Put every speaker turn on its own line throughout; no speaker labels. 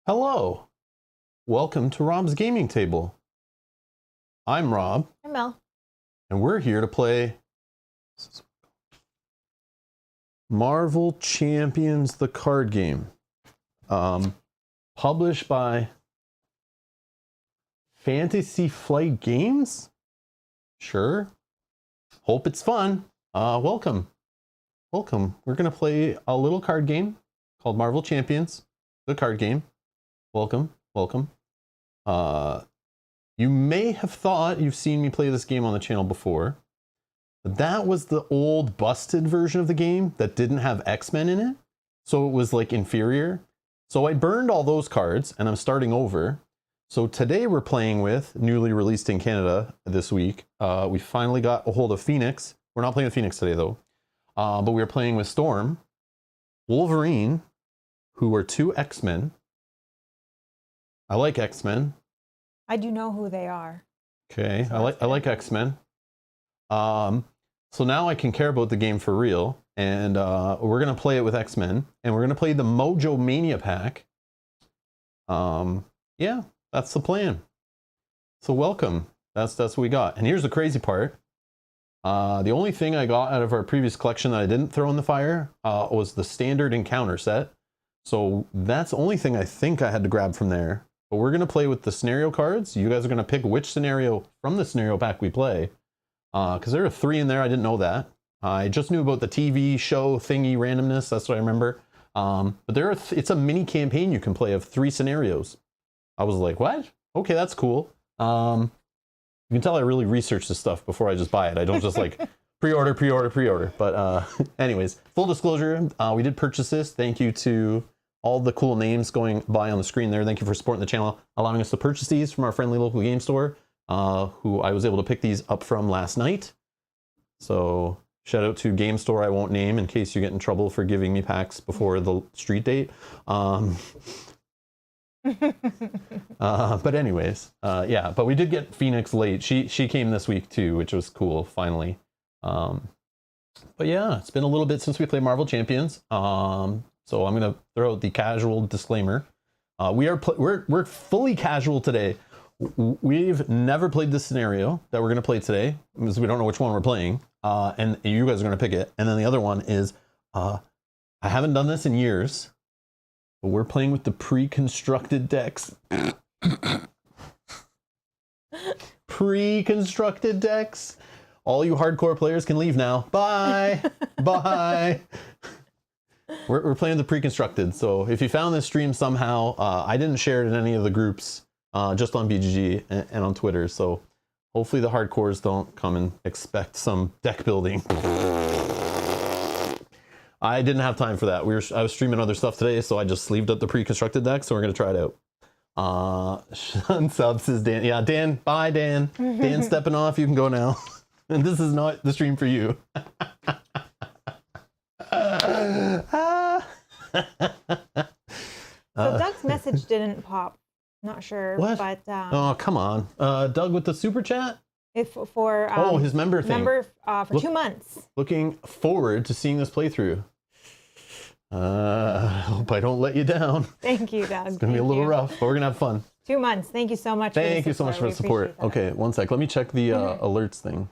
Hello, welcome to Rob's Gaming Table. I'm Rob.
I'm Mel.
And we're here to play Marvel Champions, the card game. Published by Fantasy Flight Games? Sure. Hope it's fun. Welcome. Welcome. We're going to play a little card game called Marvel Champions, the card game. Welcome, welcome. You may have thought you've seen me play this game on the channel before, but that was the old busted version of the game that didn't have X-Men in it, so it was like inferior. So I burned all those cards and I'm starting over. So today we're playing with, newly released in Canada this week, we finally got a hold of Phoenix. We're not playing with Phoenix today though, but we're playing with Storm, Wolverine, who are two X-Men. I like X-Men.
I do know who they are.
Okay, so I like X-Men. So now I can care about the game for real, and we're gonna play it with X-Men, and we're gonna play the Mojo Mania pack. Yeah, that's the plan. So welcome. That's what we got. And here's the crazy part. The only thing I got out of our previous collection that I didn't throw in the fire was the standard encounter set. So that's the only thing I think I had to grab from there. But we're going to play with the scenario cards. You guys are going to pick which scenario from the scenario pack we play. Because there are 3 in there. I didn't know that. I just knew about the TV show thingy randomness. That's what I remember. But it's a mini campaign you can play of 3 scenarios. I was like, what? Okay, that's cool. You can tell I really researched this stuff before I just buy it. I don't just like pre-order. But anyways, full disclosure, we did purchase this. Thank you to all the cool names going by on the screen there. Thank you for supporting the channel, allowing us to purchase these from our friendly local game store, who I was able to pick these up from last night. So shout out to Game Store I won't name in case you get in trouble for giving me packs before the street date. But anyways, yeah, but we did get Phoenix late. She came this week too, which was cool, finally. But yeah, it's been a little bit since we played Marvel Champions. So I'm gonna throw out the casual disclaimer. We're fully casual today. We've never played this scenario that we're gonna play today because we don't know which one we're playing. And you guys are gonna pick it. And then the other one is, I haven't done this in years, but we're playing with the pre-constructed decks. Pre-constructed decks. All you hardcore players can leave now. Bye. Bye. We're playing the pre-constructed. So if you found this stream somehow, I didn't share it in any of the groups, just on BGG and on Twitter. So hopefully the hardcores don't come and expect some deck building. I didn't have time for that. I was streaming other stuff today, so I just sleeved up the pre-constructed deck. So we're gonna try it out. Shun subs says Dan. Yeah, Dan. Bye, Dan. Dan stepping off. You can go now. And this is not the stream for you.
So Doug's message didn't pop. Not sure.
What?
But
oh, come on. Doug with the super chat?
If for
oh, his member thing.
For 2 months.
Looking forward to seeing this playthrough. Hope I don't let you down.
Thank you, Doug.
It's gonna be a little rough, but we're gonna have fun.
2 months. Thank you so much.
Thank you so much for the support. Okay, one sec. Let me check the alerts thing.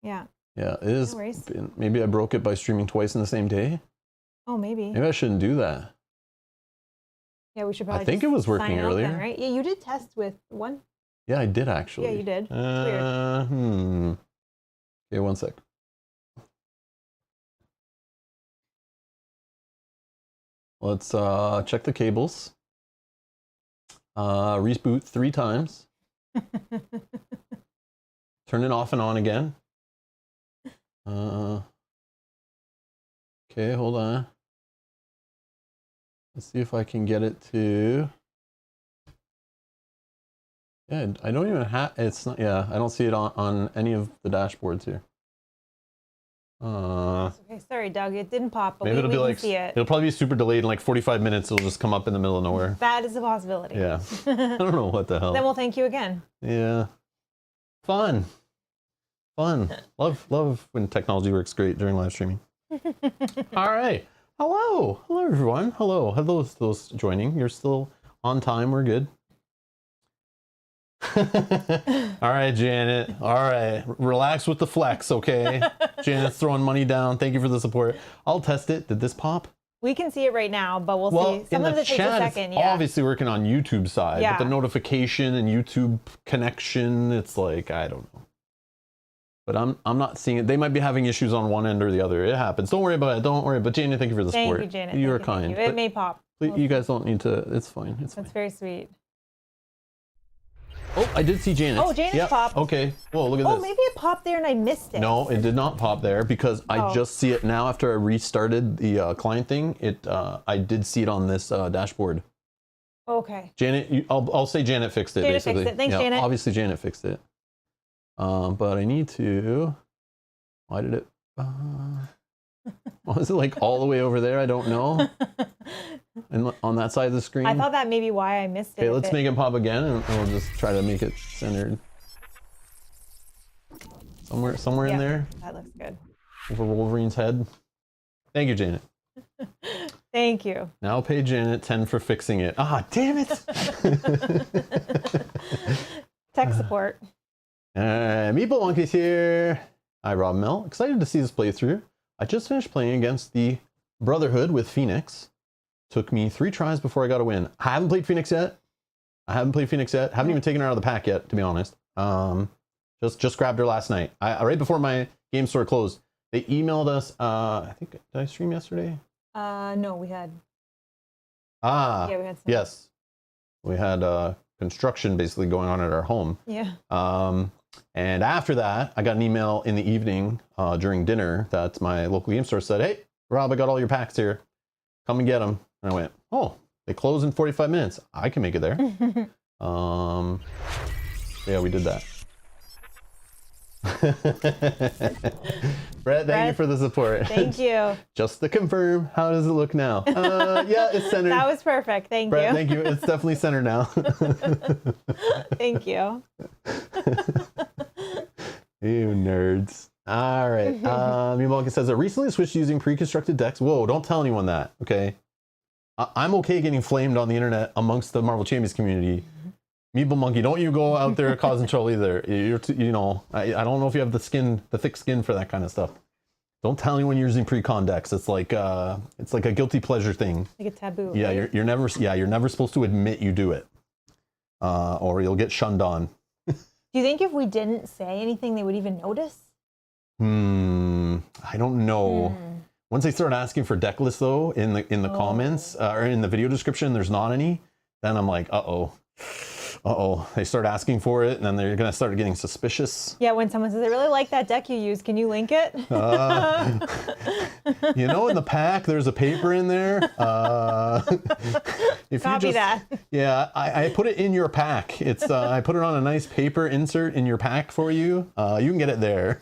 Yeah.
Yeah, it is.
No worries.
Maybe I broke it by streaming twice in the same day.
Oh, maybe.
Maybe I shouldn't do that.
Yeah, we should probably.
I think it was working earlier.
Then, right? Yeah, you did test with one.
Yeah, I did actually.
Yeah, you did.
Weird. Okay, one sec. Let's check the cables. Reboot 3 times. Turn it off and on again. Okay, hold on. Let's see if I can get it to. Yeah, I don't even have. It's not. Yeah, I don't see it on any of the dashboards here.
Okay, sorry, Doug. It didn't pop, but
Maybe it'll be like
see it.
It'll probably be super delayed. In like 45 minutes, it'll just come up in the middle of nowhere.
That is a possibility.
Yeah, I don't know what the hell.
Then we'll thank you again.
Yeah, fun. Love when technology works great during live streaming. All right. Hello everyone. Hello those joining. You're still on time. We're good. All right, Janet. All right, relax with the flex, okay? Janet's throwing money down. Thank you for the support. I'll test it. Did this pop?
We can see it right now, but we'll see.
Sometimes it takes a second. Yeah. Obviously working on YouTube side, but the notification and YouTube connection, it's like I don't know. But I'm not seeing it. They might be having issues on one end or the other. It happens. Don't worry about it. Don't worry. But Janet, thank you for the support.
Thank you, Janet.
You are kind.
It may pop.
You guys don't need to. It's fine. It's fine.
That's very sweet.
Oh, I did see Janet.
Oh, Janet popped.
Okay. Whoa, look at this.
Oh, maybe it popped there and I missed it.
No, it did not pop there because I just see it now after I restarted the client thing. I did see it on this dashboard.
Okay.
Janet, I'll say Janet fixed it.
Janet fixed it. Thanks, Janet.
Obviously, Janet fixed it. But I need to. Why did it? Was it like all the way over there? I don't know. And on that side of the screen.
I thought that may be why I missed it.
Okay, let's make it pop again, and we'll just try to make it centered. Somewhere in there.
That looks good.
Over Wolverine's head. Thank you, Janet.
Thank you.
Now pay Janet 10 for fixing it. Ah, damn it!
Tech support.
Meeple Monkey's here. Hi, Rob Mel. Excited to see this playthrough. I just finished playing against the Brotherhood with Phoenix. Took me 3 tries before I got a win. I haven't played Phoenix yet. Haven't even taken her out of the pack yet, to be honest. Just grabbed her last night. Right before my game store closed. They emailed us. I think, did I stream yesterday?
No, we had.
Yeah,
we had some.
Yes. We had construction basically going on at our home.
Yeah.
And after that, I got an email in the evening during dinner that my local game store said, "Hey, Rob, I got all your packs here. Come and get them." And I went, "Oh, they close in 45 minutes. I can make it there." Yeah, we did that. Brett, thank you for the support.
Thank you.
Just to confirm, how does it look now? Yeah, it's centered.
That was perfect. Thank
Brett,
you.
Thank you. It's definitely centered now.
Thank you.
You nerds. All right. Mimalka says, I recently switched to using pre-constructed decks. Whoa, don't tell anyone that, okay? I'm okay getting flamed on the internet amongst the Marvel Champions community. Meeple Monkey, don't you go out there causing trouble either. You know, I don't know if you have the thick skin for that kind of stuff. Don't tell anyone you're using pre-con decks. It's like a guilty pleasure thing.
Like a taboo.
Yeah,
right?
you're never supposed to admit you do it, or you'll get shunned on.
Do you think if we didn't say anything, they would even notice?
I don't know. Once they start asking for deck lists though in the comments or in the video description, there's not any. Then I'm like, uh-oh. They start asking for it, and then they're gonna start getting suspicious.
Yeah, when someone says, "I really like that deck you use. Can you link it?"
You know, in the pack, there's a paper in there. If
Copy that.
Yeah, I put it in your pack. It's I put it on a nice paper insert in your pack for you. You can get it there.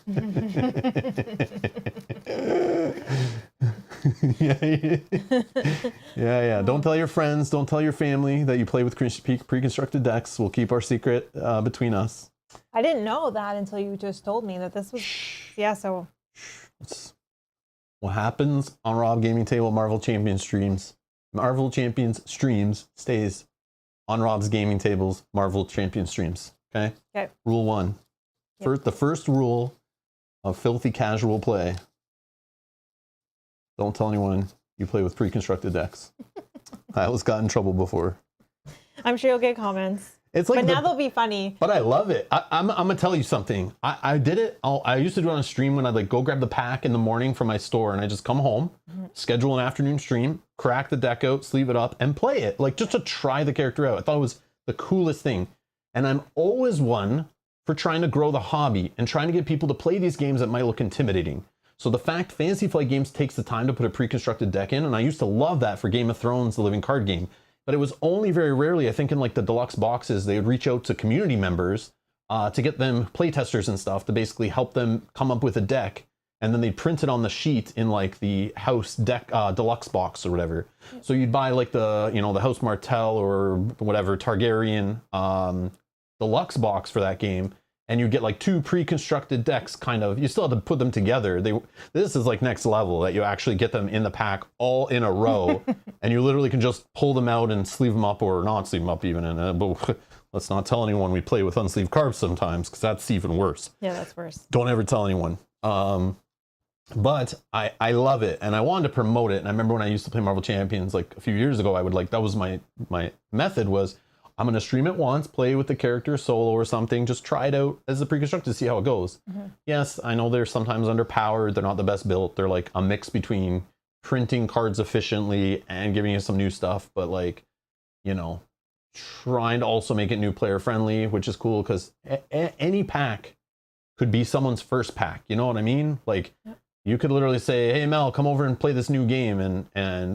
Yeah. Don't tell your friends. Don't tell your family that you play with pre-constructed decks. We'll keep our secret between us.
I didn't know that until you just told me that this was. Yeah, so.
It's what happens on Rob Gaming Table Marvel Champions streams. Marvel Champions streams stays on Rob's Gaming Table's Marvel Champions streams. Okay.
Okay.
Rule 1.
Yep.
The first rule of filthy casual play. Don't tell anyone you play with pre-constructed decks. I always got in trouble before.
I'm sure you'll get comments.
It's like
but now they'll be funny.
But I love it. I'm gonna tell you something. I did it. I used to do it on a stream when I'd like go grab the pack in the morning from my store, and I just come home, schedule an afternoon stream, crack the deck out, sleeve it up, and play it. Like just to try the character out. I thought it was the coolest thing. And I'm always one for trying to grow the hobby and trying to get people to play these games that might look intimidating. So the fact Fantasy Flight Games takes the time to put a pre-constructed deck in, and I used to love that for Game of Thrones, the living card game. But it was only very rarely, I think in like the deluxe boxes, they would reach out to community members to get them playtesters and stuff to basically help them come up with a deck. And then they'd print it on the sheet in like the house deck deluxe box or whatever. So you'd buy like the, you know, the House Martell or whatever Targaryen deluxe box for that game. And you get like 2 pre-constructed decks kind of, you still have to put them together. This is like next level, that you actually get them in the pack all in a row and you literally can just pull them out and sleeve them up or not sleeve them up even. But let's not tell anyone we play with unsleeved cards sometimes, because that's even worse.
Yeah, that's worse.
Don't ever tell anyone. But I love it and I wanted to promote it. And I remember when I used to play Marvel Champions like a few years ago, I would like, that was my method was, I'm going to stream it once, play with the character solo or something, just try it out as a pre-constructed to see how it goes. Yes, I know they're sometimes underpowered. They're not the best built. They're like a mix between printing cards efficiently and giving you some new stuff. But like, you know, trying to also make it new player friendly, which is cool because any pack could be someone's first pack. You know what I mean? Like you could literally say, hey Mel, come over and play this new game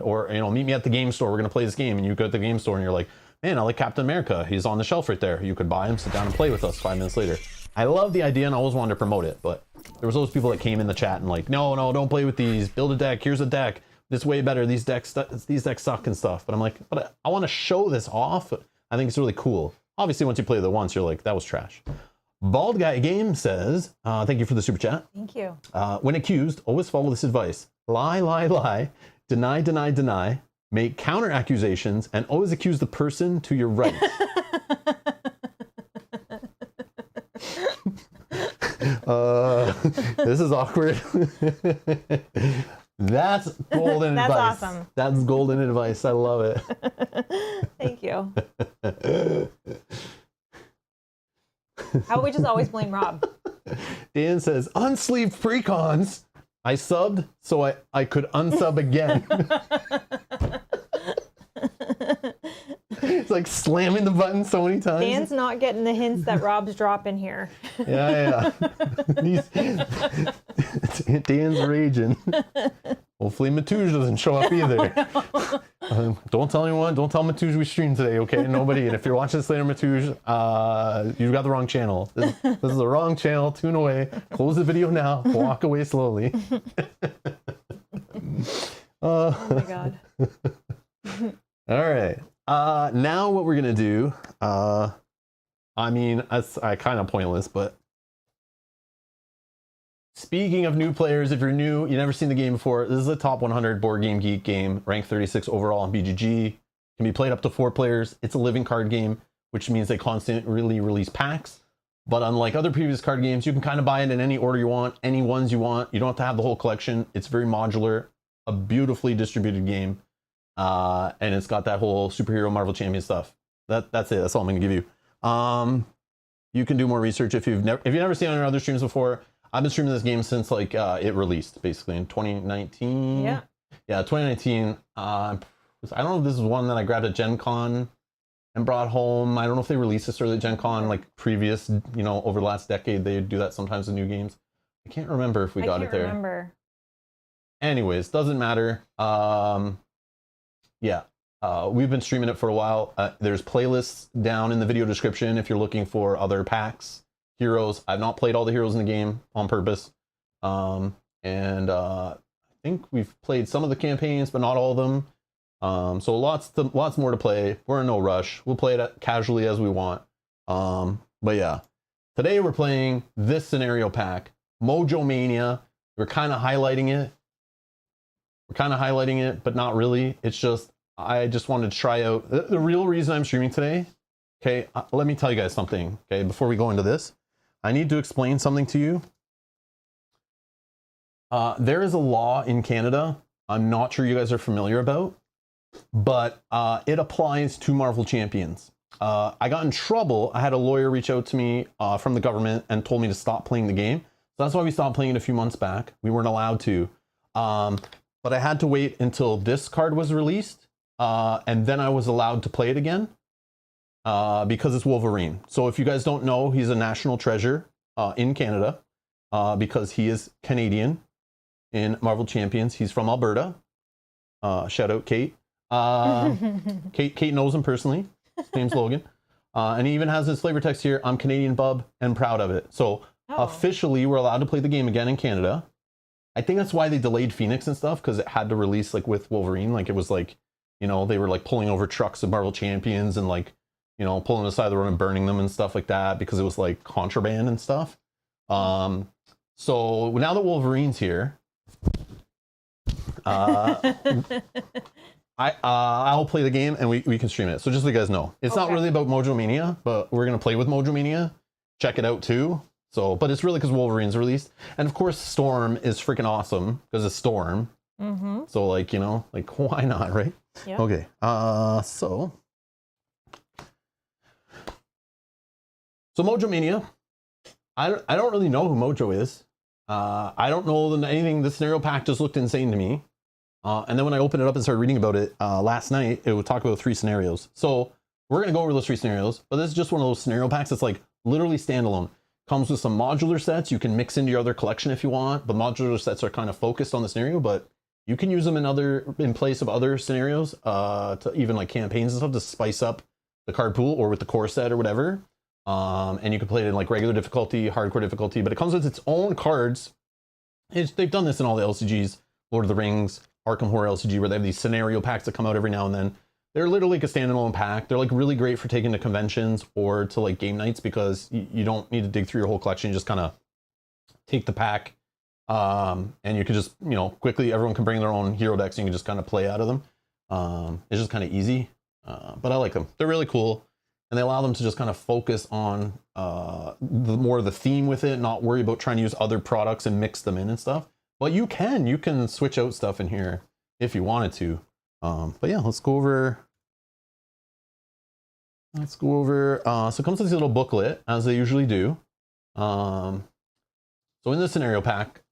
or, you know, meet me at the game store. We're going to play this game. And you go to the game store and you're like, man, I like Captain America. He's on the shelf right there. You could buy him, sit down and play with us 5 minutes later. I love the idea and I always wanted to promote it, but there was those people that came in the chat and like, no, don't play with these. Build a deck. Here's a deck. This way better. These decks suck and stuff. But I'm like, but I want to show this off. I think it's really cool. Obviously, once you play it once, you're like, that was trash. Bald Guy Game says, thank you for the super chat.
Thank you.
When accused, always follow this advice. Lie, lie, lie. Deny, deny, deny. Make counter accusations and always accuse the person to your right. This is awkward. That's golden advice.
That's awesome.
That's golden advice. I love it.
Thank you. How would we just always blame Rob?
Dan says, unsleeved precons. I subbed so I could unsub again. It's like slamming the button so many times.
Dan's not getting the hints that Rob's dropping here.
Yeah. Dan's raging. Hopefully Matouj doesn't show up either. Don't tell anyone. Don't tell Matouj we streamed today, okay? Nobody. And if you're watching this later, Matouj, you've got the wrong channel. This is the wrong channel. Tune away. Close the video now. Walk away slowly.
Oh my God.
All right. Now what we're gonna do, I mean, that's kind of pointless, but speaking of new players, if you're new, you've never seen the game before, this is a top 100 Board Game Geek game, ranked 36 overall on BGG, can be played up to 4 players. It's a living card game, which means they constantly release packs. But unlike other previous card games, you can kind of buy it in any order you want, any ones you want. You don't have to have the whole collection. It's very modular, a beautifully distributed game. And it's got that whole superhero Marvel Champion stuff. That's it. That's all I'm gonna give you. You can do more research if you've never seen it on our other streams before. I've been streaming this game since like it released basically in 2019. Yeah, 2019. I don't know if this is one that I grabbed at Gen Con and brought home. I don't know if they released this early at Gen Con like previous, you know, over the last decade. They do that sometimes in new games. I can't remember if we got it there. I can't remember. Anyways, doesn't matter. Yeah, we've been streaming it for a while. There's playlists down in the video description if you're looking for other packs, heroes. I've not played all the heroes in the game on purpose. I think we've played some of the campaigns, but not all of them. So lots more to play. We're in no rush. We'll play it casually as we want. But yeah, today we're playing this scenario pack, Mojo Mania. We're kind of highlighting it, but not really. It's just, I just wanted to try out the real reason I'm streaming today. Okay, let me tell you guys something. Okay, before we go into this, I need to explain something to you. There is a law in Canada, I'm not sure you guys are familiar about, but it applies to Marvel Champions. I got in trouble. I had a lawyer reach out to me from the government and told me to stop playing the game. So that's why we stopped playing it a few months back. We weren't allowed to. But I had to wait until this card was released, and then I was allowed to play it again because it's Wolverine. So if you guys don't know, he's a national treasure in Canada because he is Canadian in Marvel Champions. He's from Alberta. Shout out Kate. Kate knows him personally. His name's Logan. And he even has his flavor text here. I'm Canadian, bub, and proud of it. So officially, we're allowed to play the game again in Canada. I think that's why they delayed Phoenix and stuff, because it had to release like with Wolverine. Like it was like, you know, they were like pulling over trucks of Marvel Champions and like, you know, pulling aside the road and burning them and stuff like that because it was like contraband and stuff. So now that Wolverine's here, I'll play the game and we can stream it. So just so you guys know, it's not really about MojoMania, but we're gonna play with MojoMania. Check it out too. So, but it's really because Wolverine's released, and of course Storm is freaking awesome because it's Storm. So like, you know, like why not, right?
Yep.
Okay. So MojoMania. I don't really know who Mojo is. I don't know anything. The scenario pack just looked insane to me. And then when I opened it up and started reading about it last night, it would talk about 3 scenarios. So we're going to go over those 3 scenarios, but this is just one of those scenario packs that's like literally standalone. Comes with some modular sets. You can mix into your other collection if you want, but modular sets are kind of focused on the scenario, but you can use them in place of other scenarios to even like campaigns and stuff to spice up the card pool or with the core set or whatever. And you can play it in like regular difficulty, hardcore difficulty, but it comes with its own cards. They've done this in all the LCGs, Lord of the Rings, Arkham Horror LCG, where they have these scenario packs that come out every now and then. They're literally like a standalone pack. They're like really great for taking to conventions or to like game nights because you don't need to dig through your whole collection. You just kind of take the pack and you can just, you know, quickly, everyone can bring their own hero decks and you can just kind of play out of them. It's just kind of easy, but I like them. They're really cool. And they allow them to just kind of focus on more of the theme with it, not worry about trying to use other products and mix them in and stuff. But you can switch out stuff in here if you wanted to. But yeah, let's go over. So it comes with this little booklet, as they usually do. So in the scenario pack,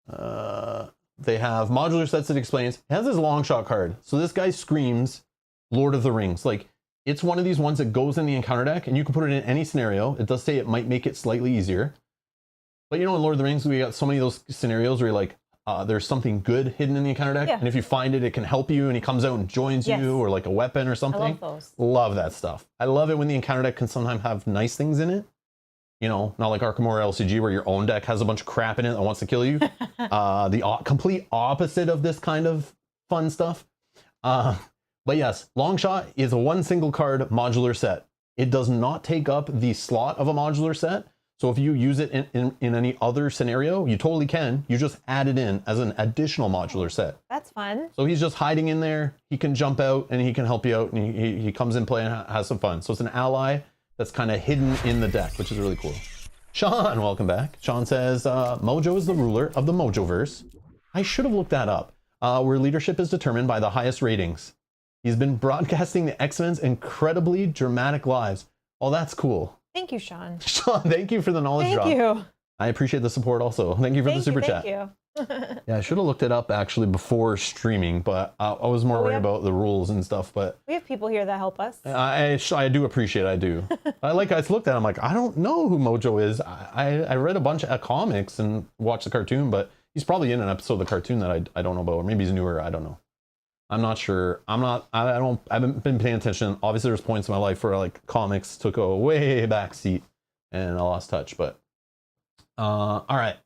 they have modular sets that explains. It has this long shot card. So this guy screams Lord of the Rings. Like, it's one of these ones that goes in the encounter deck, and you can put it in any scenario. It does say it might make it slightly easier. But you know, in Lord of the Rings, we got so many of those scenarios where you're like, there's something good hidden in the encounter deck, and if you find it, it can help you, and he comes out and joins you, or like a weapon or something. I
love those.
Love that stuff. I love it when the encounter deck can sometimes have nice things in it. You know, not like Arkham Horror LCG where your own deck has a bunch of crap in it that wants to kill you. The complete opposite of this kind of fun stuff. But yes, Long Shot is a one single card modular set. It does not take up the slot of a modular set. So if you use it in any other scenario, you totally can. You just add it in as an additional modular set.
That's fun.
So he's just hiding in there. He can jump out and he can help you out, and he comes in play and has some fun. So it's an ally that's kind of hidden in the deck, which is really cool. Sean, welcome back. Sean says, Mojo is the ruler of the Mojoverse. I should have looked that up. Where leadership is determined by the highest ratings. He's been broadcasting the X-Men's incredibly dramatic lives. Oh, that's cool.
Thank you, Sean.
Sean, thank you for the knowledge drop.
Thank you.
I appreciate the support also. Thank you for the super chat.
Thank you.
Yeah, I should have looked it up actually before streaming, but I was more worried about the rules and stuff. But
we have people here that help us.
I do appreciate it. I do. I looked at it, I'm like, I don't know who Mojo is. I read a bunch of comics and watched the cartoon, but he's probably in an episode of the cartoon that I don't know about, or maybe he's newer. I don't know. I'm not sure. I haven't been paying attention. Obviously, there's points in my life where like comics took a way back seat and I lost touch. But all right.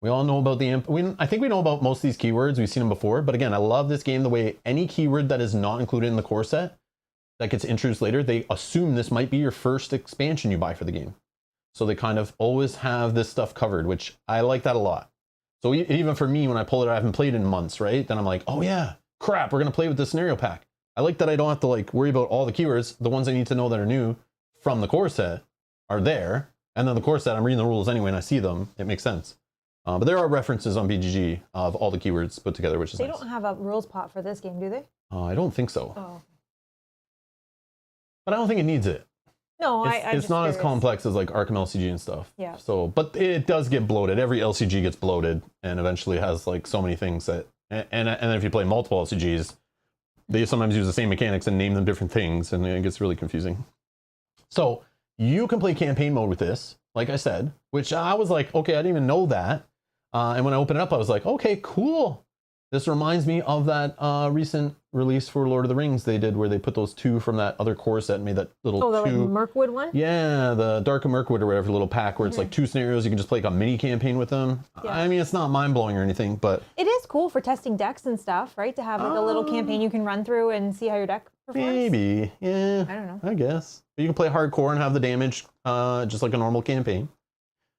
We all know about I think we know about most of these keywords. We've seen them before. But again, I love this game the way any keyword that is not included in the core set that gets introduced later, they assume this might be your first expansion you buy for the game. So they kind of always have this stuff covered, which I like that a lot. So even for me, when I pull it, I haven't played in months, right? Then I'm like, oh yeah, crap, we're going to play with the scenario pack. I like that I don't have to like worry about all the keywords. The ones I need to know that are new from the core set are there. And then the core set, I'm reading the rules anyway and I see them. It makes sense. But there are references on BGG of all the keywords put together, which is
They
nice.
don't have a rules pot for this game, do they?
I don't think so.
Oh.
But I don't think it needs it.
No,
It's not as complex as like Arkham LCG and stuff.
Yeah.
So, but it does get bloated. Every LCG gets bloated and eventually has like so many things that, and then if you play multiple LCGs, they sometimes use the same mechanics and name them different things, and it gets really confusing. So you can play campaign mode with this, like I said, which I was like, okay, I didn't even know that. And when I opened it up, I was like, okay, cool. This reminds me of that recent release for Lord of the Rings they did, where they put those 2 from that other core set and made that little
the like Mirkwood one?
Yeah, the Dark of Mirkwood or whatever little pack where it's like 2 scenarios. You can just play like a mini campaign with them.
Yeah.
I mean, it's not mind-blowing or anything, but...
It is cool for testing decks and stuff, right? To have like a little campaign you can run through and see how your deck performs.
Maybe, yeah.
I don't know.
I guess. But you can play hardcore and have the damage just like a normal campaign.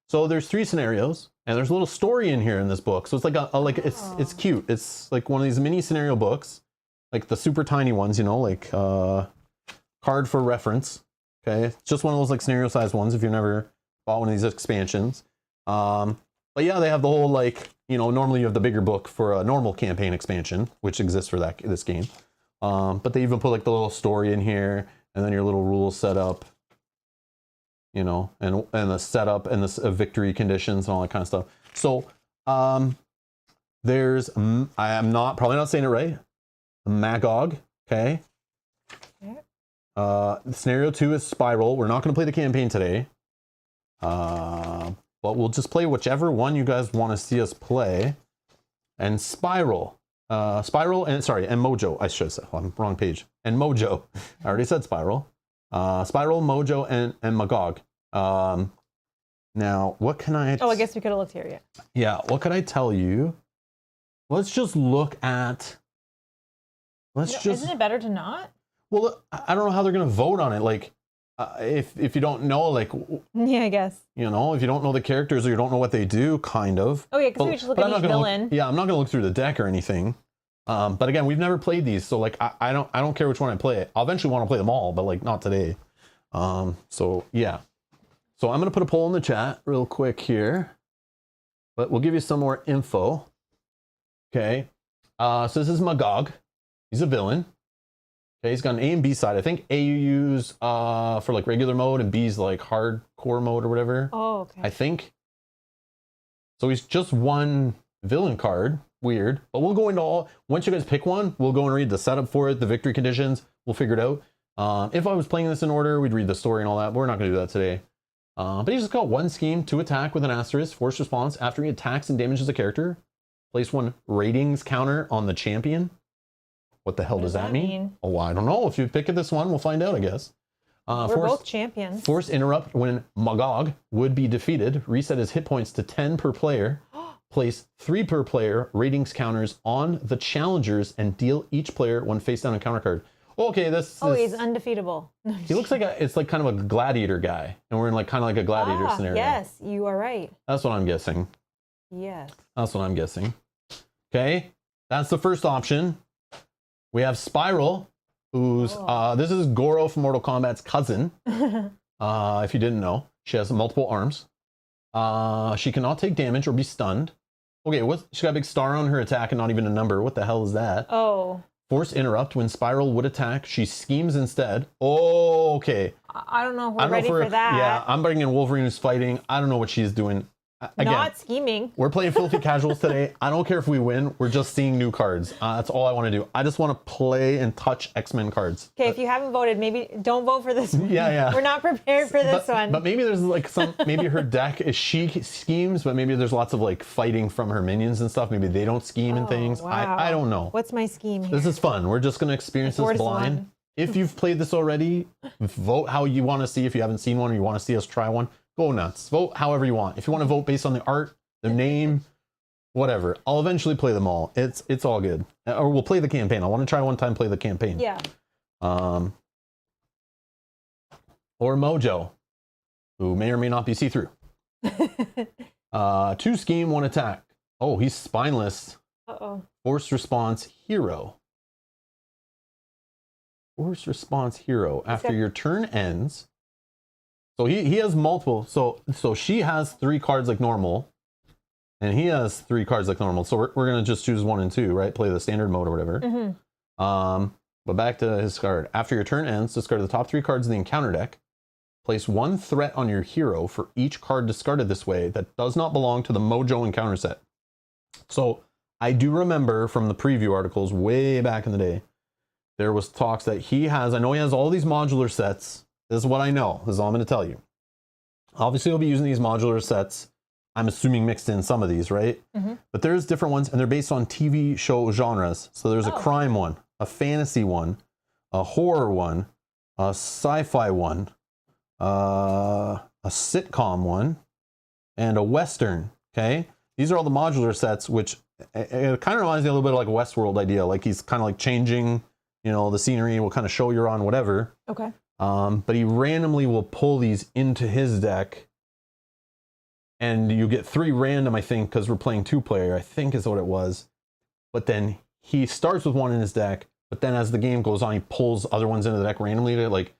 So there's 3 scenarios, and there's a little story in here in this book. So it's like it's cute. It's like one of these mini scenario books, like the super tiny ones, you know, like card for reference. Okay, it's just one of those like scenario sized ones if you've never bought one of these expansions. But yeah, they have the whole like, you know, normally you have the bigger book for a normal campaign expansion, which exists for this game. But they even put like the little story in here, and then your little rules set up. You know, and the setup and the victory conditions and all that kind of stuff. So there's, I am probably not saying it right, Magog, okay? Scenario 2 is Spiral. We're not going to play the campaign today, but we'll just play whichever one you guys want to see us play. And Spiral, and Mojo, I should have said, I'm wrong page. And Mojo, I already said Spiral. Spiral, Mojo, and Magog. Now, what can I...
Oh, I guess we could have looked here yet.
Yeah, what could I tell you? Let's just look at...
Isn't it better to not?
Well, I don't know how they're going to vote on it. Like, if you don't know, like...
Yeah, I guess.
You know, if you don't know the characters or you don't know what they do, kind of.
Oh, yeah, because we just look at each villain.
Yeah, I'm not going to look through the deck or anything. But again, we've never played these, so like I don't care which one I play. I'll eventually want to play them all, but like not today. So yeah. So I'm gonna put a poll in the chat real quick here, but we'll give you some more info. Okay. So this is Magog. He's a villain. Okay, he's got an A and B side. I think A you use for like regular mode and B's like hardcore mode or whatever.
Oh, okay.
I think. So he's just one villain card. Weird, but we'll go into all, once you guys pick one, we'll go and read the setup for it, the victory conditions, we'll figure it out. If I was playing this in order, we'd read the story and all that, but we're not going to do that today. But he's just got 1 scheme to attack with an asterisk, force response. After he attacks and damages a character, place 1 ratings counter on the champion. What the hell does that mean? Oh, I don't know. If you pick this one, we'll find out, I guess.
We're both champions.
Force interrupt when Magog would be defeated. Reset his hit points to 10 per player. Place 3 per player ratings counters on the challengers and deal each player 1 face down encounter card. Okay,
he's undefeatable.
He looks like it's like kind of a gladiator guy, and we're in like kind of like a gladiator scenario.
Yes, you are right.
That's what I'm guessing.
Yes.
That's what I'm guessing. Okay, that's the first option. We have Spiral, who's this is Goro from Mortal Kombat's cousin. If you didn't know, she has multiple arms. She cannot take damage or be stunned. Okay, she got a big star on her attack and not even a number. What the hell is that?
Oh. Force
interrupt when Spiral would attack. She schemes instead. Oh, okay.
I don't know if we're ready for that.
Yeah, I'm bringing in Wolverine who's fighting. I don't know what she's doing. Again,
not scheming.
We're playing Filthy Casuals today. I don't care if we win. We're just seeing new cards. That's all I want to do. I just want to play and touch X-Men cards.
Okay, if you haven't voted, maybe don't vote for this one.
Yeah.
We're not prepared for this one.
But maybe there's like maybe her deck is she schemes, but maybe there's lots of like fighting from her minions and stuff. Maybe they don't scheme and things.
Wow.
I don't know.
What's my scheme here?
This is fun. We're just going to experience this blind. If you've played this already, vote how you want to see. If you haven't seen one or you want to see us try one, go nuts. Vote however you want. If you want to vote based on the art, the name, whatever. I'll eventually play them all. It's all good. Or we'll play the campaign. I want to try one time, play the campaign.
Yeah.
Or Mojo, who may or may not be see-through. 2 scheme, 1 attack. Oh, he's spineless.
Uh-oh.
Force response hero. Force response hero. After your turn ends. So he has multiple. So she has 3 cards like normal. And he has 3 cards like normal. So we're going to just choose 1 and 2, right? Play the standard mode or whatever. But back to his card. After your turn ends, discard the top 3 cards in the encounter deck. Place 1 threat on your hero for each card discarded this way that does not belong to the Mojo encounter set. So I do remember from the preview articles way back in the day, there was talks that he has, I know he has all these modular sets. This is what I know. This is all I'm going to tell you. Obviously, he'll be using these modular sets. I'm assuming mixed in some of these, right? But there's different ones, and they're based on TV show genres. So there's a crime one, a fantasy one, a horror one, a sci-fi one, a sitcom one, and a western. Okay, these are all the modular sets, which it kind of reminds me a little bit of like a Westworld idea. Like he's kind of like changing, you know, the scenery will kind of show you're on whatever.
Okay.
But he randomly will pull these into his deck, and you get 3 random, I think, because we're playing 2-player, I think is what it was. But then he starts with 1 in his deck, but then as the game goes on, he pulls other ones into the deck randomly to like,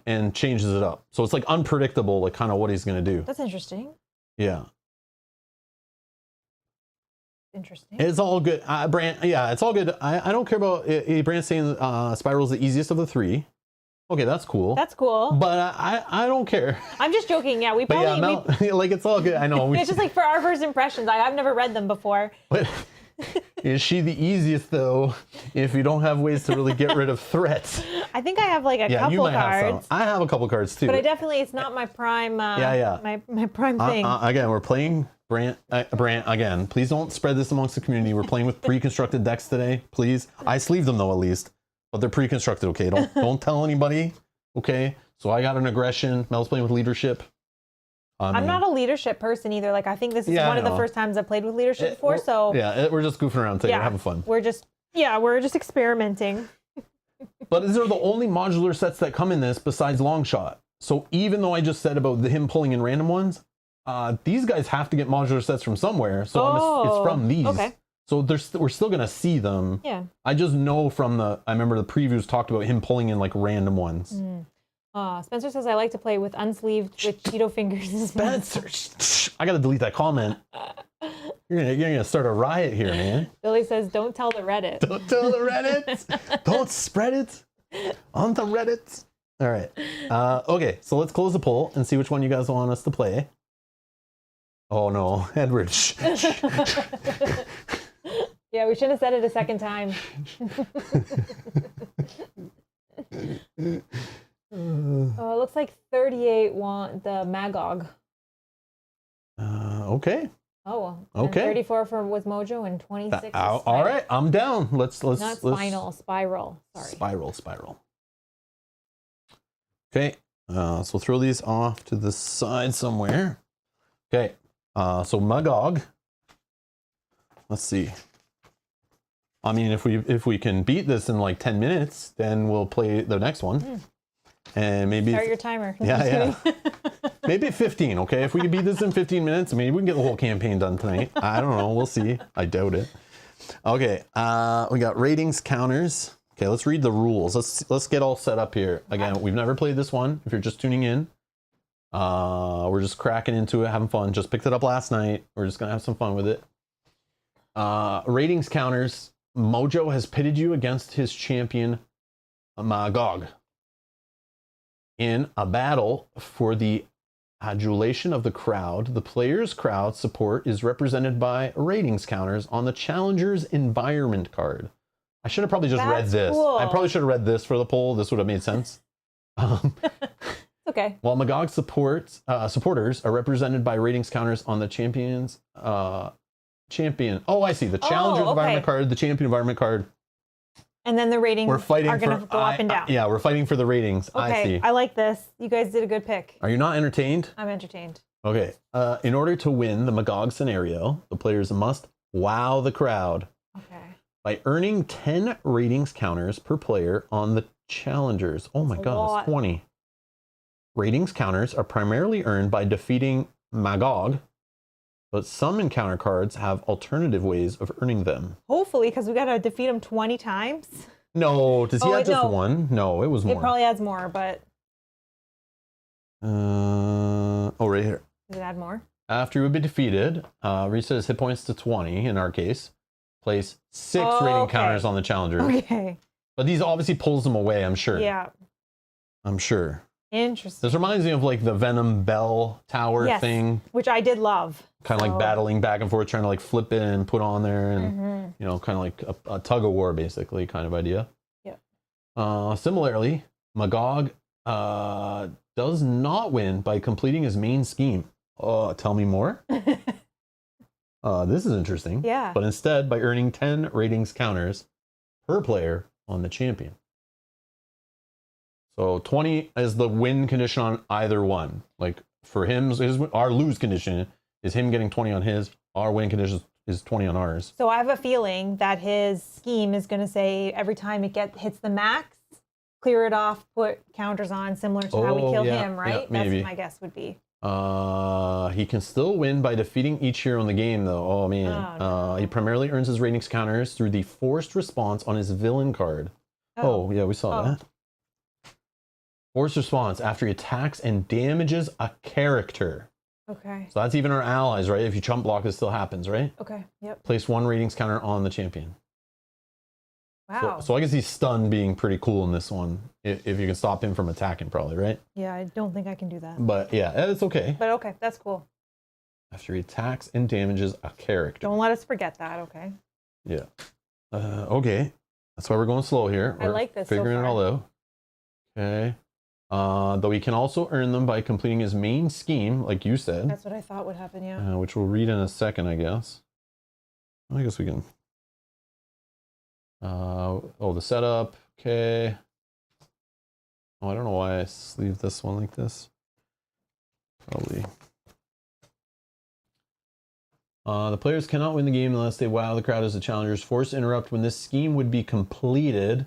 and changes it up. So it's like unpredictable, like kind of what he's going to do.
That's interesting.
Yeah.
Interesting.
It's all good. Brant, yeah, it's all good. I don't care about Brant saying Spiral's the easiest of the 3. Okay, that's cool.
That's cool.
But I don't care.
I'm just joking. Yeah, we
But
probably...
yeah, like it's all good. I know.
It's just like for our first impressions. I've never read them before.
But is she the easiest though? If you don't have ways to really get rid of threats.
I think I have like a
Yeah,
couple
you might
cards.
have some. I have a couple cards too.
But it's not my prime. My prime thing.
Again, we're playing Brant again. Please don't spread this amongst the community. We're playing with pre-constructed decks today. Please. I sleeved them though at least, but they're pre-constructed. Okay, don't tell anybody. Okay, so I got an aggression. Mel's playing with leadership.
I'm not a leadership person either. Like I think this is one of the first times I've played with leadership before. So
we're just goofing around today. We're having fun.
We're just experimenting.
But these are the only modular sets that come in this besides Longshot. So even though I just said about him pulling in random ones, these guys have to get modular sets from somewhere. So it's from these. Okay. So we're still going to see them.
Yeah.
I just know from I remember the previews talked about him pulling in like random ones.
Spencer says, I like to play with unsleeved with Cheeto fingers.
Spencer, I got to delete that comment. You're gonna start a riot here, man.
Billy says, don't tell the Reddit.
Don't tell the Reddit. Don't spread it on the Reddit. All right. Okay, so let's close the poll and see which one you guys want us to play. Oh no, Edward.
Yeah, we should have said it a second time. Oh, it looks like 38 want the Magog.
Okay.
Oh, well.
Okay.
34 with Mojo and 26.
All right, I'm down. Let's.
Not Spiral. Sorry.
Spiral. Okay. So we'll throw these off to the side somewhere. Okay. So Magog. Let's see. I mean, if we can beat this in like 10 minutes, then we'll play the next one. And maybe
start your timer.
Yeah. Maybe 15, okay? If we can beat this in 15 minutes, maybe we can get the whole campaign done tonight. I don't know. We'll see. I doubt it. Okay. We got ratings counters. Okay, let's read the rules. Let's get all set up here. Again, we've never played this one. If you're just tuning in, we're just cracking into it, having fun. Just picked it up last night. We're just gonna have some fun with it. Ratings counters. Mojo has pitted you against his champion, Magog, in a battle for the adulation of the crowd. The player's crowd support is represented by ratings counters on the challenger's environment card. I should have probably just read this.
Cool.
I probably should have read this for the poll. This would have made sense.
Okay.
While Magog supporters are represented by ratings counters on the champion's champion. Oh, I see. The challenger's environment card, the champion environment card.
And then the ratings are going to go up and down.
Yeah, we're fighting for the ratings.
Okay,
I see.
I like this. You guys did a good pick.
Are you not entertained?
I'm entertained.
Okay. In order to win the Magog scenario, the players must wow the crowd.
Okay.
By earning 10 ratings counters per player on the challengers. Oh my God, that's 20. Ratings counters are primarily earned by defeating Magog, but some encounter cards have alternative ways of earning them.
Hopefully, because we got to defeat him 20 times.
No, does he have just one? No, it was more.
It probably adds more, but...
Oh, right here.
Does it add more?
After you would be defeated, reset his hit points to 20 in our case. Place 6
Oh,
rating
okay.
counters on the challenger.
Okay.
But these obviously pulls them away, I'm sure.
Yeah.
I'm sure.
Interesting.
This reminds me of like the Venom Bell Tower thing.
Which I did love.
Kind of like battling back and forth, trying to like flip it and put on there and, you know, kind of like a tug of war, basically, kind of idea.
Yeah.
Similarly, Magog does not win by completing his main scheme. Oh, tell me more. This is interesting.
Yeah.
But instead, by earning 10 ratings counters per player on the champion. So 20 is the win condition on either one. Like for him, our lose condition is him getting 20 on his. Our win condition is 20 on ours.
So I have a feeling that his scheme is going to say every time it hits the max, clear it off, put counters on, similar to how we kill him, right?
Yeah, maybe.
That's what my guess would be.
He can still win by defeating each hero in the game, though. Oh, man.
Oh, no.
He primarily earns his ratings counters through the forced response on his villain card. Oh yeah, we saw that. Forced response after he attacks and damages a character.
Okay.
So that's even our allies, right? If you chump block, this still happens, right?
Okay. Yep.
Place 1 ratings counter on the champion.
Wow.
So I guess he's stunned being pretty cool in this one. If you can stop him from attacking, probably, right?
Yeah, I don't think I can do that.
But yeah, it's okay.
But okay, that's cool.
After he attacks and damages a character.
Don't let us forget that, okay?
Yeah. Okay. That's why we're going slow here.
I like this.
Figuring
so
it all out. Okay. Though he can also earn them by completing his main scheme, like you said.
That's what I thought would happen, yeah.
Which we'll read in a second, I guess. I guess we can. The setup. Okay. Oh, I don't know why I sleeve this one like this. Probably. The players cannot win the game unless they wow the crowd as the challengers. Forced to interrupt when this scheme would be completed,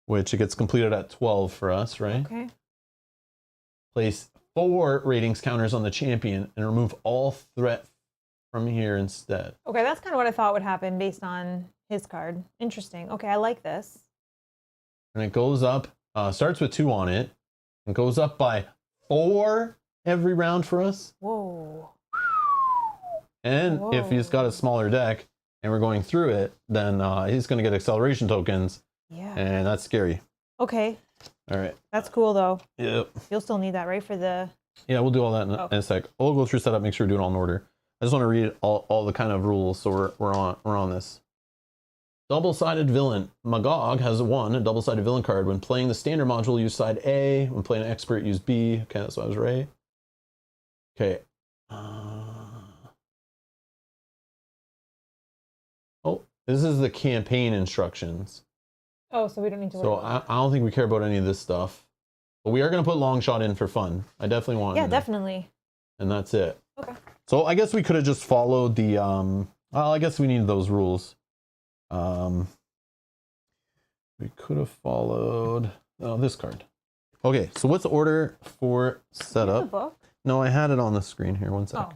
which it gets completed at 12 for us, right?
Okay.
Place 4 ratings counters on the champion and remove all threat from here instead.
Okay, that's kind of what I thought would happen based on his card. Interesting. Okay, I like this.
And it goes up, starts with 2 on it, and goes up by 4 every round for us.
Whoa.
And if he's got a smaller deck and we're going through it, then he's going to get acceleration tokens.
Yeah.
And that's scary.
Okay.
All right.
That's cool, though.
Yep.
You'll still need that, right, for the...
Yeah, we'll do all that in a sec. We'll go through setup, make sure we do it all in order. I just want to read all the kind of rules, so we're on this. Double-sided villain. Magog has a double-sided villain card. When playing the standard module, use side A. When playing an expert, use B. Okay, that's what I was right. Okay. This is the campaign instructions.
Oh, so we don't need to worry about
I don't think we care about any of this stuff. But we are going to put long shot in for fun. I definitely want
Yeah, definitely.
And that's it.
Okay.
So I guess we could have just followed the... well, I guess we need those rules. We could have followed... Oh, this card. Okay, so what's the order for setup?
The book?
No, I had it on the screen here. One sec.
Oh.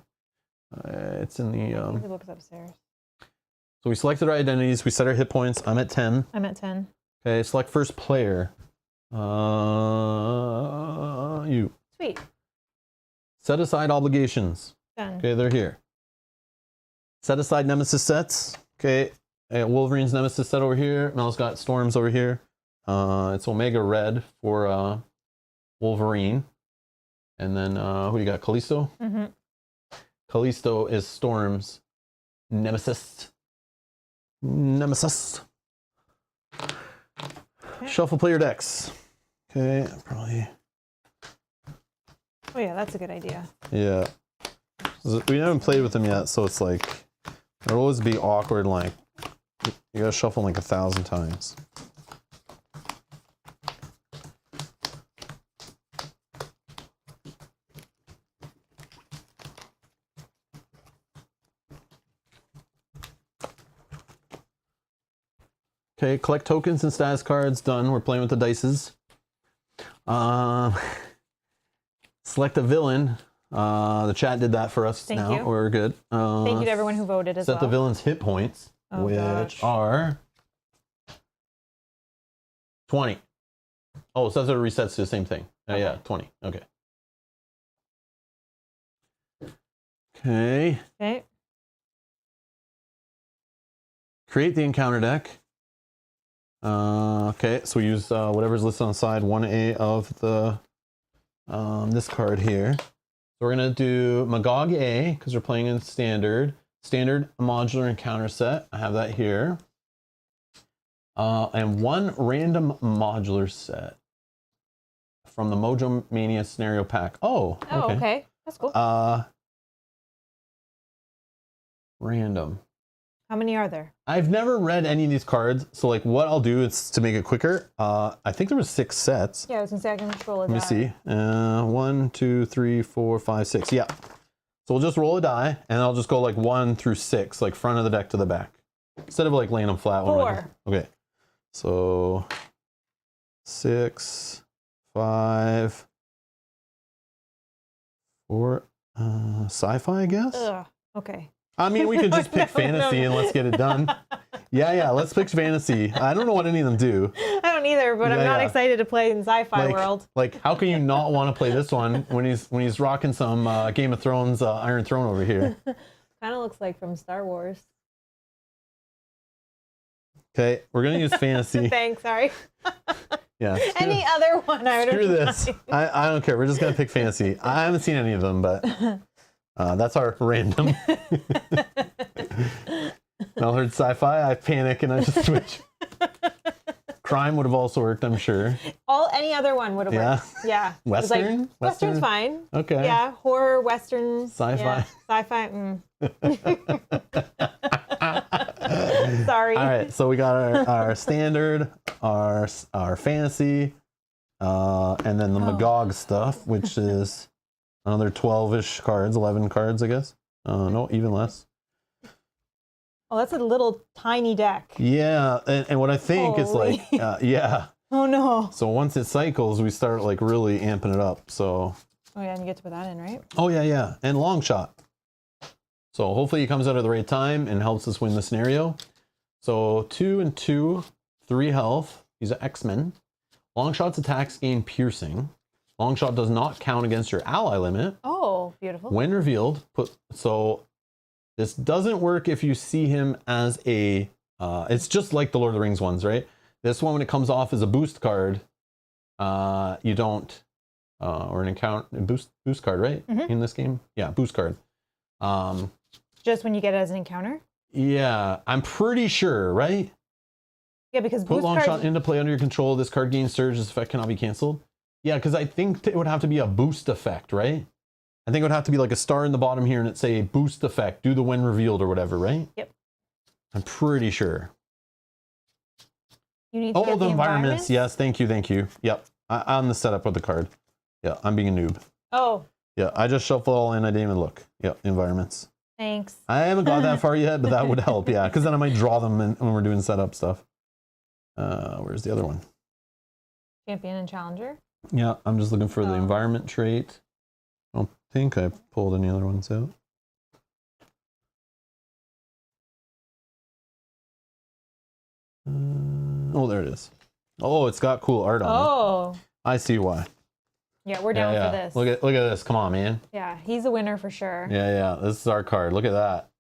It's in the...
The book's upstairs.
So we selected our identities. We set our hit points. I'm at 10.
I'm at 10.
Okay, select first player. You.
Sweet.
Set aside obligations.
Done.
Okay, they're here. Set aside nemesis sets. Okay, Wolverine's nemesis set over here. Mel's got Storms over here. It's Omega Red for Wolverine. And then who do you got? Callisto?
Mm-hmm.
Callisto is Storm's nemesis. Nemesis. Okay. Shuffle player decks. Okay, probably.
Oh yeah, that's a good idea.
Yeah. We haven't played with them yet, so it's like, it'll always be awkward, like, you gotta shuffle like 1,000 times. Okay, collect tokens and status cards, done. We're playing with the dices. Select a villain. The chat did that for us.
Thank
now.
you.
We're good.
Thank you to everyone who voted as well.
Set the villain's hit points, which are 20. Oh, so that's what it resets to the same thing. Yeah, 20. Okay. Okay.
Okay.
Create the encounter deck. Okay, so we use whatever's listed on the side 1A of the this card here. So we're gonna do Magog A because we're playing in standard modular encounter set. I have that here. And one random modular set from the Mojo Mania Scenario Pack. Oh,
okay. That's cool.
Random.
How many are there?
I've never read any of these cards, so like what I'll do is to make it quicker. I think there was 6 sets.
Yeah, I was gonna say I can roll a die.
Let me see. 1, 2, 3, 4, 5, 6. Yeah. So we'll just roll a die, and I'll just go like 1 through 6, like front of the deck to the back, instead of like laying them flat.
4.
Okay. So 6, 5, 4. Sci-fi, I guess.
Ugh. Okay.
I mean, we could just pick fantasy and let's get it done. Yeah, let's pick fantasy. I don't know what any of them do.
I don't either, but I'm not excited to play in sci-fi world.
Like, how can you not want to play this one when he's rocking some Game of Thrones Iron Throne over here?
Kind of looks like from Star Wars.
Okay, we're gonna use fantasy.
Thanks, sorry.
Yeah.
Any other one I would have
Screw this. I don't care. We're just gonna pick fantasy. I haven't seen any of them, but that's our random. I heard sci-fi. I panic and I just switch. Crime would have also worked, I'm sure.
Any other one would have worked. Yeah.
Western?
Like, Western's fine.
Okay.
Yeah, horror, Western.
Sci-fi.
Yeah. Sci-fi. Sorry.
All right, so we got our standard, our fantasy, and then the Magog stuff, which is another 12-ish cards, 11 cards, I guess. No, even less.
Oh, that's a little tiny deck.
Yeah, and what I think is like, yeah.
Oh no.
So once it cycles, we start like really amping it up. So.
Oh yeah, and you get to put that in, right?
Oh yeah, and long shot. So hopefully he comes out at the right time and helps us win the scenario. So 2 and 2, 3 health. He's an X-Men. Long shot's attacks gain piercing. Long shot does not count against your ally limit.
Oh, beautiful.
When revealed, so this doesn't work if you see him as a. It's just like the Lord of the Rings ones, right? This one, when it comes off as a boost card, you don't, or an encounter boost card, right?
Mm-hmm.
In this game, yeah, boost card.
Just when you get it as an encounter?
Yeah, I'm pretty sure, right?
Yeah, because
put long shot into play under your control. This card gains surge. This effect cannot be canceled. Yeah, because I think it would have to be a boost effect, right? I think it would have to be like a star in the bottom here and it say boost effect, do the when revealed or whatever, right?
Yep.
I'm pretty sure.
You need to get the environments?
Yes, thank you. Yep, on the setup of the card. Yeah, I'm being a noob.
Oh.
Yeah, I just shuffled all in. I didn't even look. Yep, environments.
Thanks.
I haven't got that far yet, but that would help. Yeah, because then I might draw them when we're doing setup stuff. Where's the other one?
Champion and Challenger?
Yeah, I'm just looking for the environment trait. I don't think I pulled any other ones out. Oh, there it is. Oh, it's got cool art on it.
Oh.
I see why.
Yeah, we're down for this.
Look at this. Come on, man.
Yeah, he's a winner for sure.
Yeah. This is our card. Look at that.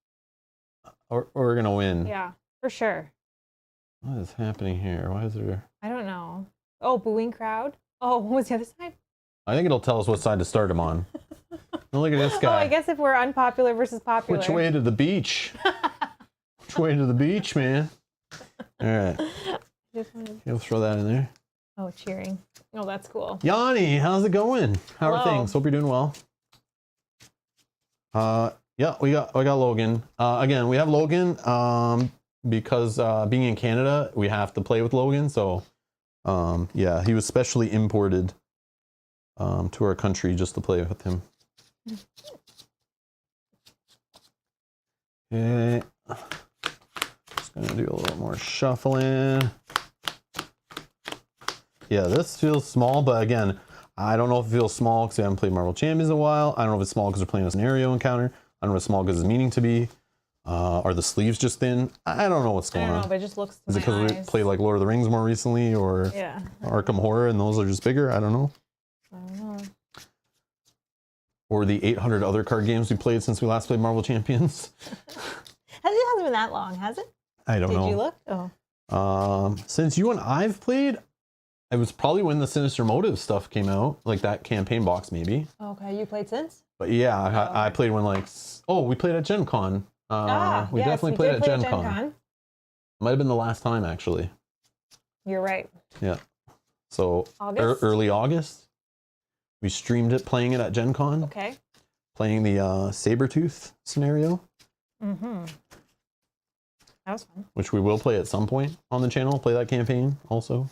We're gonna win.
Yeah, for sure.
What is happening here? Why is there?
I don't know. Oh, booing crowd. Oh, what was the other side?
I think it'll tell us what side to start him on. Oh, look at this guy.
Oh, I guess if we're unpopular versus popular.
Which way to the beach? Which way to the beach, man? All right. You'll throw that in there.
Oh, cheering. Oh, that's cool.
Yanni, how's it going? How are things? Hope you're doing well. Yeah, we got Logan. Again, we have Logan because being in Canada, we have to play with Logan. So, yeah, he was specially imported to our country just to play with him. Okay. Just gonna do a little more shuffling. Yeah, this feels small, but again, I don't know if it feels small because I haven't played Marvel Champions in a while. I don't know if it's small because we're playing a scenario encounter. I don't know if it's small because it's meaning to be. Are the sleeves just thin? I don't know what's going on.
I don't know, but it just looks to
Is it because we played like Lord of the Rings more recently or
yeah.
Arkham Horror and those are just bigger? I don't know.
I don't know. Oh.
Or the 800 other card games we played since we last played Marvel Champions.
It hasn't been that long, has it?
I don't know.
Did you look? Oh.
Since you and I've played, it was probably when the Sinister Motive stuff came out, like that campaign box maybe.
Okay, you played since?
But yeah, I played when like, we played at Gen Con. We definitely played at Gen Con. Might have been the last time actually.
You're right.
Yeah. So
August?
Early August, we streamed it, playing it at Gen Con.
Okay.
Playing the Sabretooth scenario.
Mm-hmm. That was fun.
Which we will play at some point on the channel. Play that campaign also.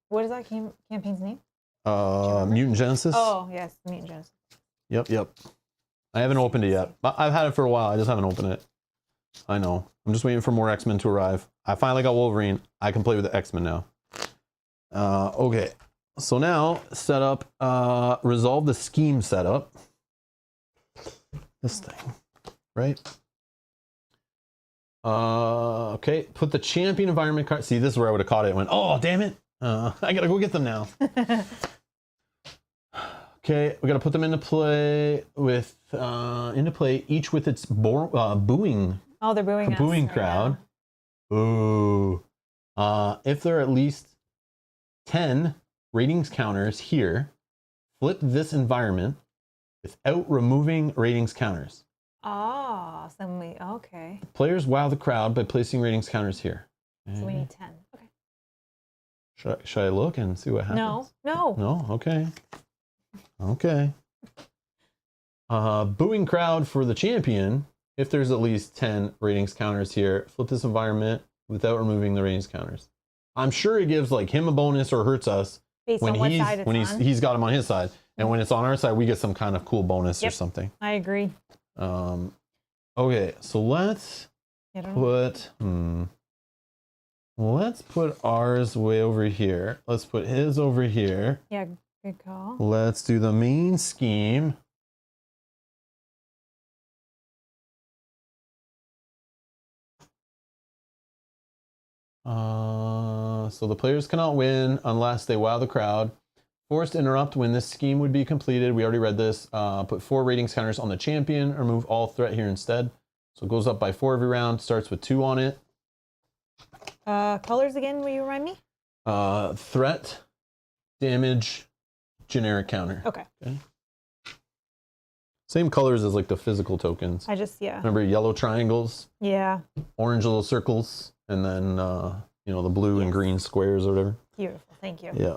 What is that campaign's name?
Mutant Genesis.
Oh, yes, Mutant Genesis.
Yep. I haven't opened it yet. I've had it for a while. I just haven't opened it. I know. I'm just waiting for more X-Men to arrive. I finally got Wolverine. I can play with the X-Men now. Okay. So now, set up, resolve the scheme setup. This thing, right? Okay. Put the champion environment card. See, this is where I would have caught it. Went, oh, damn it. I gotta go get them now. Okay, we gotta put them into play with each with its booing.
Oh, they're booing us.
Booing crowd. Ooh. If there are at least 10 ratings counters here, flip this environment without removing ratings counters.
Oh, okay.
Players wow the crowd by placing ratings counters here.
So we need 10. Okay.
Should I look and see what happens? No? Okay. Okay. Booing crowd for the champion. If there's at least 10 ratings counters here, flip this environment without removing the ratings counters. I'm sure it gives like him a bonus or hurts us
based on what side it's on.
He's got him on his side. And when it's on our side, we get some kind of cool bonus or something.
I agree.
Okay, so let's let's put ours way over here. Let's put his over here.
Yeah, good call.
Let's do the main scheme. So the players cannot win unless they wow the crowd. Forced interrupt when this scheme would be completed. We already read this. Put 4 ratings counters on the champion. Remove all threat here instead. So it goes up by 4 every round. Starts with 2 on it.
Colors again, will you remind me?
Threat, damage, generic counter.
Okay.
Same colors as like the physical tokens. Remember yellow triangles?
Yeah. Orange
little circles, and then the blue and green squares or whatever.
Beautiful. Thank you.
Yeah.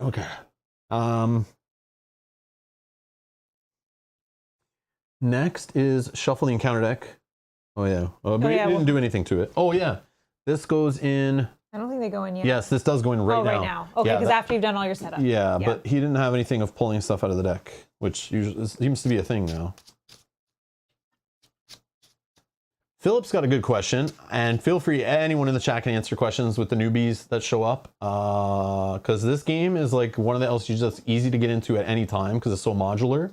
Okay. Next is shuffling counter deck. Oh yeah. We didn't do anything to it. Oh yeah. This goes in.
I don't think they go in yet.
Yes, this does go in right now.
Right now. Okay, because after you've done all your setup.
Yeah, but he didn't have anything of pulling stuff out of the deck, which usually seems to be a thing now. Philip's got a good question, and feel free, anyone in the chat can answer questions with the newbies that show up, because this game is like one of the LCGs that's easy to get into at any time because it's so modular.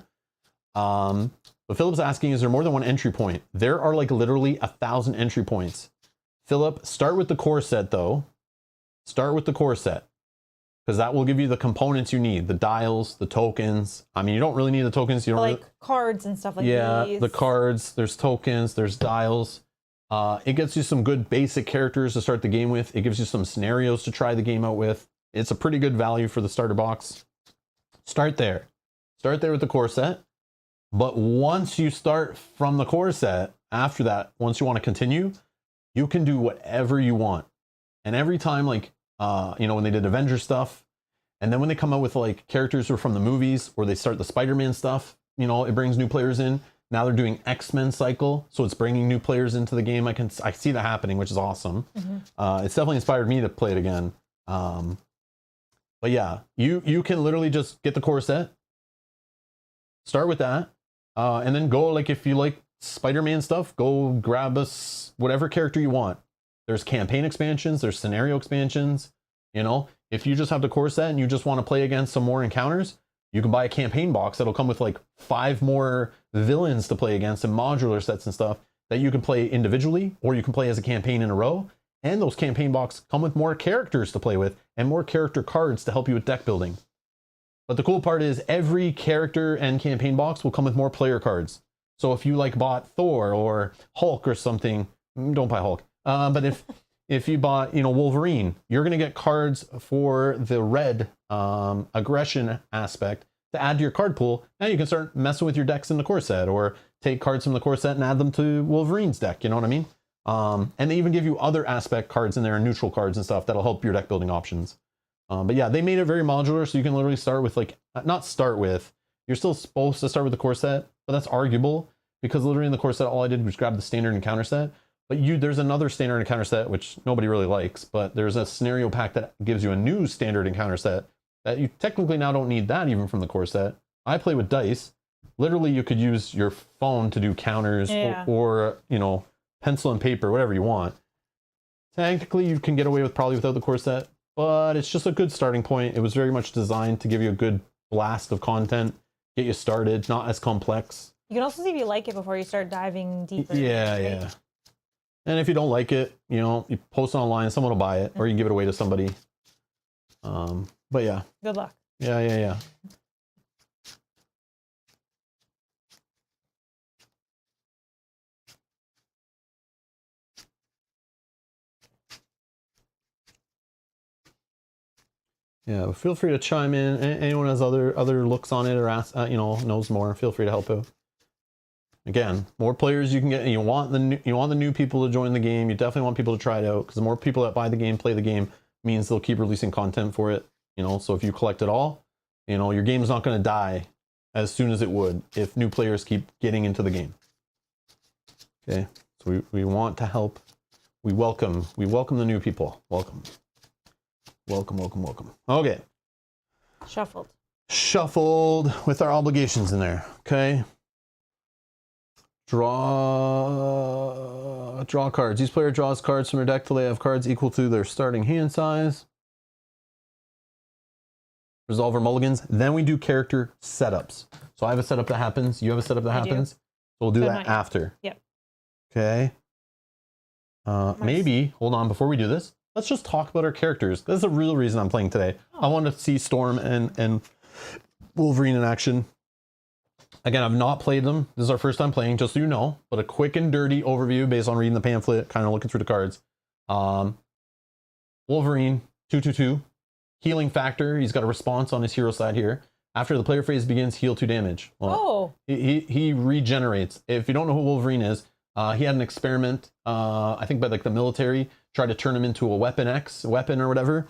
But Philip's asking, is there more than one entry point? There are like literally 1,000 entry points. Philip, start with the core set though. Start with the core set, because that will give you the components you need, the dials, the tokens. I mean, you don't really need the tokens. You don't
like cards and stuff like these.
Yeah, the cards, there's tokens, there's dials. It gets you some good basic characters to start the game with. It gives you some scenarios to try the game out with. It's a pretty good value for the starter box. Start there. Start there with the core set. But once you start from the core set, after that, once you want to continue, you can do whatever you want. And every time, like, when they did Avenger stuff, and then when they come out with like characters who are from the movies, or they start the Spider-Man stuff, it brings new players in. Now they're doing X-Men cycle, so it's bringing new players into the game. I see that happening, which is awesome. Mm-hmm. It's definitely inspired me to play it again. But yeah, you can literally just get the core set, start with that, and then go, like, if you like Spider-Man stuff, go grab us whatever character you want. There's campaign expansions, there's scenario expansions. If you just have the core set and you just want to play against some more encounters, you can buy a campaign box that'll come with like 5 more villains to play against and modular sets and stuff that you can play individually, or you can play as a campaign in a row. And those campaign boxes come with more characters to play with and more character cards to help you with deck building. But the cool part is every character and campaign box will come with more player cards. So if you like bought Thor or Hulk or something, don't buy Hulk. But if you bought, you know, Wolverine, you're going to get cards for the red aggression aspect to add to your card pool. Now you can start messing with your decks in the core set, or take cards from the core set and add them to Wolverine's deck. You know what I mean? And they even give you other aspect cards in there, neutral cards and stuff that'll help your deck building options. But yeah, they made it very modular, so you can literally start with, like, not start with, you're still supposed to start with the core set, but that's arguable, because literally in the core set, all I did was grab the standard encounter set. But there's another standard encounter set, which nobody really likes, but there's a scenario pack that gives you a new standard encounter set that you technically now don't need that even from the core set. I play with dice. Literally, you could use your phone to do counters, or, you know, pencil and paper, whatever you want. Technically, you can get away with probably without the core set, but it's just a good starting point. It was very much designed to give you a good blast of content, get you started, not as complex.
You can also see if you like it before you start diving deeper.
Yeah, yeah. And if you don't like it, you know, you post it online, someone will buy it, or you can give it away to somebody. But yeah.
Good luck.
Yeah, yeah, yeah. Yeah, but feel free to chime in. Anyone has other looks on it, or ask, you know, knows more, feel free to help out. Again, more players you can get. You want the new people to join the game. You definitely want people to try it out, because the more people that buy the game, play the game, means they'll keep releasing content for it. You know, so if you collect it all, you know, your game's not going to die as soon as it would if new players keep getting into the game. Okay, so we want to help. We welcome the new people. Welcome. Welcome, welcome, welcome. Okay. Shuffled with our obligations in there. Okay. Draw cards. Each player draws cards from their deck till they have cards equal to their starting hand size. Resolve our mulligans. Then we do character setups. So I have a setup that happens. You have a setup that happens. So we'll do that after.
Yep.
Okay. Maybe, hold on, before we do this, let's just talk about our characters. That's the real reason I'm playing today. I want to see Storm and Wolverine in action. Again, I've not played them. This is our first time playing, just so you know. But a quick and dirty overview based on reading the pamphlet, kind of looking through the cards. Wolverine, 2/2/2. Healing factor. He's got a response on his hero side here. After the player phase begins, heal 2 damage. Well, he regenerates. If you don't know who Wolverine is, he had an experiment, I think by like the military, tried to turn him into a weapon or whatever.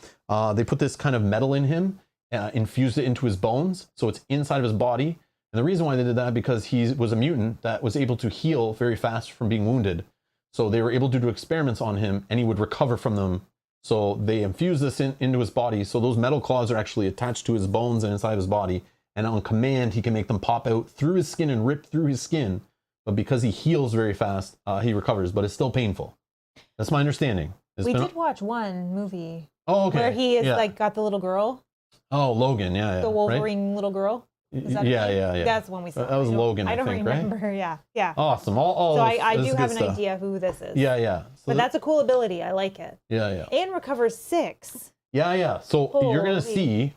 They put this kind of metal in him, infused it into his bones, so it's inside of his body. And the reason why they did that, because he was a mutant that was able to heal very fast from being wounded. So they were able to do experiments on him, and he would recover from them. So they infused this into his body. So those metal claws are actually attached to his bones and inside his body. And on command, he can make them pop out through his skin and rip through his skin. But because he heals very fast, he recovers, but it's still painful. That's my understanding.
We did watch one movie.
Oh, okay.
Where he is like got the little girl.
Oh, Logan, yeah.
The Wolverine little girl.
Yeah.
That's the one we saw.
That was Logan,
I don't
think,
remember.
Right?
Yeah.
Awesome.
So I do have an idea who this is.
Yeah. So
but that's a cool ability. I like it.
Yeah.
And recovers 6.
Yeah. So you're going to see,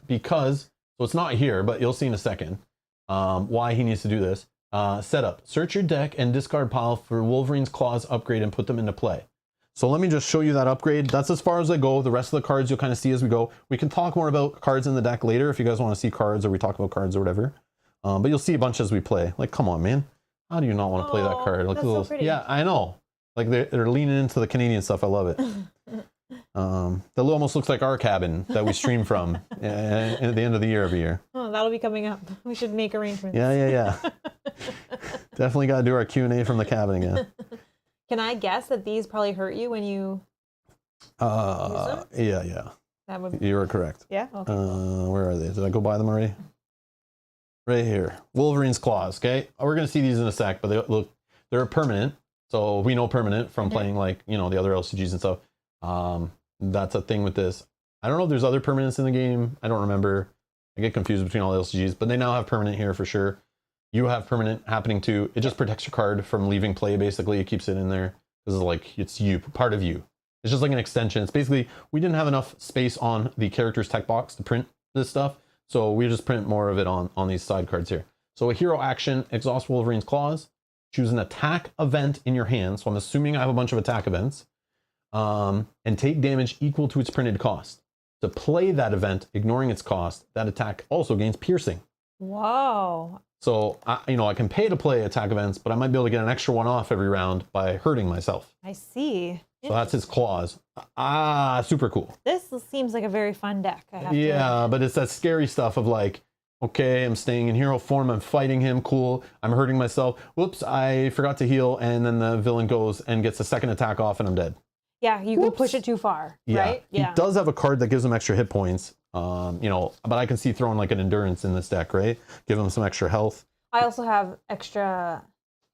because, so it's not here, but you'll see in a second why he needs to do this. Setup. Search your deck and discard pile for Wolverine's Claws upgrade and put them into play. So let me just show you that upgrade. That's as far as I go. The rest of the cards you'll kind of see as we go. We can talk more about cards in the deck later if you guys want to see cards, or we talk about cards or whatever. But you'll see a bunch as we play. Like, come on, man. How do you not want to play that card? Like,
that's so pretty.
Yeah, I know. Like they're leaning into the Canadian stuff. I love it. That almost looks like our cabin that we stream from at the end of the year every year.
Oh, that'll be coming up. We should make arrangements.
Yeah. Definitely got to do our Q&A from the cabin again.
Can I guess that these probably hurt you when you use them?
Yeah.
That would...
You are correct.
Yeah? Okay.
Where are they? Did I go buy them already? Right here. Wolverine's Claws, okay? We're going to see these in a sec, but they're permanent. So we know permanent from playing, like, you know, the other LCGs and stuff. That's a thing with this. I don't know if there's other permanents in the game. I don't remember. I get confused between all the LCGs, but they now have permanent here for sure. You have permanent happening too. It just protects your card from leaving play, basically. It keeps it in there. This is like, it's you, part of you. It's just like an extension. It's basically, we didn't have enough space on the character's tech box to print this stuff. So we just print more of it on these side cards here. So a hero action, exhaust Wolverine's claws. Choose an attack event in your hand. So I'm assuming I have a bunch of attack events. And take damage equal to its printed cost. To play that event, ignoring its cost, that attack also gains piercing.
Whoa.
So, I can pay to play attack events, but I might be able to get an extra one off every round by hurting myself.
I see.
So that's his claws. Super cool.
This seems like a very fun deck.
Yeah, but it's that scary stuff of like, okay, I'm staying in hero form, I'm fighting him, cool, I'm hurting myself. Whoops, I forgot to heal, and then the villain goes and gets a second attack off and I'm dead.
Yeah, you can push it too far, right?
Yeah, he does have a card that gives him extra hit points. But I can see throwing like an endurance in this deck, right? Give him some extra health.
I also have extra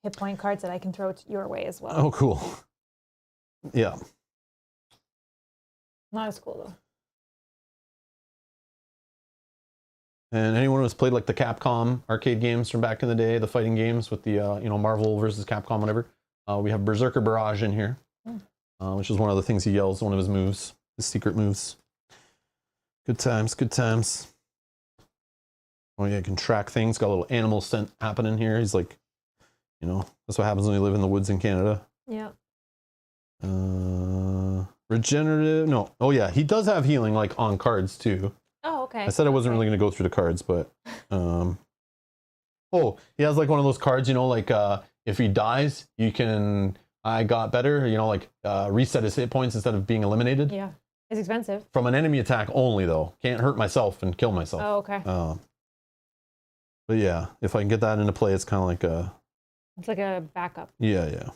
hit point cards that I can throw your way as well.
Oh, cool. Yeah.
Not as cool though.
And anyone who's played like the Capcom arcade games from back in the day, the fighting games with the Marvel versus Capcom, whatever, we have Berserker Barrage in here, which is one of the things he yells, one of his moves, his secret moves. Good times, good times. Oh yeah, you can track things. Got a little animal scent happening here. He's like, that's what happens when you live in the woods in Canada.
Yeah.
Regenerative, no. Oh yeah, he does have healing like on cards too.
Oh, okay.
I said I wasn't really going to go through the cards, but oh, he has like one of those cards, if he dies, you can I got better, reset his hit points instead of being eliminated.
Yeah. It's expensive.
From an enemy attack only though. Can't hurt myself and kill myself.
Oh, okay.
But yeah, if I can get that into play, it's kind of like a...
It's like a backup.
Yeah, yeah.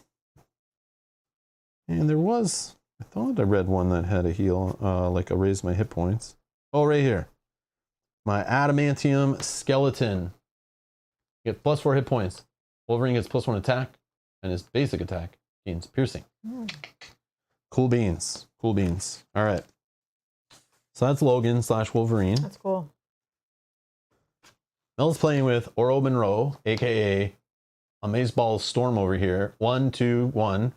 And there was... I thought I read one that had a heal, like a raise my hit points. Oh, right here. My Adamantium Skeleton. You get +4 hit points. Wolverine gets +1 attack, and his basic attack gains piercing. Cool beans. Cool beans. All right. So that's Logan / Wolverine.
That's cool.
Mel's playing with Oro Monroe, aka Amazeball Storm over here. 1/2/1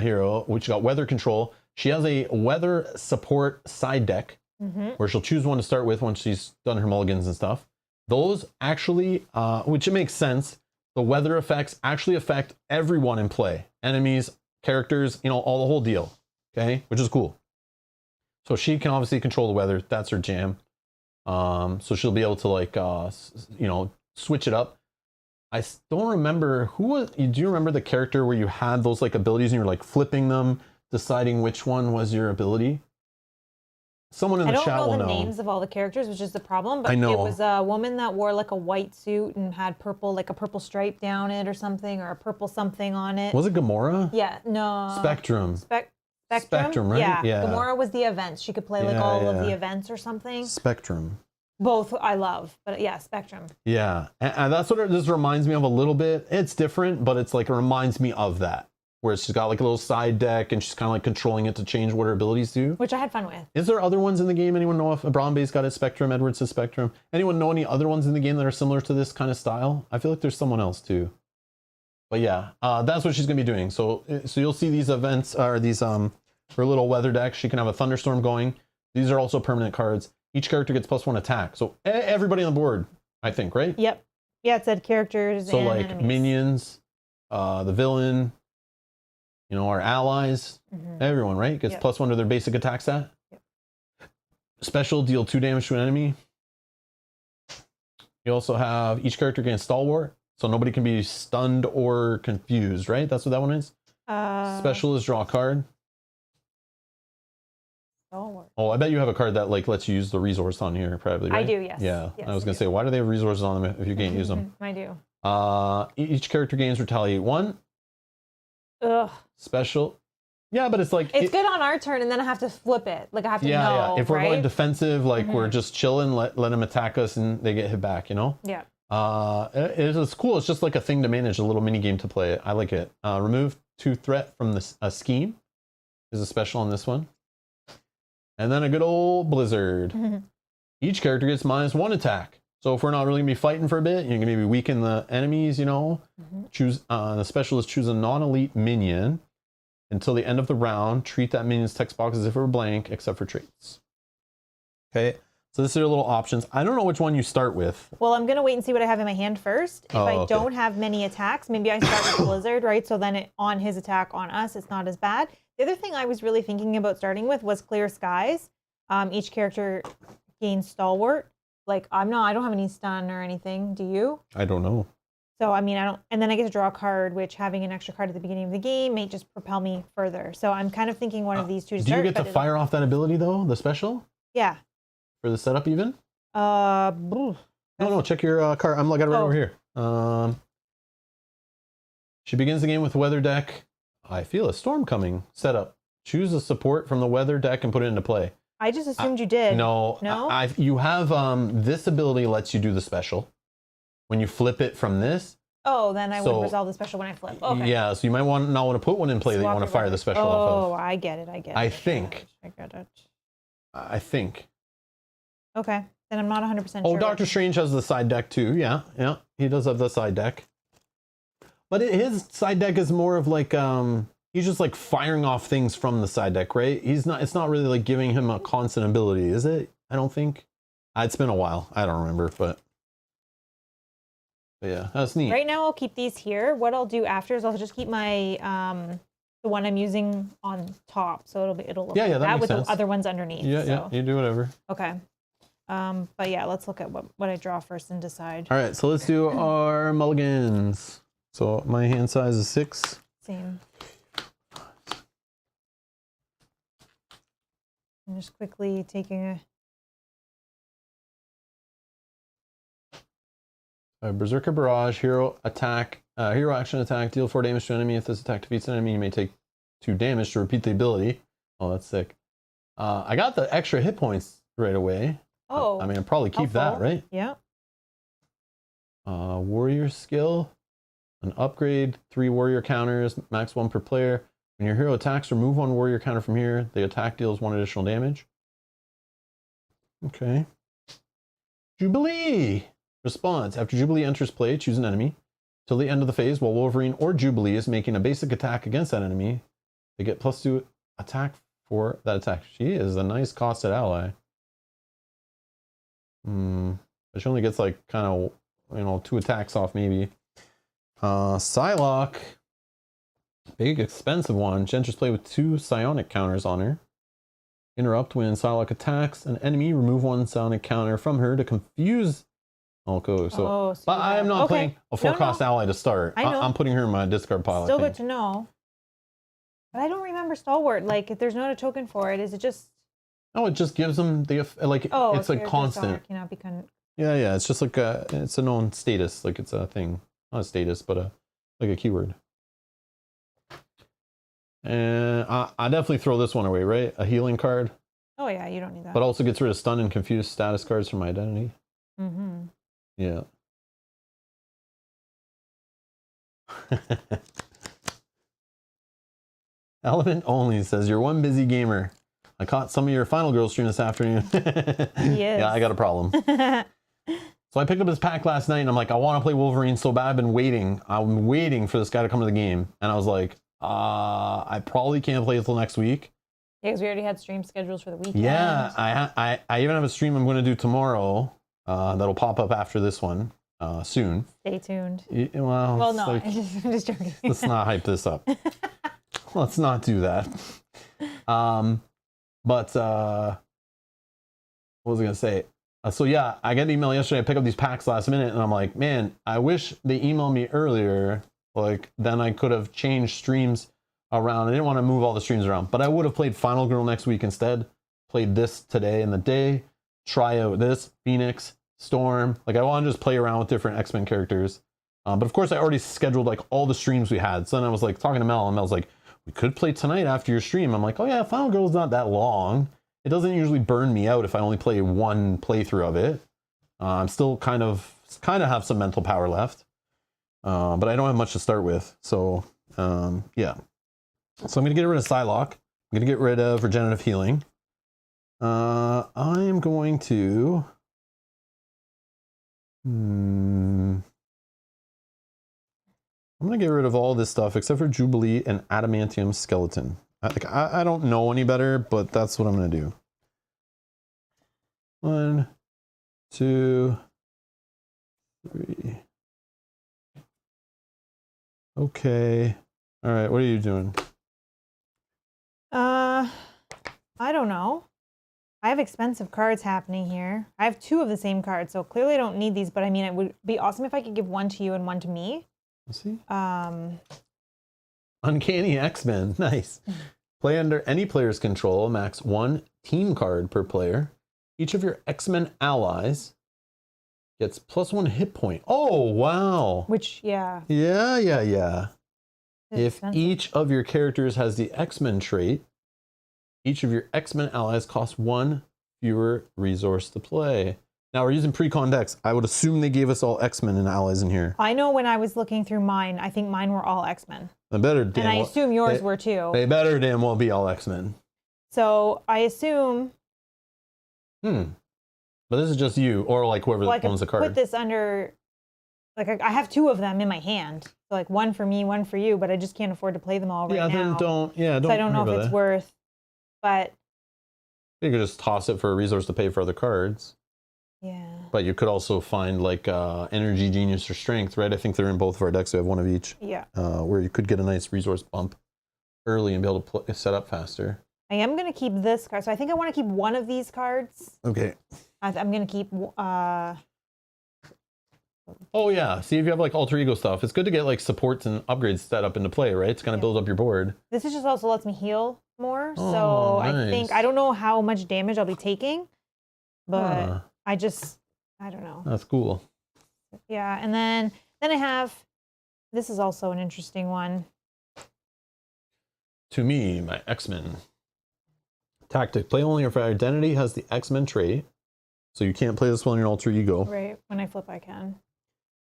hero, which got weather control. She has a weather support side deck where she'll choose one to start with once she's done her mulligans and stuff. Those actually, which it makes sense, the weather effects actually affect everyone in play. Enemies, characters, all the whole deal. Okay, which is cool. So she can obviously control the weather. That's her jam. So she'll be able to like, switch it up. I don't remember do you remember the character where you had those like abilities and you're like flipping them, deciding which one was your ability? Someone in the chat will know.
I don't know the names of all the characters, which is the problem, but
I know.
It was a woman that wore like a white suit and had purple, like a purple stripe down it or something, or a purple something on it.
Was it Gamora?
Yeah, no.
Spectrum.
Spectrum,
right?
Yeah.
Yeah.
Gamora was the events. She could play like all of the events or something.
Spectrum.
Both I love, but yeah, Spectrum.
Yeah, and that's what this reminds me of a little bit. It's different, but it's like it reminds me of that, where she's got like a little side deck and she's kind of like controlling it to change what her abilities do.
Which I had fun with.
Is there other ones in the game? Anyone know if Brombay's got a Spectrum, Edwards a Spectrum? Anyone know any other ones in the game that are similar to this kind of style? I feel like there's someone else too. But yeah, that's what she's gonna be doing. So you'll see these events, or these her little weather deck. She can have a thunderstorm going. These are also permanent cards. Each character gets +1 attack. So everybody on the board, I think, right?
Yep. Yeah, it said characters
so
and
like
enemies.
minions, the villain, our allies, everyone, right? Gets +1 to their basic attack stat.
Yep.
Special, deal 2 damage to an enemy. You also have each character gains stalwart, so nobody can be stunned or confused, right? That's what that one is. Special is draw a card. Oh, I bet you have a card that like lets you use the resource on here, probably. Right?
I do, yes.
Yeah,
yes,
I was gonna say, why do they have resources on them if you can't use them?
I do.
Each character gains retaliate 1.
Ugh.
Special. Yeah, but it's like
it's good on our turn, and then I have to flip it. Like I have to know.
Yeah. If we're
right?
going defensive, like we're just chilling, let them attack us, and they get hit back.
Yeah.
It's cool. It's just like a thing to manage, a little mini game to play. I like it. Remove 2 threat from this scheme is a special on this one. And then a good old blizzard. Each character gets -1 attack. So if we're not really gonna be fighting for a bit, you can maybe weaken the enemies, Choose the specialist, choose a non-elite minion until the end of the round. Treat that minion's text box as if it were blank, except for traits. Okay. So this is your little options. I don't know which one you start with.
Well, I'm going to wait and see what I have in my hand first. If I
okay.
don't have many attacks, maybe I start with Blizzard, right? So then on his attack on us, it's not as bad. The other thing I was really thinking about starting with was Clear Skies. Each character gains Stalwart. Like, I don't have any stun or anything. Do you?
I don't know.
So, I mean, I don't, and then I get to draw a card, which having an extra card at the beginning of the game may just propel me further. So I'm kind of thinking one of these two to start.
Do you get to fire off that ability though, the special?
Yeah.
For the setup even?
No,
check your card. I'm looking right over here. She begins the game with weather deck. I feel a storm coming. Setup. Choose a support from the weather deck and put it into play.
I just assumed you did.
No. You have, this ability lets you do the special. When you flip it from this.
Oh, then I would resolve the special when I flip. Okay.
Yeah, so you might not want to put one in play that you want to fire the special off of.
Oh, I get it.
I think.
I get it.
I think.
Okay, then I'm not 100% sure.
Oh, Doctor Strange has the side deck too. Yeah, he does have the side deck. But his side deck is more of like, he's just like firing off things from the side deck, right? It's not really like giving him a constant ability, is it? I don't think. It's been a while. I don't remember, but yeah, that's neat.
Right now I'll keep these here. What I'll do after is I'll just keep my the one I'm using on top, so it'll look like that with sense. The other ones underneath.
Yeah, you do whatever.
Okay. But yeah, let's look at what I draw first and decide.
All right, so let's do our mulligans. So my hand size is 6.
Same. I'm just quickly taking
a Berserker Barrage, hero attack, hero action attack, deal 4 damage to enemy. If this attack defeats an enemy, you may take 2 damage to repeat the ability. Oh, that's sick. I got the extra hit points right away.
Oh.
I mean, I'll probably keep that, right?
Yeah.
Warrior skill, an upgrade, 3 warrior counters, max 1 per player. When your hero attacks, remove 1 warrior counter from here. The attack deals 1 additional damage. Okay. Jubilee! Response. After Jubilee enters play, choose an enemy. Till the end of the phase, while Wolverine or Jubilee is making a basic attack against that enemy, they get +2 attack for that attack. She is a nice costed ally. But she only gets like kind of, 2 attacks off maybe. Psylocke. Big expensive one. She enters play with 2 psionic counters on her. Interrupt when Psylocke attacks an enemy. Remove 1 psionic counter from her to confuse. Okay, so but I am not playing a 4-cost ally to start. I'm putting her in my discard pile.
Still good to know. But I don't remember Stalwart. Like, if there's not a token for it, is it just?
No, it just gives them the like. Oh, it's like constant.
Cannot be
Yeah. It's just like it's a known status. Like it's a thing, not a status, but like a keyword. And I definitely throw this one away, right? A healing card.
Oh yeah, you don't need that.
But also gets rid of stun and confused status cards from my identity.
Mm-hmm.
Yeah. Element Only says, you're one busy gamer. I caught some of your Final Girl stream this afternoon. Yeah, I got a problem. So I picked up this pack last night and I'm like, I want to play Wolverine so bad. I'm waiting for this guy to come to the game. And I was like, I probably can't play until next week.
Yeah, because we already had stream schedules for the weekend.
Yeah, I even have a stream I'm going to do tomorrow. That'll pop up after this one soon.
Stay tuned.
Well,
no, like, I'm just joking.
Let's not hype this up. Let's not do that. But what was I going to say? So yeah, I got an email yesterday. I picked up these packs last minute and I'm like, man, I wish they emailed me earlier. Like, then I could have changed streams around. I didn't want to move all the streams around, but I would have played Final Girl next week instead. Played this today in the day. Try out this, Phoenix, Storm. Like, I want to just play around with different X-Men characters. But of course, I already scheduled like all the streams we had. So then I was like talking to Mel, and Mel's like, we could play tonight after your stream. I'm like, oh yeah, Final Girl's not that long. It doesn't usually burn me out if I only play one playthrough of it. I'm still kind of have some mental power left. But I don't have much to start with. So yeah. So I'm going to get rid of Psylocke. I'm going to get rid of Regenerative Healing. I'm going to... I'm going to get rid of all this stuff except for Jubilee and Adamantium Skeleton. I don't know any better, but that's what I'm going to do. 1, 2, 3. Okay. All right. What are you doing?
I don't know. I have expensive cards happening here. I have 2 of the same cards, so clearly I don't need these, but I mean, it would be awesome if I could give 1 to you and 1 to me.
Let's see. Uncanny X-Men. Nice. Play under any player's control, max 1 team card per player. Each of your X-Men allies gets +1 hit point. Oh, wow.
Which, yeah.
Yeah. If
Expensive.
each of your characters has the X-Men trait, each of your X-Men allies costs 1 fewer resource to play. Now we're using pre-con decks. I would assume they gave us all X-Men and allies in here.
I know when I was looking through mine, I think mine were all X-Men.
They better damn
And I assume yours were too.
They better damn well be all X-Men.
So I assume.
But this is just you, or like whoever owns the card.
Put this under. Like I have 2 of them in my hand. So like 1 for me, 1 for you, but I just can't afford to play them all right now.
Then don't. Yeah, don't.
So I don't know if it's worth. But
you could just toss it for a resource to pay for other cards.
yeah.
But you could also find like Energy, Genius, or Strength, right? I think they're in both of our decks. We have 1 of each.
Yeah.
Where you could get a nice resource bump early and be able to set up faster.
I am going to keep this card. So I think I want to keep 1 of these cards.
Okay.
I'm going to keep.
Oh yeah. See, if you have like alter ego stuff, it's good to get like supports and upgrades set up into play, right? It's going to build up your board.
This is just also lets me heal more.
Oh,
so
nice.
I don't know how much damage I'll be taking, but I don't know.
That's cool.
Yeah, and then I have, this is also an interesting one.
To me, my X-Men tactic. Play only if your identity has the X-Men trait. So you can't play this one in your alter ego.
Right, when I flip I can.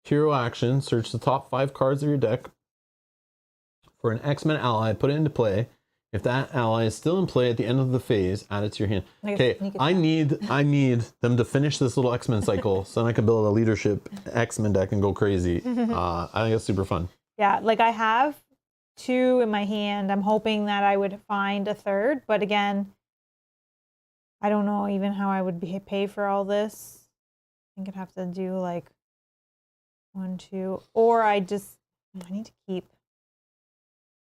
Hero action, search the top 5 cards of your deck for an X-Men ally, put it into play. If that ally is still in play at the end of the phase, add it to your hand. Okay, I need them to finish this little X-Men cycle so then I can build a leadership X-Men deck and go crazy. I think it's super fun.
Yeah, like I have 2 in my hand. I'm hoping that I would find a 3rd, but again, I don't know even how I would pay for all this. I think I'd have to do like 1, 2, or I need to keep.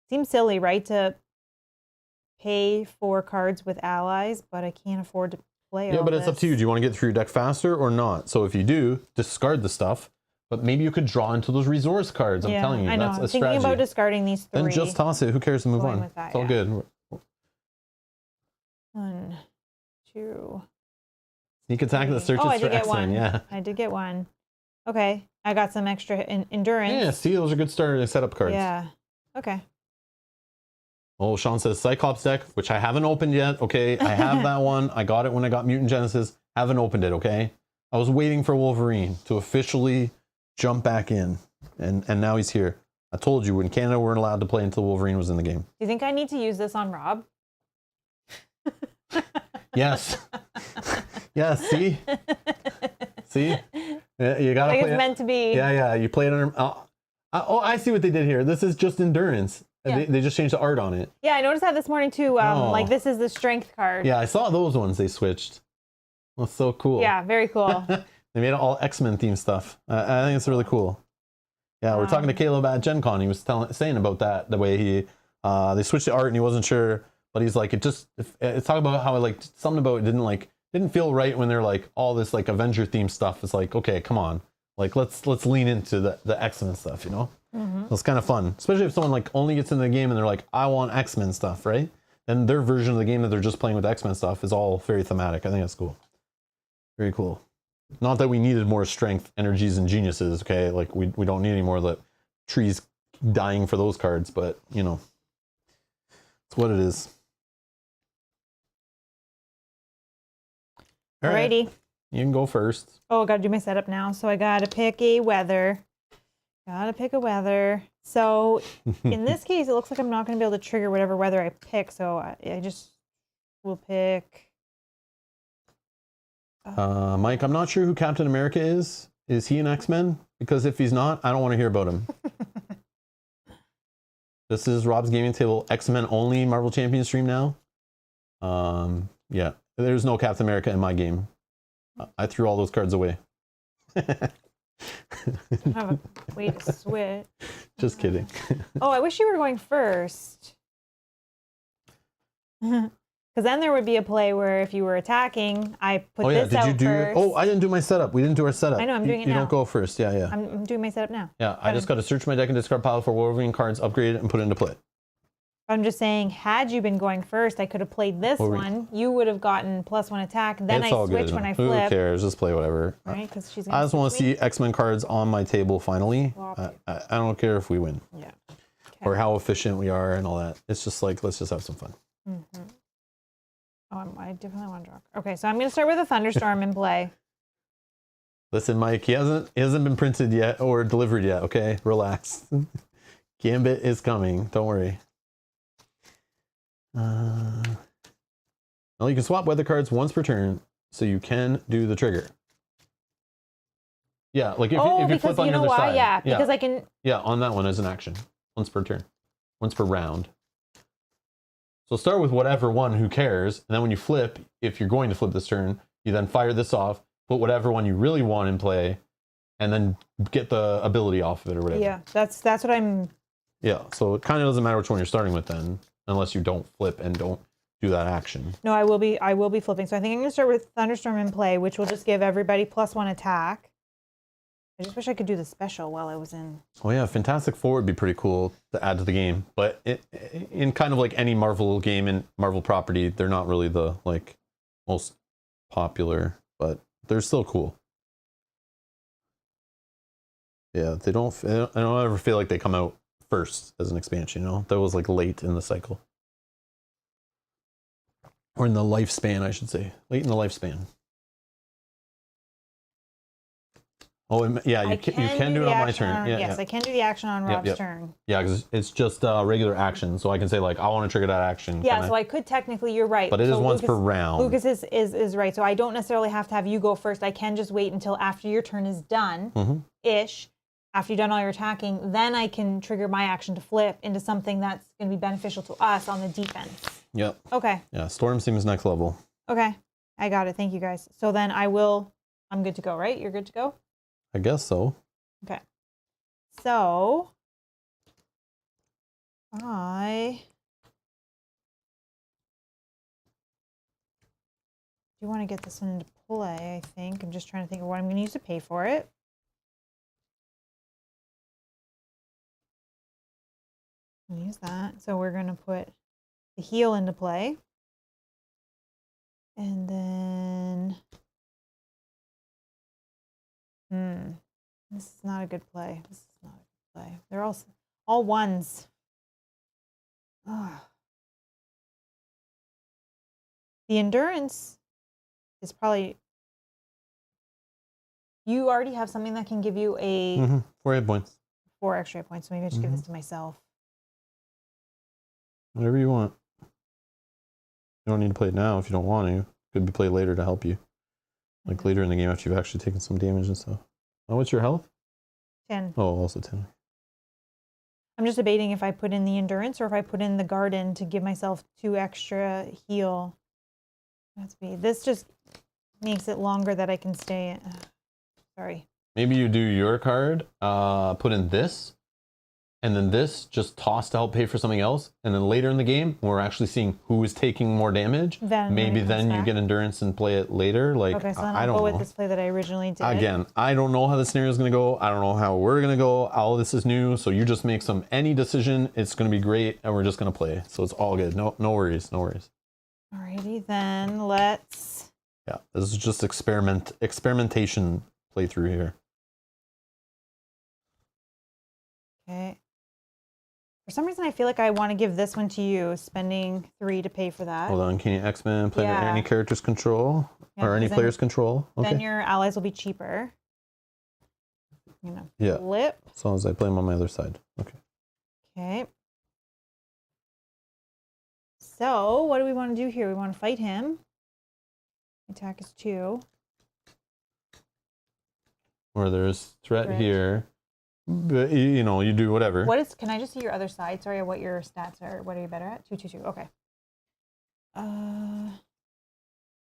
Seems silly, right? To pay for cards with allies, but I can't afford to play.
Yeah, but it's up to you. Do you want to get through your deck faster or not? So if you do, discard the stuff, but maybe you could draw into those resource cards. I'm telling you,
I know.
that's a
I'm
strategy.
thinking about discarding these 3.
Then just toss it. Who cares to move on?
With that,
it's all good.
1, 2.
Sneak attack that searches
I
for
did get
X-Men.
1.
Yeah.
I did get 1. Okay, I got some extra endurance.
Yeah, see, those are good starter setup cards.
Yeah. Okay.
Oh, Sean says Cyclops deck, which I haven't opened yet. Okay, I have that one. I got it when I got Mutant Genesis. Haven't opened it. Okay, I was waiting for Wolverine to officially jump back in, and now he's here. I told you in Canada we weren't allowed to play until Wolverine was in the game.
Do you think I need to use this on Rob?
Yes. Yes. See. See. Yeah, you gotta.
Like
play
it's meant to be.
Yeah. You play it under. Oh, I see what they did here. This is just endurance.
Yeah.
They just changed the art on it.
Yeah, I noticed that this morning too. Like this is the strength card.
Yeah, I saw those ones they switched. That's so cool.
Yeah, very cool.
They made it all X-Men themed stuff. I think it's really cool. Yeah, we're talking to Caleb at Gen Con. He was saying about that, the way he they switched the art and he wasn't sure, but he's like, it's talking about how like something about it didn't feel right when they're like all this like Avenger themed stuff. It's like, okay, come on, like let's lean into the X-Men stuff, you know? Mm-hmm. It's kind of fun, especially if someone like only gets in the game and they're like, I want X-Men stuff, right? And their version of the game that they're just playing with X-Men stuff is all very thematic. I think that's cool. Very cool. Not that we needed more strength, energies, and geniuses, okay? Like, we don't need any more of the trees dying for those cards, but, you know, it's what it is. All right.
Alrighty.
You can go first.
Oh, I gotta do my setup now. So I gotta pick a weather. So in this case, it looks like I'm not gonna be able to trigger whatever weather I pick. So I just will pick.
Mike, I'm not sure who Captain America is. Is he an X-Men? Because if he's not, I don't want to hear about him. This is Rob's Gaming Table X-Men only Marvel Champions stream now. Yeah, there's no Captain America in my game. I threw all those cards away.
I have a way to switch.
Just kidding.
Oh, I wish you were going first. Because then there would be a play where if you were attacking, I put this out first.
Oh, I didn't do my setup. We didn't do our setup.
I know, I'm doing it
You
now.
don't go first. Yeah, yeah.
I'm doing my setup now.
Yeah, I just got to search my deck and discard pile for Wolverine cards, upgrade it, and put it into play.
I'm just saying, had you been going first, I could have played this one. You would have gotten +1 attack. Then
It's
I
all
switch
good.
when I
Who
flip.
cares? Just play whatever.
Right? Because she's.
I just want to see X-Men cards on my table finally. I don't care if we win.
Yeah. Okay.
Or how efficient we are and all that. It's just like, let's just have some fun.
Mm-hmm. Oh, I definitely want to draw. Okay, so I'm going to start with a Thunderstorm in play.
Listen, Mike, he hasn't been printed yet or delivered yet, okay? Relax. Gambit is coming. Don't worry. Well, you can swap weather cards once per turn, so you can do the trigger. Yeah, like if you flip on the other side.
Yeah, because I can.
Yeah, on that one as an action. Once per turn. Once per round. So start with whatever one, who cares? And then when you flip, if you're going to flip this turn, you then fire this off, put whatever one you really want in play, and then get the ability off of it or whatever.
Yeah, that's what I'm.
Yeah, so it kind of doesn't matter which one you're starting with then, unless you don't flip and don't do that action.
No, I will be flipping. So I think I'm going to start with Thunderstorm in play, which will just give everybody +1 attack. I just wish I could do the special while I was in.
Oh yeah, Fantastic Four would be pretty cool to add to the game, but in kind of like any Marvel game and Marvel property, they're not really the like most popular, but they're still cool. Yeah, I don't ever feel like they come out first as an expansion, you know? That was like late in the cycle. Or in the lifespan, I should say. Late in the lifespan. Oh, yeah, you can do it on my turn.
Yes, I can do the action on Rob's turn.
Yeah, because it's just regular action, so I can say like, I want to trigger that action.
Yeah, so I could technically, you're right.
But it is once per round.
Lucas is right, so I don't necessarily have to have you go first. I can just wait until after your turn is done-ish, after you've done all your attacking, then I can trigger my action to flip into something that's going to be beneficial to us on the defense.
Yep.
Okay.
Yeah, Storm seems next level.
Okay, I got it. Thank you, guys. So then I'm good to go, right? You're good to go?
I guess so.
Okay. So I do want to get this one into play, I think. I'm just trying to think of what I'm going to use to pay for it. Use that. So we're going to put the heal into play. And then this is not a good play. This is not a good play. They're all ones. Ugh. The endurance is probably. You already have something that can give you a
4 hit points.
4 extra hit points. So maybe I just give this to myself.
Whatever you want. You don't need to play it now if you don't want to. Could be played later to help you. Like later in the game after you've actually taken some damage and stuff. Oh, what's your health?
10.
Oh, also 10.
I'm just debating if I put in the endurance or if I put in the garden to give myself 2 extra heal. This just makes it longer that I can stay. Sorry.
Maybe you do your card, put in this, and then this just toss to help pay for something else. And then later in the game, when we're actually seeing who is taking more damage, maybe then you get endurance and play it later. Like,
okay, so then
I
I'll
don't
go
know.
with this play that I originally did.
Again, I don't know how the scenario is going to go. I don't know how we're going to go. All this is new. So you just make any decision. It's going to be great. And we're just going to play. So it's all good. No worries. No worries.
Alrighty, then let's.
Yeah, this is just experimentation playthrough here.
Okay. For some reason, I feel like I want to give this one to you, spending 3 to pay for that.
Hold on, can you X-Men play any character's control?
Yeah,
or any player's control? Okay.
Then your allies will be cheaper. Flip.
As long as I play them on my other side. Okay.
Okay. So, what do we want to do here? We want to fight him. Attack is 2.
Or there's threat here. But, you know, you do whatever.
Can I just see your other side? Sorry, what your stats are. What are you better at? 2, 2, 2. Okay.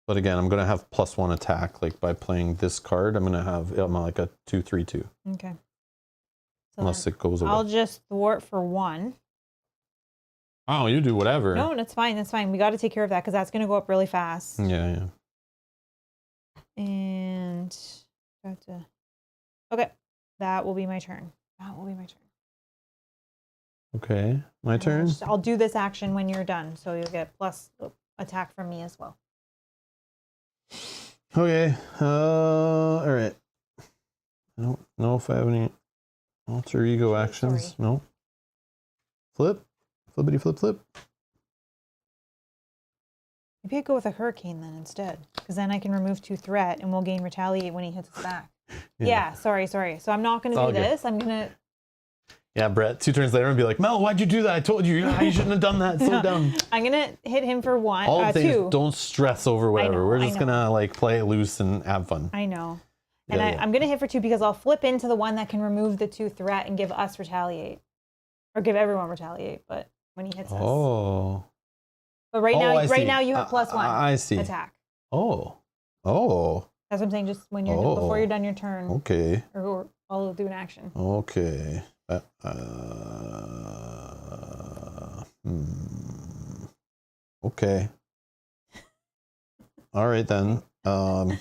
But again, I'm gonna have +1 attack. Like by playing this card, I'm gonna have like a 2/3/2.
Okay. So
Unless it goes away.
I'll just thwart for 1.
Oh, you do whatever.
No, that's fine. That's fine. We got to take care of that because that's going to go up really fast.
Yeah.
And okay, that will be my turn.
Okay, my turn.
I'll do this action when you're done, so you'll get plus attack from me as well.
Okay. All right. I don't know if I have any alter ego actions.
Sorry.
No. Flip. Flippity flip flip.
Maybe I go with a hurricane then instead, because then I can remove 2 threat and we'll gain retaliate when he hits us back. Yeah, sorry. So I'm not going to do this. I'm going to...
Yeah, Brett, 2 turns later and be like, Mel, why'd you do that? I told you, you shouldn't have done that. So dumb.
I'm going to hit him for 1.
All the things,
2.
don't stress over whatever. We're just going to like play it loose and have fun.
I know. And I'm going to hit for 2 because I'll flip into the one that can remove the 2 threat and give us retaliate. Or give everyone retaliate, but when he hits us.
Oh.
But right now you have +1
I see.
attack.
Oh.
That's what I'm saying, just when you're before you're done your turn.
Okay.
Or I'll do an action.
Okay. Okay. All right then.
Oh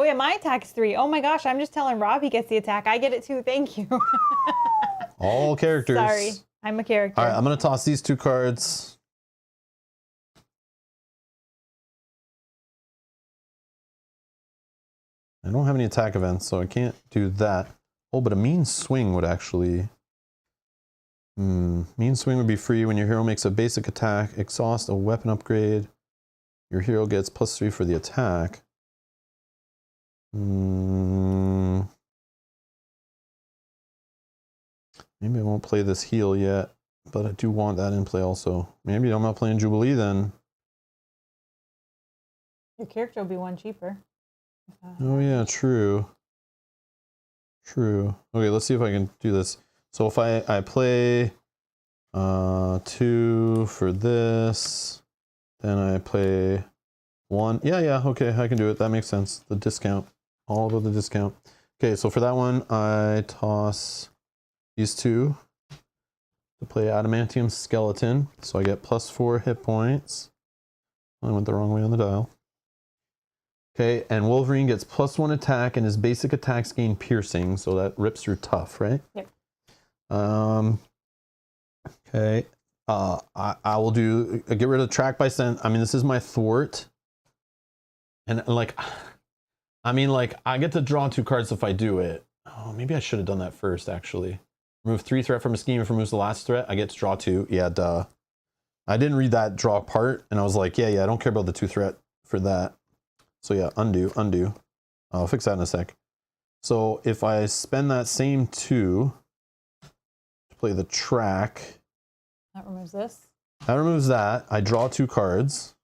yeah, my attack's 3. Oh my gosh, I'm just telling Rob he gets the attack. I get it too. Thank you.
All characters.
Sorry, I'm a character.
All right, I'm gonna toss these 2 cards. I don't have any attack events, so I can't do that. Oh, but a mean swing would actually... Mean swing would be free when your hero makes a basic attack, exhaust a weapon upgrade. Your hero gets +3 for the attack. Maybe I won't play this heal yet, but I do want that in play also. Maybe I'm not playing Jubilee then.
Your character will be 1 cheaper.
Oh yeah, true. Okay, let's see if I can do this. So if I play 2 for this, then I play 1. Yeah, okay, I can do it. That makes sense. The discount. All about the discount. Okay, so for that one, I toss these 2 to play Adamantium Skeleton. So I get +4 hit points. I went the wrong way on the dial. Okay, and Wolverine gets +1 attack, and his basic attacks gain piercing, so that rips through tough, right?
Yep.
Okay. I will do get rid of track by scent. I mean, this is my thwart, and like, I get to draw 2 cards if I do it. Oh, maybe I should have done that first actually. Remove 3 threat from a scheme. If it removes the last threat, I get to draw 2. Yeah, duh. I didn't read that draw part, and I was like, yeah, I don't care about the 2 threat for that. So yeah, undo. I'll fix that in a sec. So if I spend that same 2 to play the track.
That removes this.
That removes that. I draw 2 cards.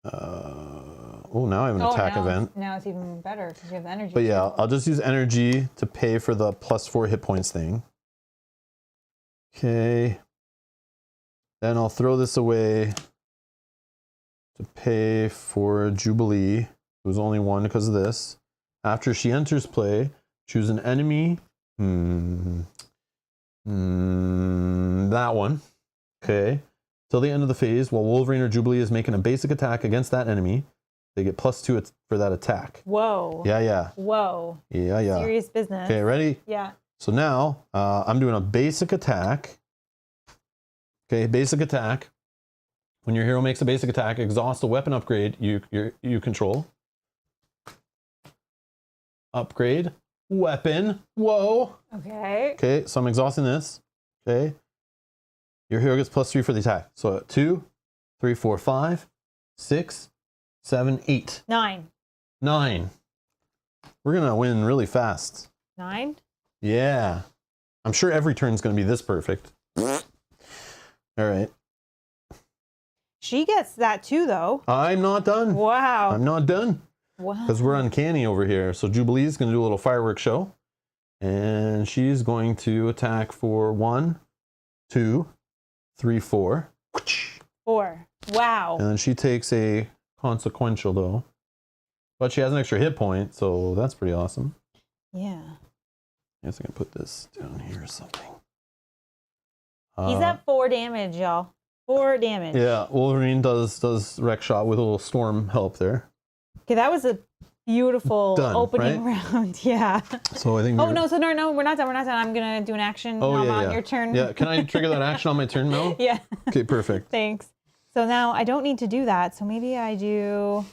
Now I have an attack event.
Now it's even better because you have energy.
But yeah, I'll just use energy to pay for the +4 hit points thing. Okay. Then I'll throw this away to pay for Jubilee, who's only 1 because of this. After she enters play, choose an enemy. That one. Okay. Till the end of the phase, while Wolverine or Jubilee is making a basic attack against that enemy, they get +2 for that attack.
Whoa.
Yeah.
Whoa.
Yeah.
Serious business.
Okay, ready?
Yeah.
So now I'm doing a basic attack. Okay, basic attack. When your hero makes a basic attack, exhaust a weapon upgrade you control. Upgrade weapon. Whoa.
Okay.
Okay, so I'm exhausting this. Okay. Your hero gets +3 for the attack. So 2, 3, 4, 5, 6, 7, 8.
9.
9. We're gonna win really fast.
9?
Yeah. I'm sure every turn's gonna be this perfect. All right.
She gets that too, though.
I'm not done.
Wow.
I'm not done.
Wow.
Because we're uncanny over here. So Jubilee's going to do a little fireworks show. And she's going to attack for 1, 2, 3, 4.
4. Wow.
And then she takes a consequential though. But she has an extra hit point, so that's pretty awesome.
Yeah.
I guess I can put this down here or something.
He's at 4 damage, y'all. 4 damage.
Yeah, Wolverine does wreck shot with a little storm help there.
Okay, that was a beautiful
Done,
opening
right?
round. Yeah.
So I think.
Oh no! So no, we're not done. We're not done. I'm gonna do an action.
Oh
Nom,
yeah.
Your turn.
Yeah. Can I trigger that action on my turn, Mel?
Yeah.
Okay, perfect.
Thanks. So now I don't need to do that. So maybe I do.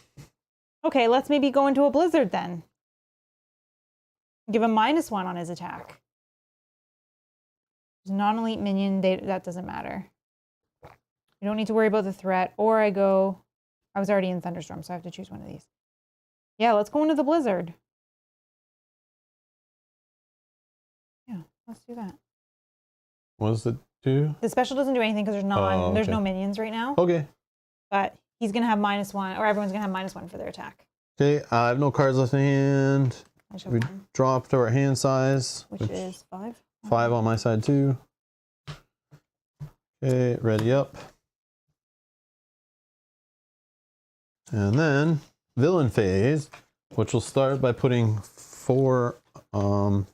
Okay, let's maybe go into a blizzard then. Give him -1 on his attack. Non-elite minion. That doesn't matter. You don't need to worry about the threat. Or I was already in thunderstorm, so I have to choose one of these. Yeah, let's go into the blizzard. Yeah, let's do that.
What does it do?
The special doesn't do anything because there's no minions right now.
Okay.
But he's gonna have -1, or everyone's gonna have -1 for their attack.
Okay, I have no cards left in hand.
I show
We
1,
drop to our hand size,
which is 5.
5 on my side too. Okay, ready up. And then villain phase, which will start by putting 4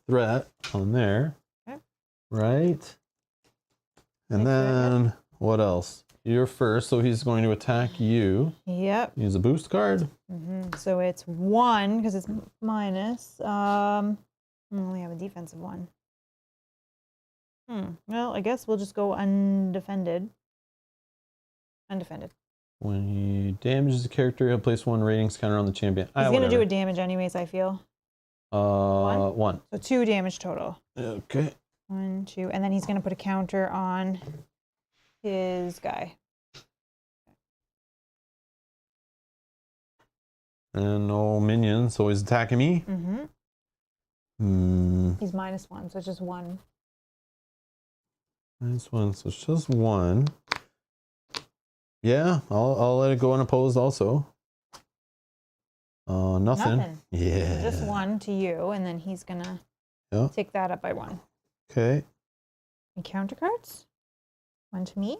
threat on there.
Okay.
Right. And then what else? You're first, so he's going to attack you.
Yep.
Use a boost card.
So it's 1 because it's minus. I only have a defensive 1. Well, I guess we'll just go undefended. Undefended.
When he damages a character, he'll place 1 ratings counter on the champion.
He's going to do a damage anyways, I feel.
1.
So 2 damage total.
Okay.
1, 2. And then he's going to put a counter on his guy.
And no minions, so he's attacking me.
He's -1, so it's just 1.
-1, so it's just 1. Yeah, I'll let it go unopposed also. Nothing. Yeah.
Just 1 to you, and then he's gonna take that up by 1.
Okay.
And counter cards? 1 to me.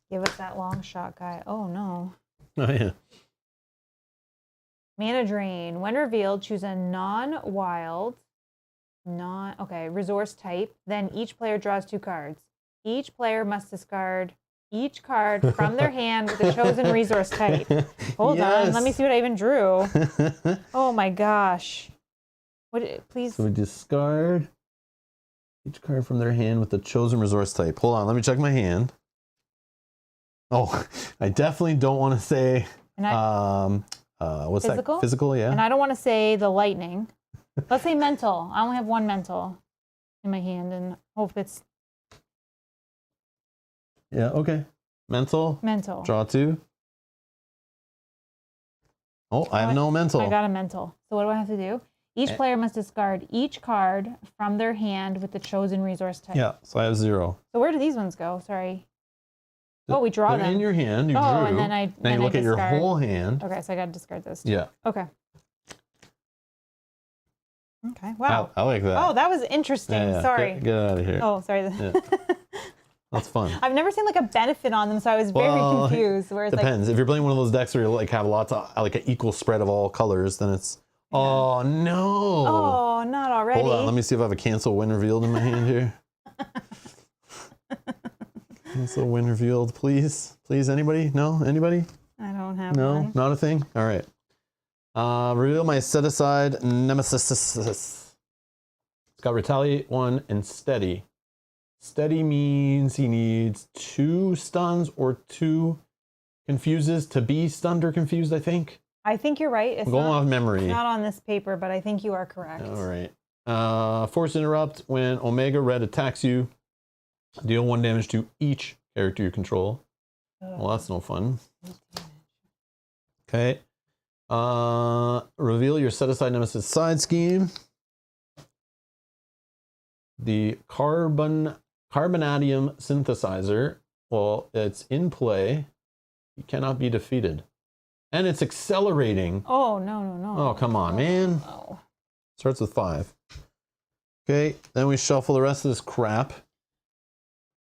Give us that long shot guy. Oh no.
Oh yeah.
Mana drain. When revealed, choose a non-wild, resource type. Then each player draws 2 cards. Each player must discard each card from their hand with a chosen resource type. Hold on, let me see what I even drew. Oh my gosh. Please.
So we discard each card from their hand with the chosen resource type. Hold on, let me check my hand. Oh, I definitely don't want to say what's
physical?
that? Physical, yeah.
And I don't want to say the lightning. Let's say mental. I only have 1 mental in my hand and hope it's
yeah, okay. Mental. Draw 2. Oh, I have no mental.
I got a mental. So what do I have to do? Each player must discard each card from their hand with the chosen resource type.
Yeah, so I have 0.
So where do these ones go? Sorry. Oh, we draw
They're
them.
in your hand, you drew.
And then
you look at your whole hand.
Okay, so I got to discard those 2.
Yeah.
Okay. Okay, wow.
I like that.
Oh, that was interesting.
Yeah.
Sorry.
Get out of here.
Oh, sorry.
Yeah. That's fun.
I've never seen like a benefit on them, so I was very confused. Where it's
depends. If you're playing one of those decks where you like have lots of like an equal spread of all colors, then it's oh no.
Oh, not already.
Hold on, let me see if I have a cancel when revealed in my hand here. Cancel when revealed, please. Please, anybody? No? Anybody?
I don't have
no,
one.
Not a thing? All right. Reveal my set aside nemesis. It's got retaliate 1 and steady. Steady means he needs 2 stuns or 2 confuses to be stunned or confused, I think.
I think you're right. It's
I'm going off memory.
Not on this paper, but I think you are correct.
All right. Force interrupt. When Omega Red attacks you, deal 1 damage to each character you control. Well, that's no fun. Okay. Reveal your set aside nemesis side scheme. The carbonadium synthesizer. Well, it's in play. You cannot be defeated. And it's accelerating.
Oh, no.
Oh, come on, man.
No.
Starts with 5. Okay, then we shuffle the rest of this crap.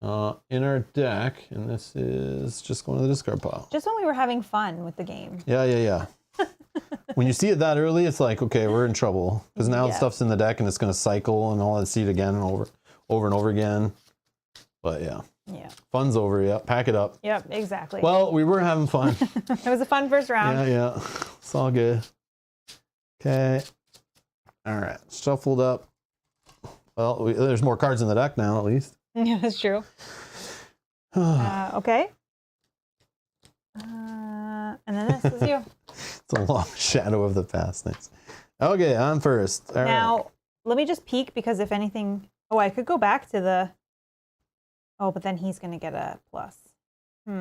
in our deck, and this is just going to the discard pile.
Just when we were having fun with the game.
Yeah. When you see it that early, it's like, okay, we're in trouble. Because now the stuff's in the deck and it's going to cycle and all that, see it again and over and over again. But yeah.
Yeah.
Fun's over, yeah. Pack it up.
Yep, exactly.
Well, we were having fun.
It was a fun first round.
Yeah. It's all good. Okay. All right. Shuffled up. Well, there's more cards in the deck now, at least.
Yeah, that's true. Okay. And then this is you.
It's a long shadow of the past. Nice. Okay, I'm first. All right.
Let me just peek because if anything... Oh, I could go back to the... Oh, but then he's going to get a plus. We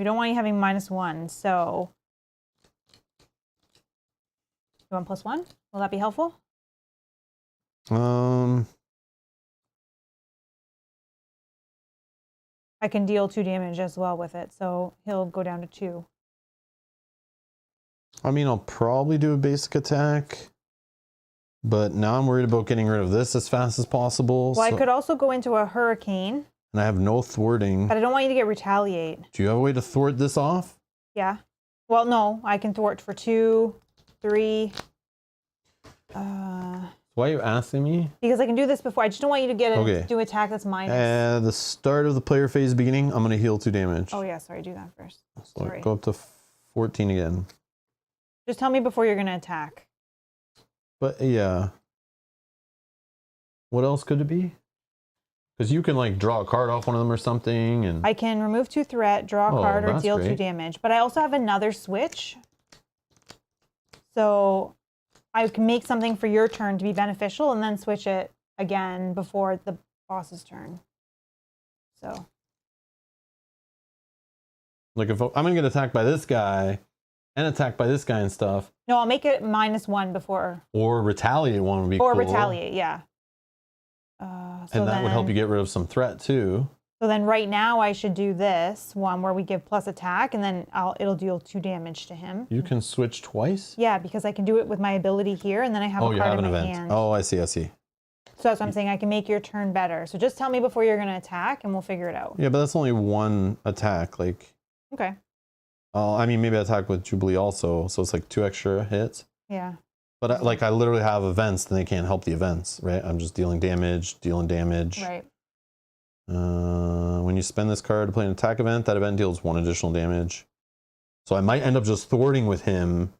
don't want you having -1, so... You want +1? Will that be helpful? I can deal 2 damage as well with it, so he'll go down to 2.
I mean, I'll probably do a basic attack, but now I'm worried about getting rid of this as fast as possible.
Well, I could also go into a hurricane.
And I have no thwarting.
But I don't want you to get retaliate.
Do you have a way to thwart this off?
Yeah. Well, no, I can thwart for 2, 3.
Why are you asking me?
Because I can do this before. I just don't want you to get do attack that's minus.
At the start of the player phase beginning, I'm going to heal 2 damage.
Oh yeah, sorry, do that first.
So go up to 14 again.
Just tell me before you're going to attack.
But yeah. What else could it be? Because you can like draw a card off one of them or something. And
I can remove 2 threat, draw a card, or deal 2 damage. But I also have another switch. So I can make something for your turn to be beneficial and then switch it again before the boss's turn. So.
Like if I'm going to get attacked by this guy and attacked by this guy and stuff.
No, I'll make it -1 before.
Or retaliate one would be cool.
Or retaliate, yeah.
And that would help you get rid of some threat too.
So then right now I should do this one where we give plus attack and then it'll deal 2 damage to him.
You can switch twice?
Yeah, because I can do it with my ability here and then I have a card in my hand.
Oh, I see.
So that's what I'm saying. I can make your turn better. So just tell me before you're going to attack and we'll figure it out.
Yeah, but that's only 1 attack. Like.
Okay.
I mean, maybe I attack with Jubilee also. So it's like 2 extra hits.
Yeah.
But I literally have events, then they can't help the events, right? I'm just dealing damage.
Right.
When you spend this card to play an attack event, that event deals 1 additional damage. So I might end up just thwarting with him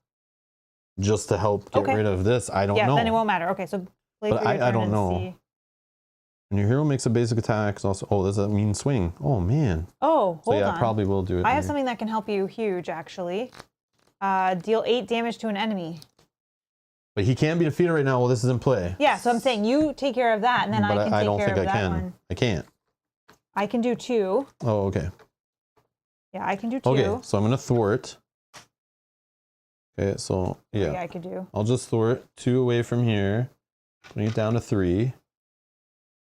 just to help get rid of this. I don't know.
Yeah, then it won't matter. Okay, so play for your turn
I don't know.
See.
And your hero makes a basic attack. It's also, there's a mean swing. Oh, man.
Oh, hold on.
I probably will do it.
I have something that can help you huge, actually. Deal 8 damage to an enemy.
But he can't be defeated right now while this is in play.
Yeah, so I'm saying you take care of that, and then I can take care of that one.
I don't think I can. I can't.
I can do 2.
Oh, okay.
Yeah, I can do 2.
Okay, so I'm going to thwart. Okay, so, yeah.
Yeah, I could do.
I'll just thwart 2 away from here. Bring it down to 3.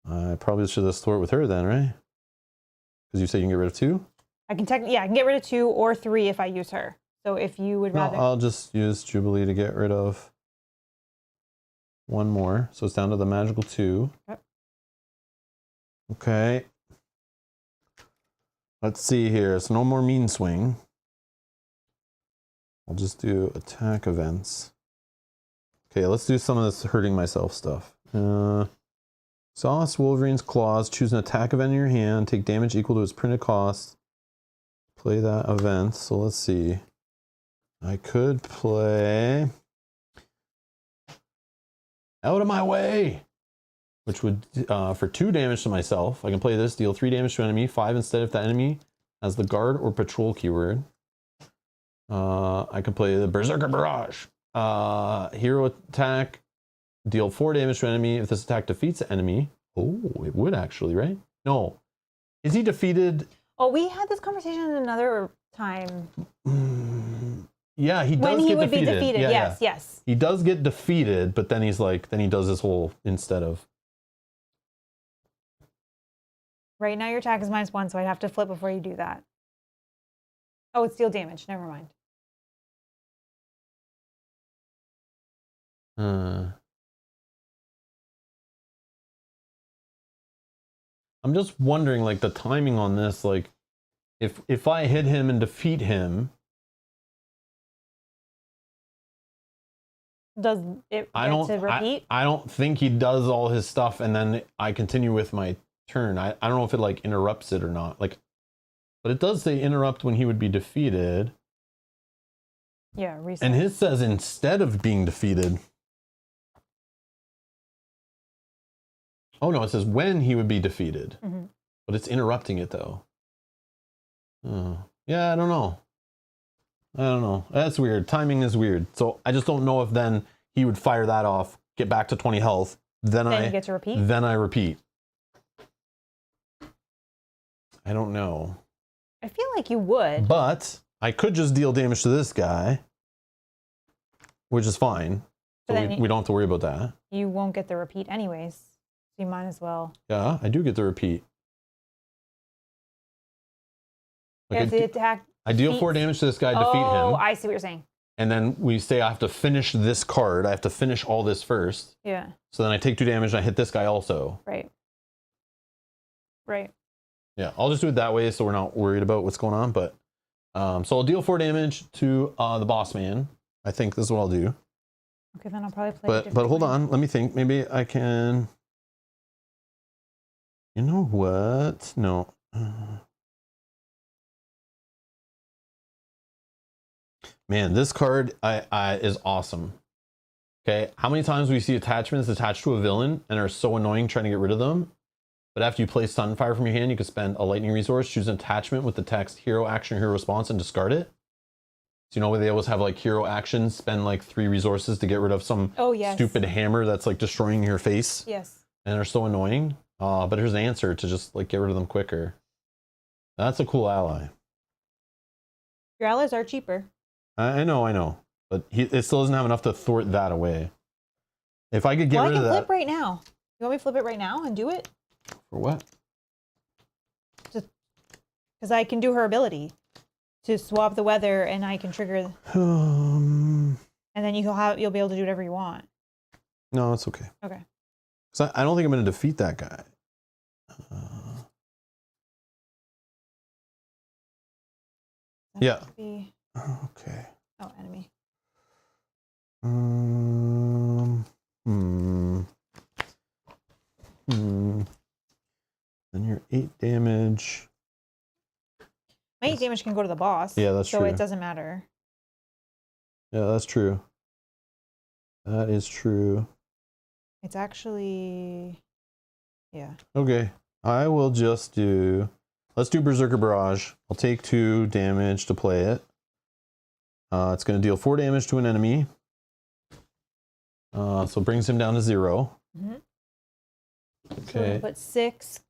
I probably should just thwart with her then, right? Because you say you can get rid of 2?
I can technically, I can get rid of 2 or 3 if I use her. So if you would rather...
No, I'll just use Jubilee to get rid of 1 more. So it's down to the magical 2.
Yep.
Okay. Let's see here. So no more mean swing. I'll just do attack events. Okay, let's do some of this hurting myself stuff. Exhaust Wolverine's Claws. Choose an attack event in your hand. Take damage equal to its printed cost. Play that event. So let's see. I could play Out of My Way, which would, for 2 damage to myself, I can play this, deal 3 damage to an enemy, 5 instead if the enemy has the guard or patrol keyword. I can play the Berserker Barrage. Hero attack, deal 4 damage to an enemy if this attack defeats the enemy. Oh, it would actually, right? No. Is he defeated?
Oh, we had this conversation another time.
Yeah, he does
when he
get
would
defeated.
Be defeated.
Yeah,
yes,
yeah.
Yes.
He does get defeated, but then he's like, then he does this whole instead of.
Right now your attack is -1, so I'd have to flip before you do that. Oh, it's deal damage. Never mind.
I'm just wondering, like, the timing on this, like, if I hit him and defeat him,
Does it get to repeat?
I don't think he does all his stuff and then I continue with my turn. I don't know if it like interrupts it or not. Like, but it does say interrupt when he would be defeated.
Yeah, reset.
And his says instead of being defeated. Oh no, it says when he would be defeated. But it's interrupting it though. Oh, yeah, I don't know. That's weird. Timing is weird. So I just don't know if then he would fire that off, get back to 20 health, then
you get to repeat?
Then I repeat. I don't know.
I feel like you would.
But I could just deal damage to this guy, which is fine. So we don't have to worry about that.
You won't get the repeat anyways. So you might as well.
Yeah, I do get the repeat.
Like the attack.
I deal 4 damage to this guy, defeat him.
Oh, I see what you're saying.
And then we say I have to finish this card. I have to finish all this first.
Yeah.
So then I take 2 damage and I hit this guy also.
Right. Right.
Yeah, I'll just do it that way so we're not worried about what's going on. But so I'll deal 4 damage to the boss man. I think this is what I'll do.
Okay, then I'll probably play.
But hold on, let me think. Maybe I can. You know what? No. Man, this card is awesome. Okay, how many times we see attachments attached to a villain and are so annoying trying to get rid of them? But after you play Sunfire from your hand, you can spend a lightning resource, choose an attachment with the text hero action, hero response, and discard it. So you know where they always have like hero actions, spend like 3 resources to get rid of some stupid hammer that's like destroying your face.
Yes.
And they're so annoying. But here's an answer to just like get rid of them quicker. That's a cool ally.
Your allies are cheaper.
I know. But it still doesn't have enough to thwart that away. If I could get rid of that.
I can flip right now. You want me to flip it right now and do it?
For what?
Just because I can do her ability to swap the weather, and I can trigger. And then you'll be able to do whatever you want.
No, it's okay.
Okay.
So I don't think I'm going to defeat that guy. Yeah. Okay.
Oh, enemy.
Then you're 8 damage.
My 8 damage can go to the boss.
Yeah, that's true.
So it doesn't matter.
Yeah, that's true. That is true.
It's actually, yeah.
Okay, I will just do. Let's do Berserker Barrage. I'll take 2 damage to play it. It's going to deal 4 damage to an enemy. So it brings him down to 0. Okay.
So put 6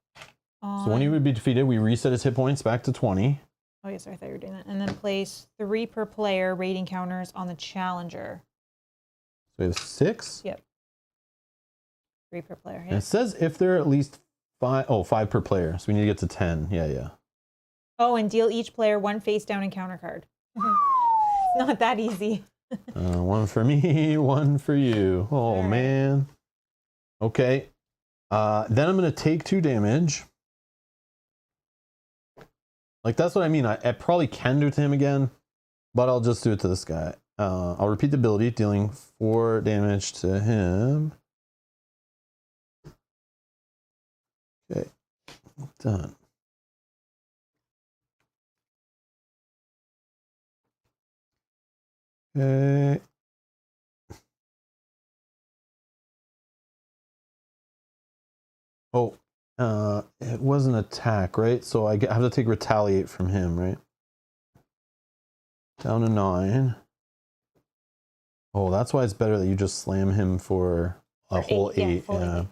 on.
So when he would be defeated, we reset his hit points back to 20.
Oh, yes, I thought you were doing that. And then place 3 per player rating counters on the challenger.
So we have 6?
Yep. 3 per player. Yep.
And it says if there are at least 5. Oh, 5 per player. So we need to get to 10. Yeah.
Oh, and deal each player 1 face down encounter card. Not that easy.
1 for me, 1 for you. Oh, right. Man. Okay. Then I'm going to take 2 damage. Like, that's what I mean. I probably can do it to him again, but I'll just do it to this guy. I'll repeat the ability, dealing 4 damage to him. Okay. Done. Okay. Oh, it was an attack, right? So I have to take retaliate from him, right? Down to 9. Oh, that's why it's better that you just slam him for a whole 8. Yeah.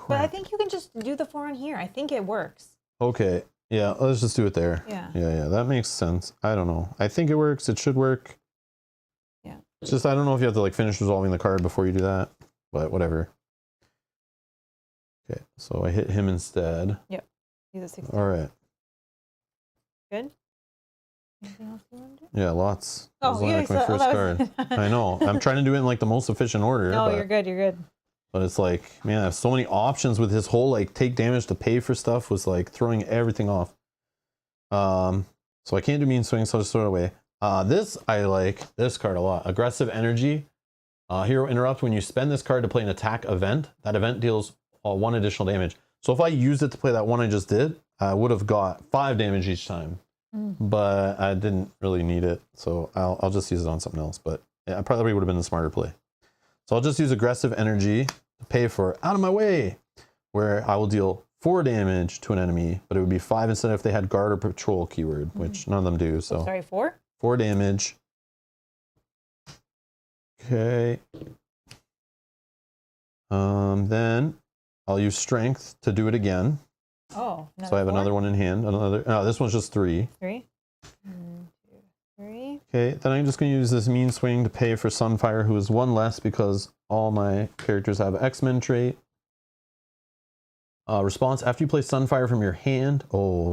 But I think you can just do the 4 on here. I think it works.
Okay. Yeah, let's just do it there. Yeah, that makes sense. I don't know. I think it works. It should work.
Yeah.
It's just, I don't know if you have to like finish resolving the card before you do that, but whatever. Okay, so I hit him instead.
Yep. He's a 16.
All right.
Good. Anything else you want to do?
Yeah, lots.
Oh, yeah.
Like my first card. I know. I'm trying to do it in like the most efficient order.
No, you're good. You're good.
But it's like, man, I have so many options with his whole like take damage to pay for stuff was like throwing everything off. So I can't do mean swing, so I'll just throw it away. This, I like this card a lot. Aggressive Energy. Hero Interrupt. When you spend this card to play an attack event, that event deals 1 additional damage. So if I used it to play that one I just did, I would have got 5 damage each time. But I didn't really need it, so I'll just use it on something else. But yeah, I probably would have been the smarter play. So I'll just use Aggressive Energy to pay for Out of My Way, where I will deal 4 damage to an enemy, but it would be 5 instead if they had Guard or Patrol keyword, which none of them do. So
sorry, 4?
4 damage. Okay. Then I'll use Strength to do it again.
Oh,
so I have
4?
another one in hand. Another. Oh, this one's just 3.
3. 1, 2, 3.
Okay, then I'm just going to use this Mean Swing to pay for Sunfire, who is 1 less because all my characters have X-Men trait. Response, after you play Sunfire from your hand,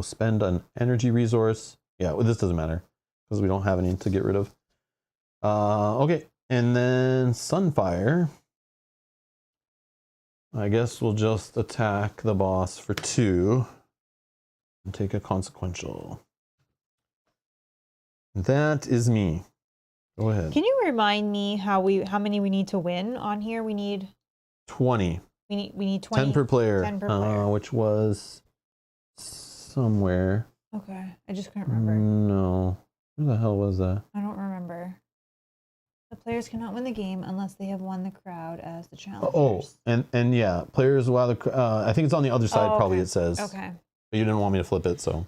spend an energy resource. Yeah, well, this doesn't matter because we don't have any to get rid of. Okay, and then Sunfire. I guess we'll just attack the boss for 2 and take a consequential. That is me. Go ahead.
Can you remind me how many we need to win on here? We need
20.
We need 20.
10 per player.
10 per player.
Which was somewhere.
Okay, I just couldn't remember.
No. Where the hell was that?
I don't remember. The players cannot win the game unless they have won the crowd as the challengers.
Oh, and yeah, players while I think it's on the other side. Probably it says.
Okay.
But you didn't want me to flip it, so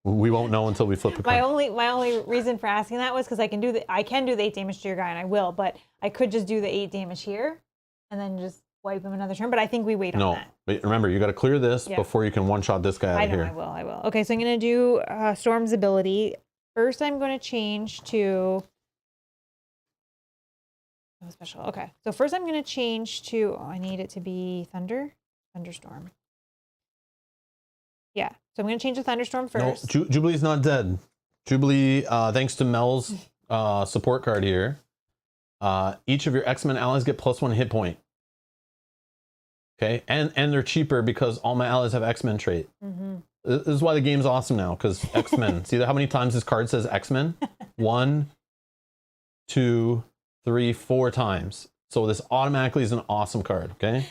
we won't know until we flip the card.
My only reason for asking that was because I can do the 8 damage to your guy, and I will, but I could just do the 8 damage here, and then just wipe him another turn. But I think we wait on that. No, but
remember, you got to clear this before you can one-shot this guy out of here.
I will. Okay, so I'm gonna do Storm's ability. First, I'm going to change to special. Okay, so first I'm going to change to, I need it to be Thunderstorm. Yeah, so I'm going to change to Thunderstorm first.
No, Jubilee's not dead. Jubilee, thanks to Mel's support card here, each of your X-Men allies get +1 hit point. Okay, and they're cheaper because all my allies have X-Men trait. This is why the game's awesome now, because X-Men. See how many times this card says X-Men? 1, 2, 3, 4 times. So this automatically is an awesome card, okay?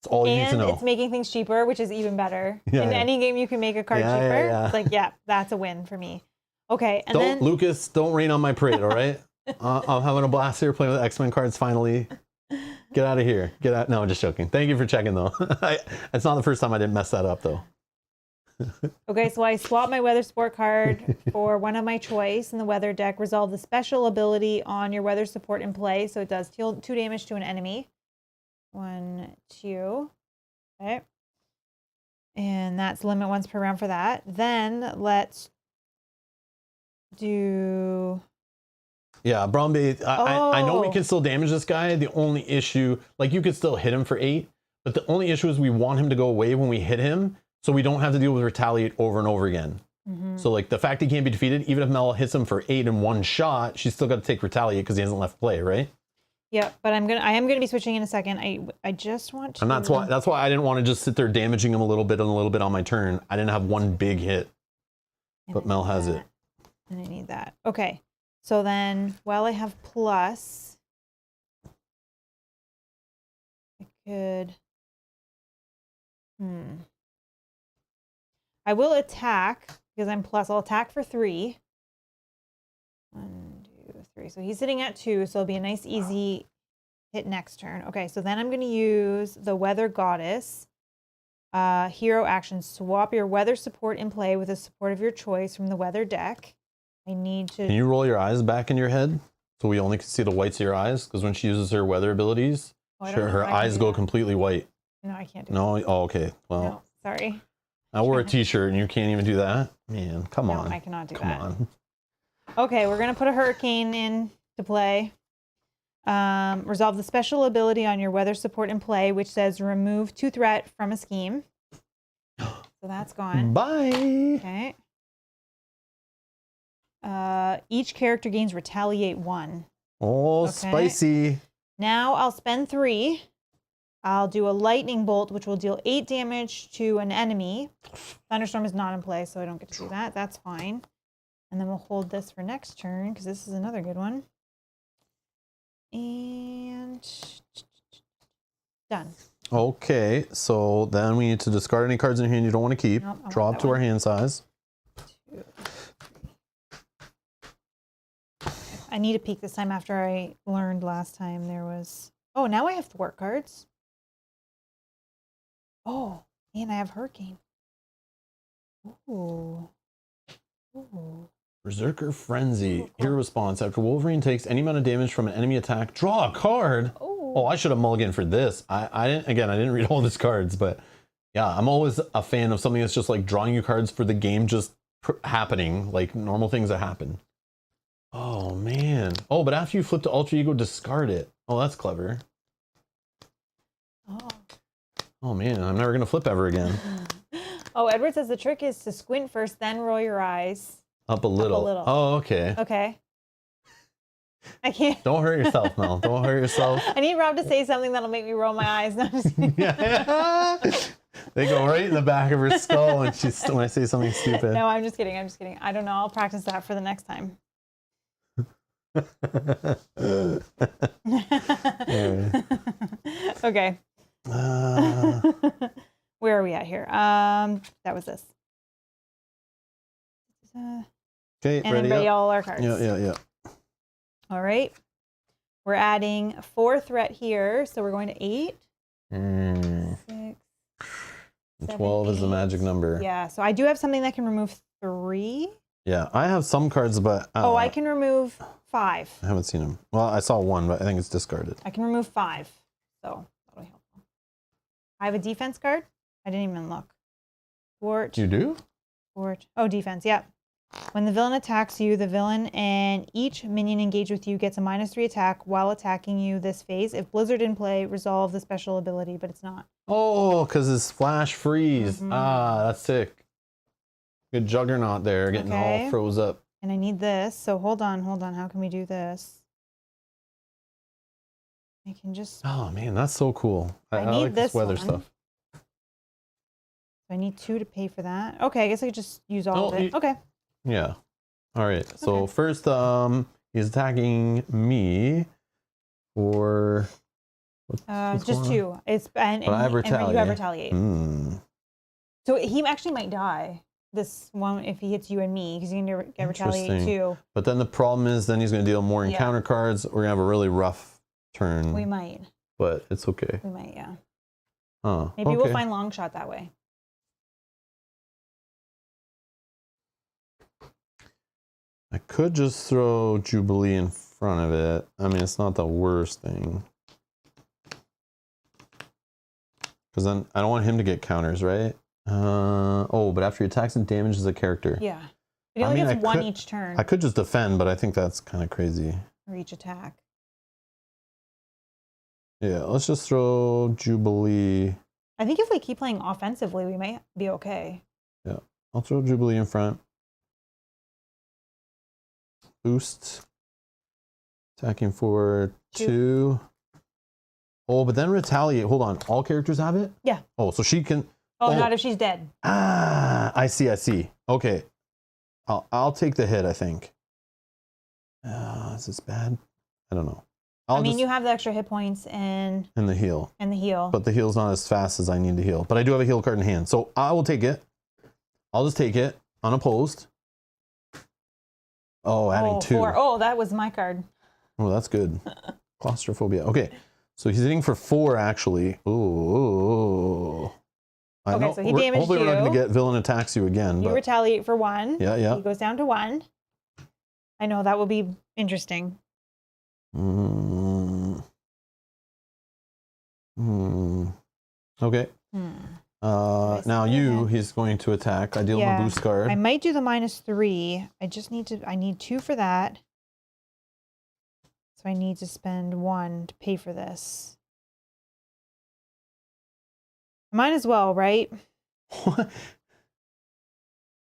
That's all you need to know.
And it's making things cheaper, which is even better. In any game you can make a card cheaper. It's like, that's a win for me. Okay, and then...
Lucas, don't rain on my parade, all right? I'm having a blast here playing with X-Men cards finally. Get out of here. Get out. No, I'm just joking. Thank you for checking, though. It's not the first time I didn't mess that up, though.
Okay, so I swap my weather support card for one of my choice in the weather deck. Resolve the special ability on your weather support in play. So it does 2 damage to an enemy. 1, 2. Okay. And that's limit once per round for that. Then let's do...
Yeah, Brombae, I know we can still damage this guy. The only issue, like you could still hit him for 8, but the only issue is we want him to go away when we hit him, so we don't have to deal with retaliate over and over again. So like the fact he can't be defeated, even if Mel hits him for 8 in 1 shot, she's still got to take retaliate because he hasn't left play, right?
Yeah, but I am gonna be switching in a second. I just want to.
And that's why I didn't want to just sit there damaging him a little bit on my turn. I didn't have one big hit, but Mel has it.
And I need that. Okay, so then while I have plus, I could. I will attack because I'm plus. I'll attack for 3. 1, 2, 3. So he's sitting at 2, so it'll be a nice easy hit next turn. Okay, so then I'm going to use the Weather Goddess. Hero action. Swap your weather support in play with a support of your choice from the weather deck. I need to...
Can you roll your eyes back in your head so we only can see the whites of your eyes? Because when she uses her weather abilities, her eyes go completely white.
No, I can't do
that.
No?
Oh, okay. Well,
no, sorry.
I wore a t-shirt and you can't even do that? Man, come on.
No, I cannot do that.
Come on.
Okay, we're going to put a hurricane in to play. Resolve the special ability on your weather support in play, which says remove 2 threat from a scheme. So that's gone.
Bye.
Okay. Each character gains retaliate 1.
Oh, okay. Spicy.
Now I'll spend 3 I'll do a lightning bolt, which will deal 8 damage to an enemy. Thunderstorm is not in play, so I don't get to do that. That's fine. And then we'll hold this for next turn, because this is another good one. And done.
Okay, so then we need to discard any cards in your hand you don't want to keep.
Nope, I
Draw
want
up
that
to our
one.
hand size.
2, 3. I need a peek this time after I learned last time there was... Oh, now I have thwart cards. Oh, and I have Hurricane. Ooh. Ooh.
Berserker Frenzy.
Cool.
Hero response. After Wolverine takes any amount of damage from an enemy attack, draw a card. Oh, I should have mulliganed for this. I didn't read all these cards, but yeah, I'm always a fan of something that's just like drawing you cards for the game just happening, like normal things that happen. Oh, man. Oh, but after you flip to Ultra Ego, discard it. Oh, that's clever. Oh, man, I'm never going to flip ever again.
Oh, Edward says the trick is to squint first, then roll your eyes.
Up a little. Oh, okay.
Okay. I can't.
Don't hurt yourself, Mel. Don't hurt yourself.
I need Rob to say something that'll make me roll my eyes. No, just
Yeah. They go right in the back of her skull when I say something stupid.
No, I'm just kidding. I'm just kidding. I don't know. I'll practice that for the next time. Okay. Where are we at here? That was this.
Okay,
and
ready?
ready all our cards.
Yeah.
All right. We're adding 4 threat here, so we're going to 8. 6,
12
7,
is the magic number.
Yeah, so I do have something that can remove 3.
Yeah, I have some cards, but
Oh, I can remove 5.
I haven't seen them. Well, I saw one, but I think it's discarded.
I can remove 5, so that'll be helpful. I have a defense card. I didn't even look. Thwart.
You do?
Thwart. Oh, defense. Yeah. When the villain attacks you, the villain and each minion engaged with you gets a -3 attack while attacking you this phase. If Blizzard in play, resolve the special ability, but it's not.
Oh, because it's flash freeze.
Mm-hmm.
Ah, that's sick. Good Juggernaut there, getting all froze up.
And I need this. So hold on. How can we do this? I can just...
Oh, man, that's so cool. I
need
like this weather
one.
stuff.
I need 2 to pay for that. Okay, I guess I could just use all of it. Okay.
Yeah. All right. So first, he's attacking me for what's
just 2. It's and
I have retaliate.
And you have retaliate. So he actually might die. This one, if he hits you and me, because he's gonna get retaliate too.
But then the problem is, then he's gonna deal more encounter cards. We're gonna have a really rough turn.
We might.
But it's okay.
We might, yeah.
Huh.
Maybe we'll find long shot that way.
I could just throw Jubilee in front of it. I mean, it's not the worst thing. Because then I don't want him to get counters, right? Oh, but after he attacks and damages a character.
Yeah. He only gets 1 each turn.
I could just defend, but I think that's kind of crazy.
Or each attack.
Yeah, let's just throw Jubilee.
I think if we keep playing offensively, we might be okay.
Yeah, I'll throw Jubilee in front. Boost. Attacking for 2. Oh, but then retaliate. Hold on. All characters have it?
Yeah.
Oh, so she can...
Oh, not if she's dead.
Ah, I see. Okay. I'll take the hit, I think. Is this bad? I don't know.
I mean, you have the extra hit points and
the heal.
But
the heal's not as fast as I need to heal. But I do have a heal card in hand. So I will take it. I'll just take it. Unopposed. Oh, adding 2.
4. Oh, that was my card.
Oh, that's good. Claustrophobia. Okay. So he's hitting for 4, actually. Ooh.
Okay, so he damaged you.
Hopefully we're not going to get villain attacks you again.
You retaliate for 1.
Yeah.
He goes down to 1. I know, that will be interesting.
Okay. Now he's going to attack. I deal him a boost card.
I might do the -3. I need 2 for that. So I need to spend 1 to pay for this. Might as well, right?
What?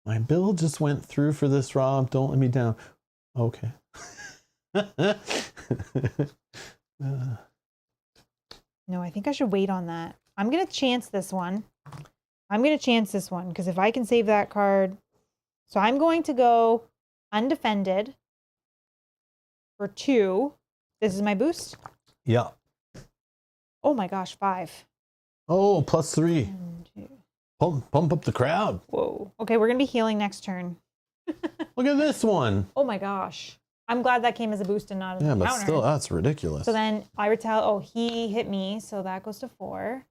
My bill just went through for this, Rob. Don't let me down. Okay.
No, I think I should wait on that. I'm going to chance this one. Because if I can save that card. So I'm going to go undefended for 2. This is my boost.
Yeah.
Oh my gosh, 5.
Oh, +3. Pump up the crowd.
Whoa. Okay, we're going to be healing next turn.
Look at this one.
Oh my gosh. I'm glad that came as a boost and not as a counter.
Yeah, but still, that's ridiculous.
So then I retaliate. Oh, he hit me, so that goes to 4.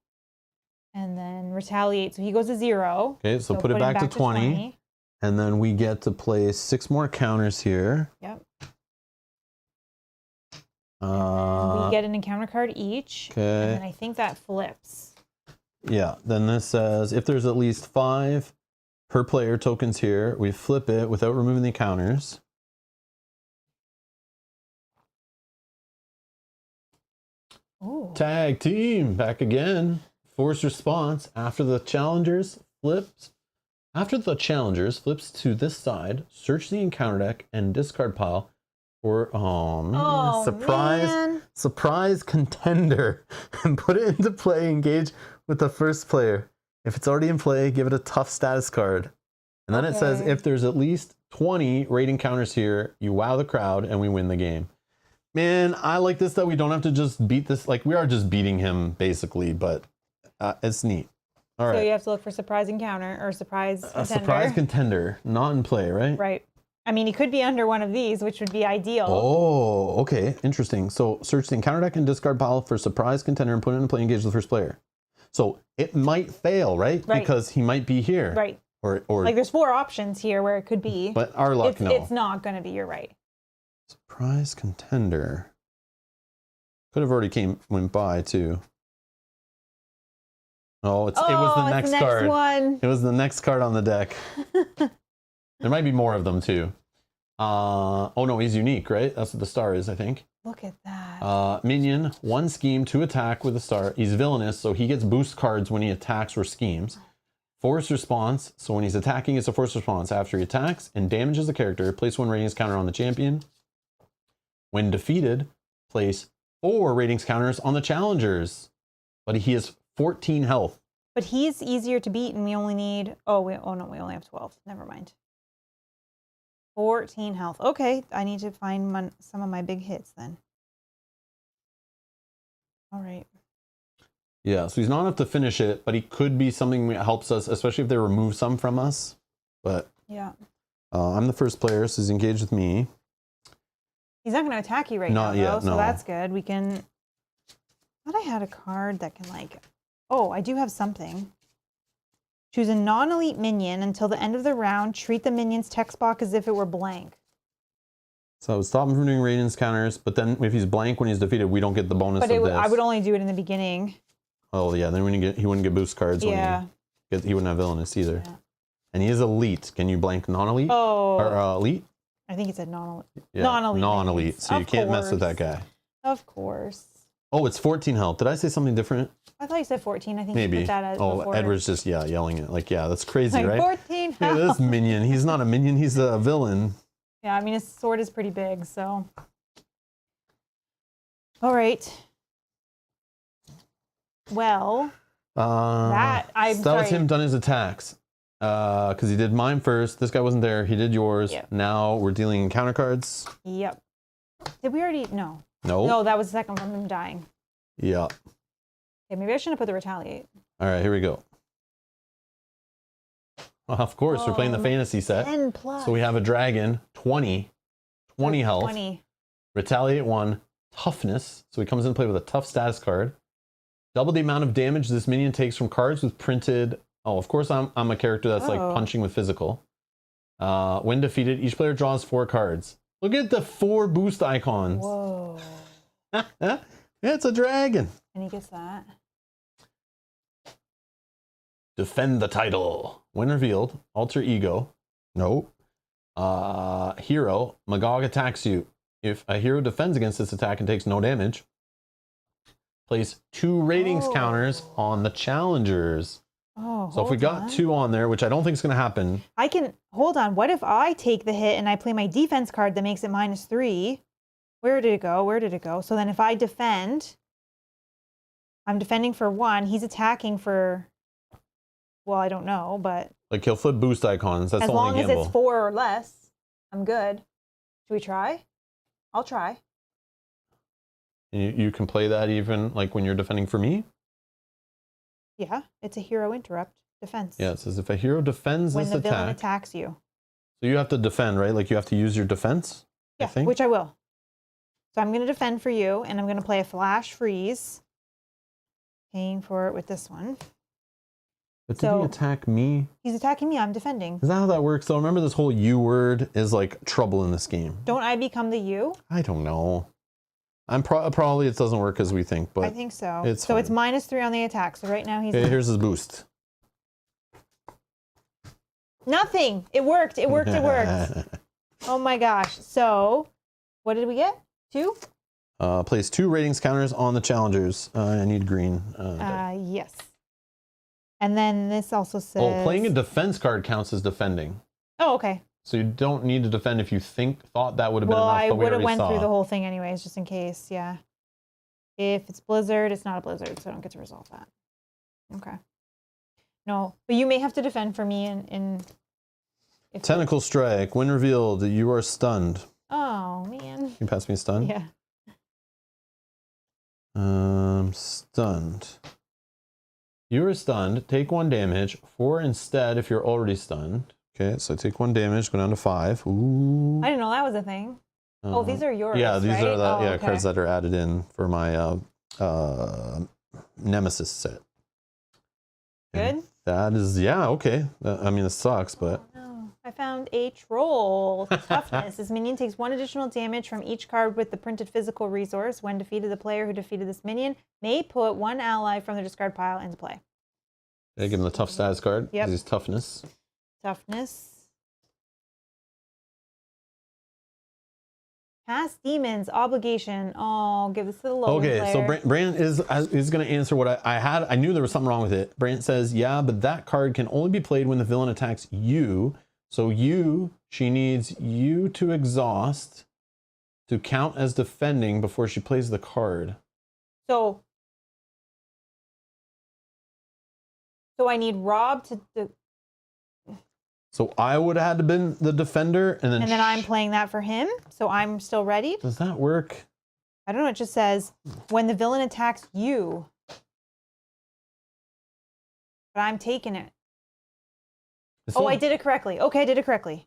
And then retaliate, so he goes to 0.
Okay, so put it back to 20. And then we get to place 6 more counters here.
Yep. We get an encounter card each.
Okay.
And then I think that flips.
Yeah, then this says if there's at least 5 per player tokens here, we flip it without removing the counters.
Ooh.
Tag team, back again. Force response after the challengers flips. After the challengers flips to this side, search the encounter deck and discard pile for surprise contender and put it into play. Engage with the first player. If it's already in play, give it a tough status card. And then it says if there's at least 20 rating counters here, you wow the crowd and we win the game. Man, I like this that we don't have to just beat this. Like, we are just beating him basically, but it's neat. All right.
So you have to look for surprise encounter or surprise contender.
A surprise contender, not in play, right?
Right. I mean, he could be under one of these, which would be ideal.
Oh, okay. Interesting. So search the encounter deck and discard pile for surprise contender and put it in play, engage the first player. So it might fail, right? Because he might be here.
Right.
Or
like there's 4 options here where it could be.
But our luck, no.
It's not going to be, you're right.
Surprise contender. Could have already went by too. Oh, it was the next card.
One.
It was the next card on the deck. There might be more of them too. Oh no, he's unique, right? That's what the star is, I think.
Look at that.
Minion, 1 scheme, 2 attack with a star. He's villainous, so he gets boost cards when he attacks or schemes. Force response, so when he's attacking, it's a force response. After he attacks and damages the character, place 1 ratings counter on the champion. When defeated, place 4 ratings counters on the challengers. But he has 14 health.
But he's easier to beat, and we only need... Oh no, we only have 12. Never mind. 14 health. Okay, I need to find some of my big hits then. All right.
Yeah, so he's not enough to finish it, but he could be something that helps us, especially if they remove some from us. But
yeah,
I'm the first player, so he's engaged with me.
He's not going to attack you right now, though, so that's good. We can... I thought I had a card that can, like... Oh, I do have something. Choose a non-elite minion until the end of the round. Treat the minion's text box as if it were blank.
So stop him from doing ratings counters, but then if he's blank when he's defeated, we don't get the bonus of this.
I would only do it in the beginning.
Oh, yeah, then he wouldn't get boost cards.
Yeah.
He wouldn't have villainous either. Yeah. And he is elite. Can you blank non-elite?
Oh.
Or elite?
I think it said non-elite.
Yeah, non-elite. So you can't mess with that guy.
Of course.
Oh, it's 14 health. Did I say something different?
I thought you said 14. I think
maybe.
You put that as before.
Edward's just yelling it. Like, yeah, that's crazy,
like
right?
14 health.
Look at this minion. He's not a minion. He's a villain.
Yeah, I mean, his sword is pretty big, so. All right. Well, that
was him done his attacks. Because he did mine first. This guy wasn't there. He did yours.
Yep.
Now we're dealing counter cards.
Yep. Did we already? No.
No.
No, that was the second from him dying.
Yeah.
Okay, maybe I shouldn't have put the retaliate.
All right, here we go. Well, of course, we're playing the fantasy set.
10 plus.
So we have a dragon, 20 health.
20.
Retaliate 1, toughness. So he comes in play with a tough status card. Double the amount of damage this minion takes from cards with printed. Oh, of course, I'm a character that's like punching with physical. When defeated, each player draws 4 cards. Look at the 4 boost icons.
Whoa.
It's a dragon.
And he gets that.
Defend the title. When revealed, alter ego. Nope. Hero. Magog attacks you. If a hero defends against this attack and takes no damage, place 2 ratings counters on the challengers.
Oh,
so if we got 2 on there, which I don't think is going to happen.
I can, hold on. What if I take the hit and I play my defense card that makes it -3? Where did it go? Where did it go? So then if I defend, I'm defending for 1. He's attacking for, well, I don't know, but
Like he'll flip boost icons. That's
as
the only
long as
gamble.
it's 4 or less, I'm good. Should we try? I'll try.
You can play that even like when you're defending for me.
Yeah, it's a hero interrupt defense.
Yeah, it says if a hero defends
when
this
the
attack,
villain attacks you.
so you have to defend, right? Like you have to use your defense.
Yeah,
I think.
which I will. So I'm going to defend for you, and I'm going to play a flash freeze. Paying for it with this one.
But did he attack me?
He's attacking me. I'm defending.
Is that how that works? So remember, this whole U word is like trouble in this game.
Don't I become the you?
I don't know. I'm probably it doesn't work as we think, but
I think so.
It's
so
fine.
it's -3 on the attack. So right now he's
okay. Here's his boost.
nothing. It worked. It worked. It worked. Oh my gosh. So what did we get? 2?
Place 2 ratings counters on the challengers. I need green.
Yes. And then this also says.
Oh, playing a defense card counts as defending.
Oh, okay.
So you don't need to defend if you thought that would have been
Well,
enough.
I
But we
would have
already
went
saw.
through the whole thing anyways, just in case. Yeah. If it's Blizzard, it's not a Blizzard, so I don't get to resolve that. Okay. No, but you may have to defend for me in if
Tentacle strike. When revealed, you are stunned.
Oh man.
Can you pass me a stun?
Yeah.
Stunned. You are stunned. Take 1 damage. 4 instead if you're already stunned. Okay, so take 1 damage. Go down to 5. Ooh.
I didn't know that was a thing. Oh, these are yours.
Yeah, these
right?
are the
okay.
cards that are added in for my Nemesis set.
Good.
And that is okay. I mean, it sucks, but
Oh, no. I found a troll. Toughness. This minion takes 1 additional damage from each card with the printed physical resource. When defeated, the player who defeated this minion may put 1 ally from the discard pile into play.
I give him the tough status card.
Yep.
He's toughness.
Toughness. Past demons obligation. Oh, give this to the Logan
Okay, so
player.
Brant is going to answer what I had. I knew there was something wrong with it. Brant says, yeah, but that card can only be played when the villain attacks you. So she needs you to exhaust to count as defending before she plays the card.
So I need Rob to
So I would have had to been the defender, and then
I'm playing that for him. So I'm still ready.
Does that work?
I don't know. It just says when the villain attacks you, but I'm taking it. Oh, I did it correctly. Okay, I did it correctly.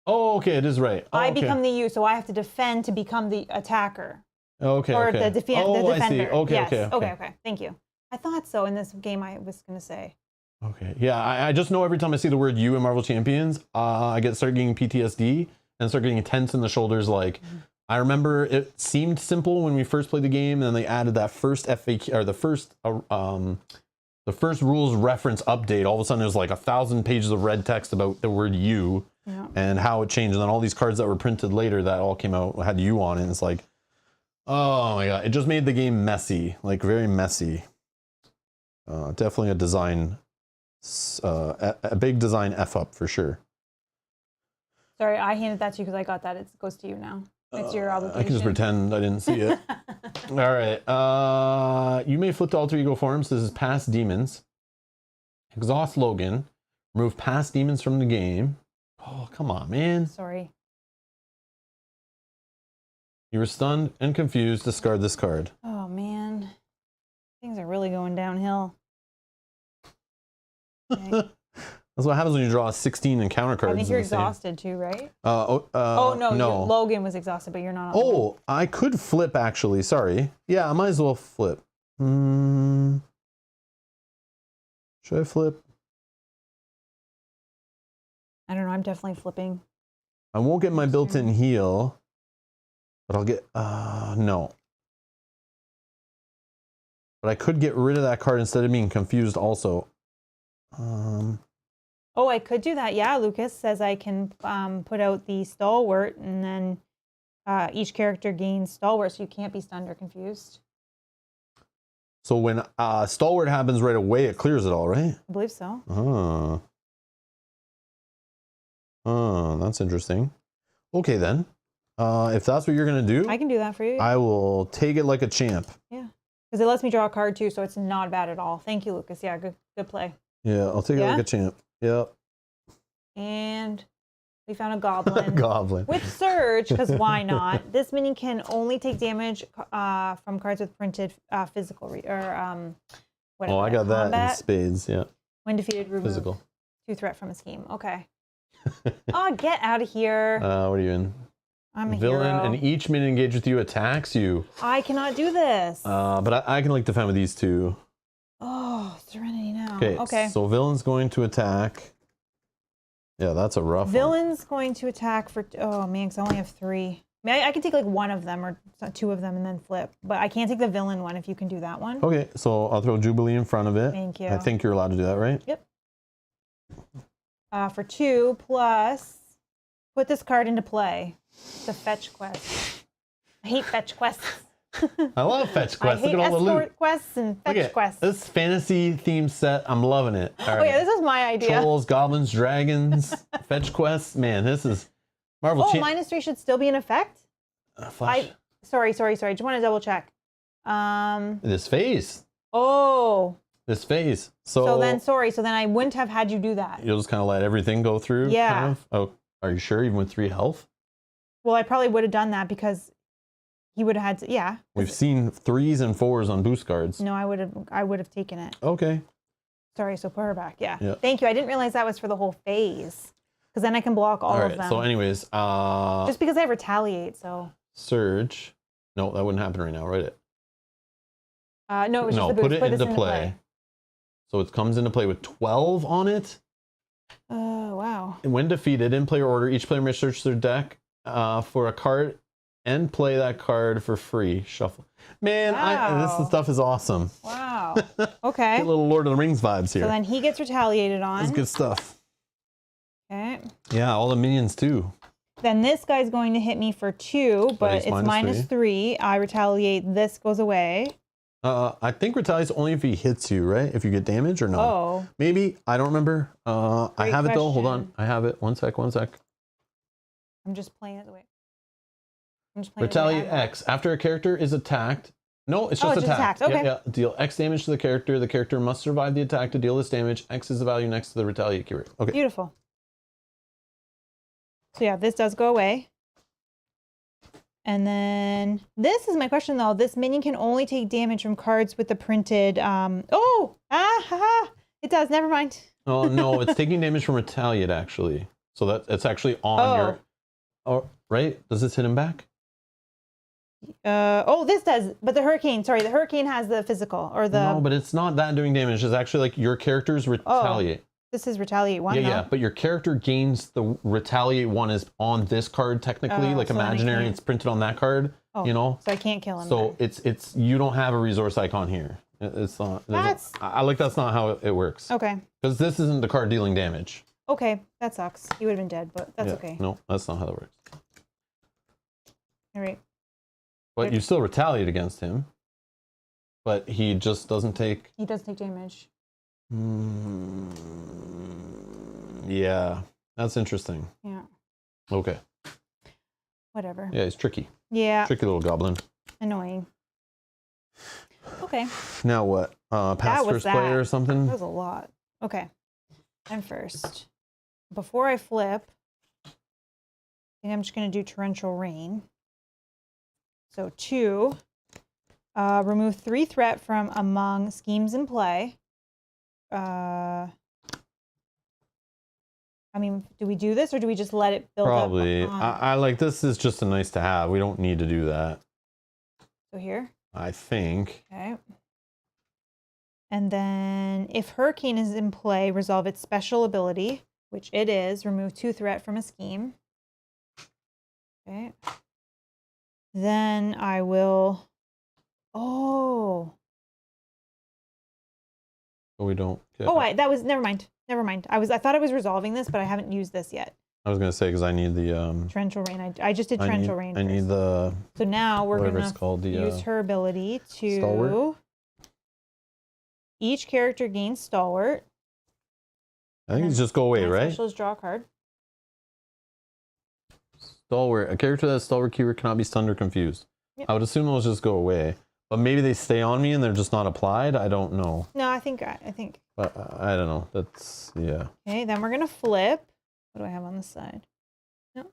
Oh, okay, it is right. Oh,
I
okay.
become the you, so I have to defend to become the attacker.
Okay,
Or
okay.
the defender.
I see. Okay,
yes.
okay.
Okay. Thank you. I thought so in this game. I was going to say.
Okay. Yeah, I just know every time I see the word "you" in Marvel Champions, I start getting PTSD and start getting tense in the shoulders. Like, I remember it seemed simple when we first played the game, and then they added that first FAQ or the first rules reference update. All of a sudden, there's like 1,000 pages of red text about the word "you" and how it changed. And then all these cards that were printed later that all came out had "you" on it. And it's like, oh my god, it just made the game messy, like very messy. Definitely a design. A big design F up for sure.
Sorry, I handed that to you because I got that. It goes to you now. It's your obligation.
I can just pretend I didn't see it. All right. You may flip to alter ego forms. This is past demons. Exhaust Logan. Remove past demons from the game. Oh, come on, man.
Sorry.
You were stunned and confused. Discard this card.
Oh, man. Things are really going downhill. Okay.
That's what happens when you draw 16 encounter cards.
I think you're exhausted too, right?
No,
Logan was exhausted, but you're not.
Oh, I could flip actually. Sorry. Yeah, I might as well flip. Should I flip?
I don't know. I'm definitely flipping.
I won't get my built-in heal, but I'll get no. But I could get rid of that card instead of being confused also.
Oh, I could do that. Yeah, Lucas says I can put out the stalwart, and then each character gains stalwart, so you can't be stunned or confused.
So when stalwart happens right away, it clears it all, right?
I believe so.
That's interesting. Okay then. If that's what you're gonna do,
I can do that for you.
I will take it like a champ.
Yeah. Because it lets me draw a card too, so it's not bad at all. Thank you, Lucas. Yeah, good play.
Yeah, I'll take it like a champ. Yep.
And we found a goblin.
Goblin.
With Surge, because why not? This minion can only take damage from cards with printed physical whatever.
Oh, I got
combat.
that in spades. Yeah.
When defeated, remove
Physical.
2 threat from a scheme. Okay. Oh, get out of here.
What are you in?
I'm a
Villain,
hero.
and each minion engaged with you attacks you.
I cannot do this.
But I can like defend with these two.
Oh, Serenity now.
Okay. So villain's going to attack. Yeah, that's a rough one.
Villain's going to attack for, oh man, because I only have 3. I mean, I can take like 1 of them or 2 of them and then flip, but I can't take the villain one if you can do that one.
Okay, so I'll throw Jubilee in front of it.
Thank you.
I think you're allowed to do that, right?
Yep. For 2 plus, put this card into play. It's a fetch quest. I hate fetch quests.
I love fetch quests.
I hate
Look at all the loot.
escort quests and fetch quests.
This fantasy themed set, I'm loving it. All right.
Oh yeah, this is my idea.
Trolls, goblins, dragons, fetch quests. Man, this is Marvel.
Oh, -3 should still be in effect?
Flash.
Sorry. Just want to double check.
This phase.
Oh.
This phase. So
then I wouldn't have had you do that.
You'll just kind of let everything go through?
Yeah.
Kind of? Oh, are you sure? Even with 3 health?
Well, I probably would have done that because he would have had to, yeah.
We've seen 3s and 4s on boost cards.
No, I would have taken it.
Okay.
Sorry, so put her back. Yeah.
Yeah.
Thank you. I didn't realize that was for the whole phase. Because then I can block all of them.
So anyways,
just because I retaliate, so.
Surge. No, that wouldn't happen right now, right?
No, it was just the boost.
Put it into play. So it comes into play with 12 on it.
Oh, wow.
And when defeated, in player order, each player may search their deck for a card and play that card for free. Shuffle. Man,
Wow.
this stuff is awesome.
Wow. Okay.
Get little Lord of the Rings vibes here.
So then he gets retaliated on.
That's good stuff.
Okay.
Yeah, all the minions too.
Then this guy's going to hit me for 2, but
he's
it's -3. I retaliate. This goes away.
I think retaliates only if he hits you, right? If you get damage or no?
Oh.
Maybe. I don't remember. I have it though. Hold on.
question.
I have it. One sec.
I'm just playing it the way. I'm just playing
Retaliate
it the way I
X. After a character is attacked. No, it's just
it's just
attacked.
attacked. Okay.
Yeah. Deal X damage to the character. The character must survive the attack to deal this damage. X is the value next to the retaliate keyword. Okay.
Beautiful. So yeah, this does go away. And then this is my question though. This minion can only take damage from cards with the printed. It does. Never mind.
Oh no, it's taking damage from retaliate actually. So it's actually on your. Oh, right? Does this hit him back?
This does. But the hurricane. Sorry, the hurricane has the physical or the.
No, but it's not that doing damage. It's actually like your character's retaliate.
This is retaliate 1.
Yeah, but your character gains the retaliate 1 is on this card technically, like
so then I
imaginary.
can't.
It's printed on that card. You know.
So I can't kill him.
So
then.
it's you don't have a resource icon here. It's not.
That's
that's not how it works.
okay.
Because this isn't the card dealing damage.
Okay, that sucks. He would have been dead, but that's okay.
No, that's not how that works.
All right.
But you still retaliate against him. But he just doesn't take.
He does take damage.
Yeah, that's interesting.
Yeah.
Okay.
Whatever.
Yeah, he's tricky.
Yeah.
Tricky little goblin.
Annoying. Okay.
Now what? Pass first player or something?
That was a lot. Okay. I'm first. Before I flip, I think I'm just going to do Torrential Rain. So 2. Remove 3 threat from among schemes in play. I mean, do we do this or do we just let it build
Probably.
up?
I like this is just a nice to have. We don't need to do that.
So here?
I think.
Okay. And then if Hurricane is in play, resolve its special ability, which it is, remove 2 threat from a scheme. Okay. Then I will,
But we don't.
that was, never mind. I thought I was resolving this, but I haven't used this yet.
I was gonna say because I need the
Torrential Rain. I just did Torrential Rain.
I need the.
So now we're
whatever
gonna
it's called, the,
use her ability to.
Stalwart?
Each character gains Stalwart.
I think it's just go away, right?
Special is draw a card.
Stalwart. A character that has Stalwart keyword cannot be stunned or confused.
Yep.
I would assume those just go away. But maybe they stay on me and they're just not applied. I don't know.
No, I think.
But I don't know. That's, yeah.
Okay, then we're gonna flip. What do I have on this side? No.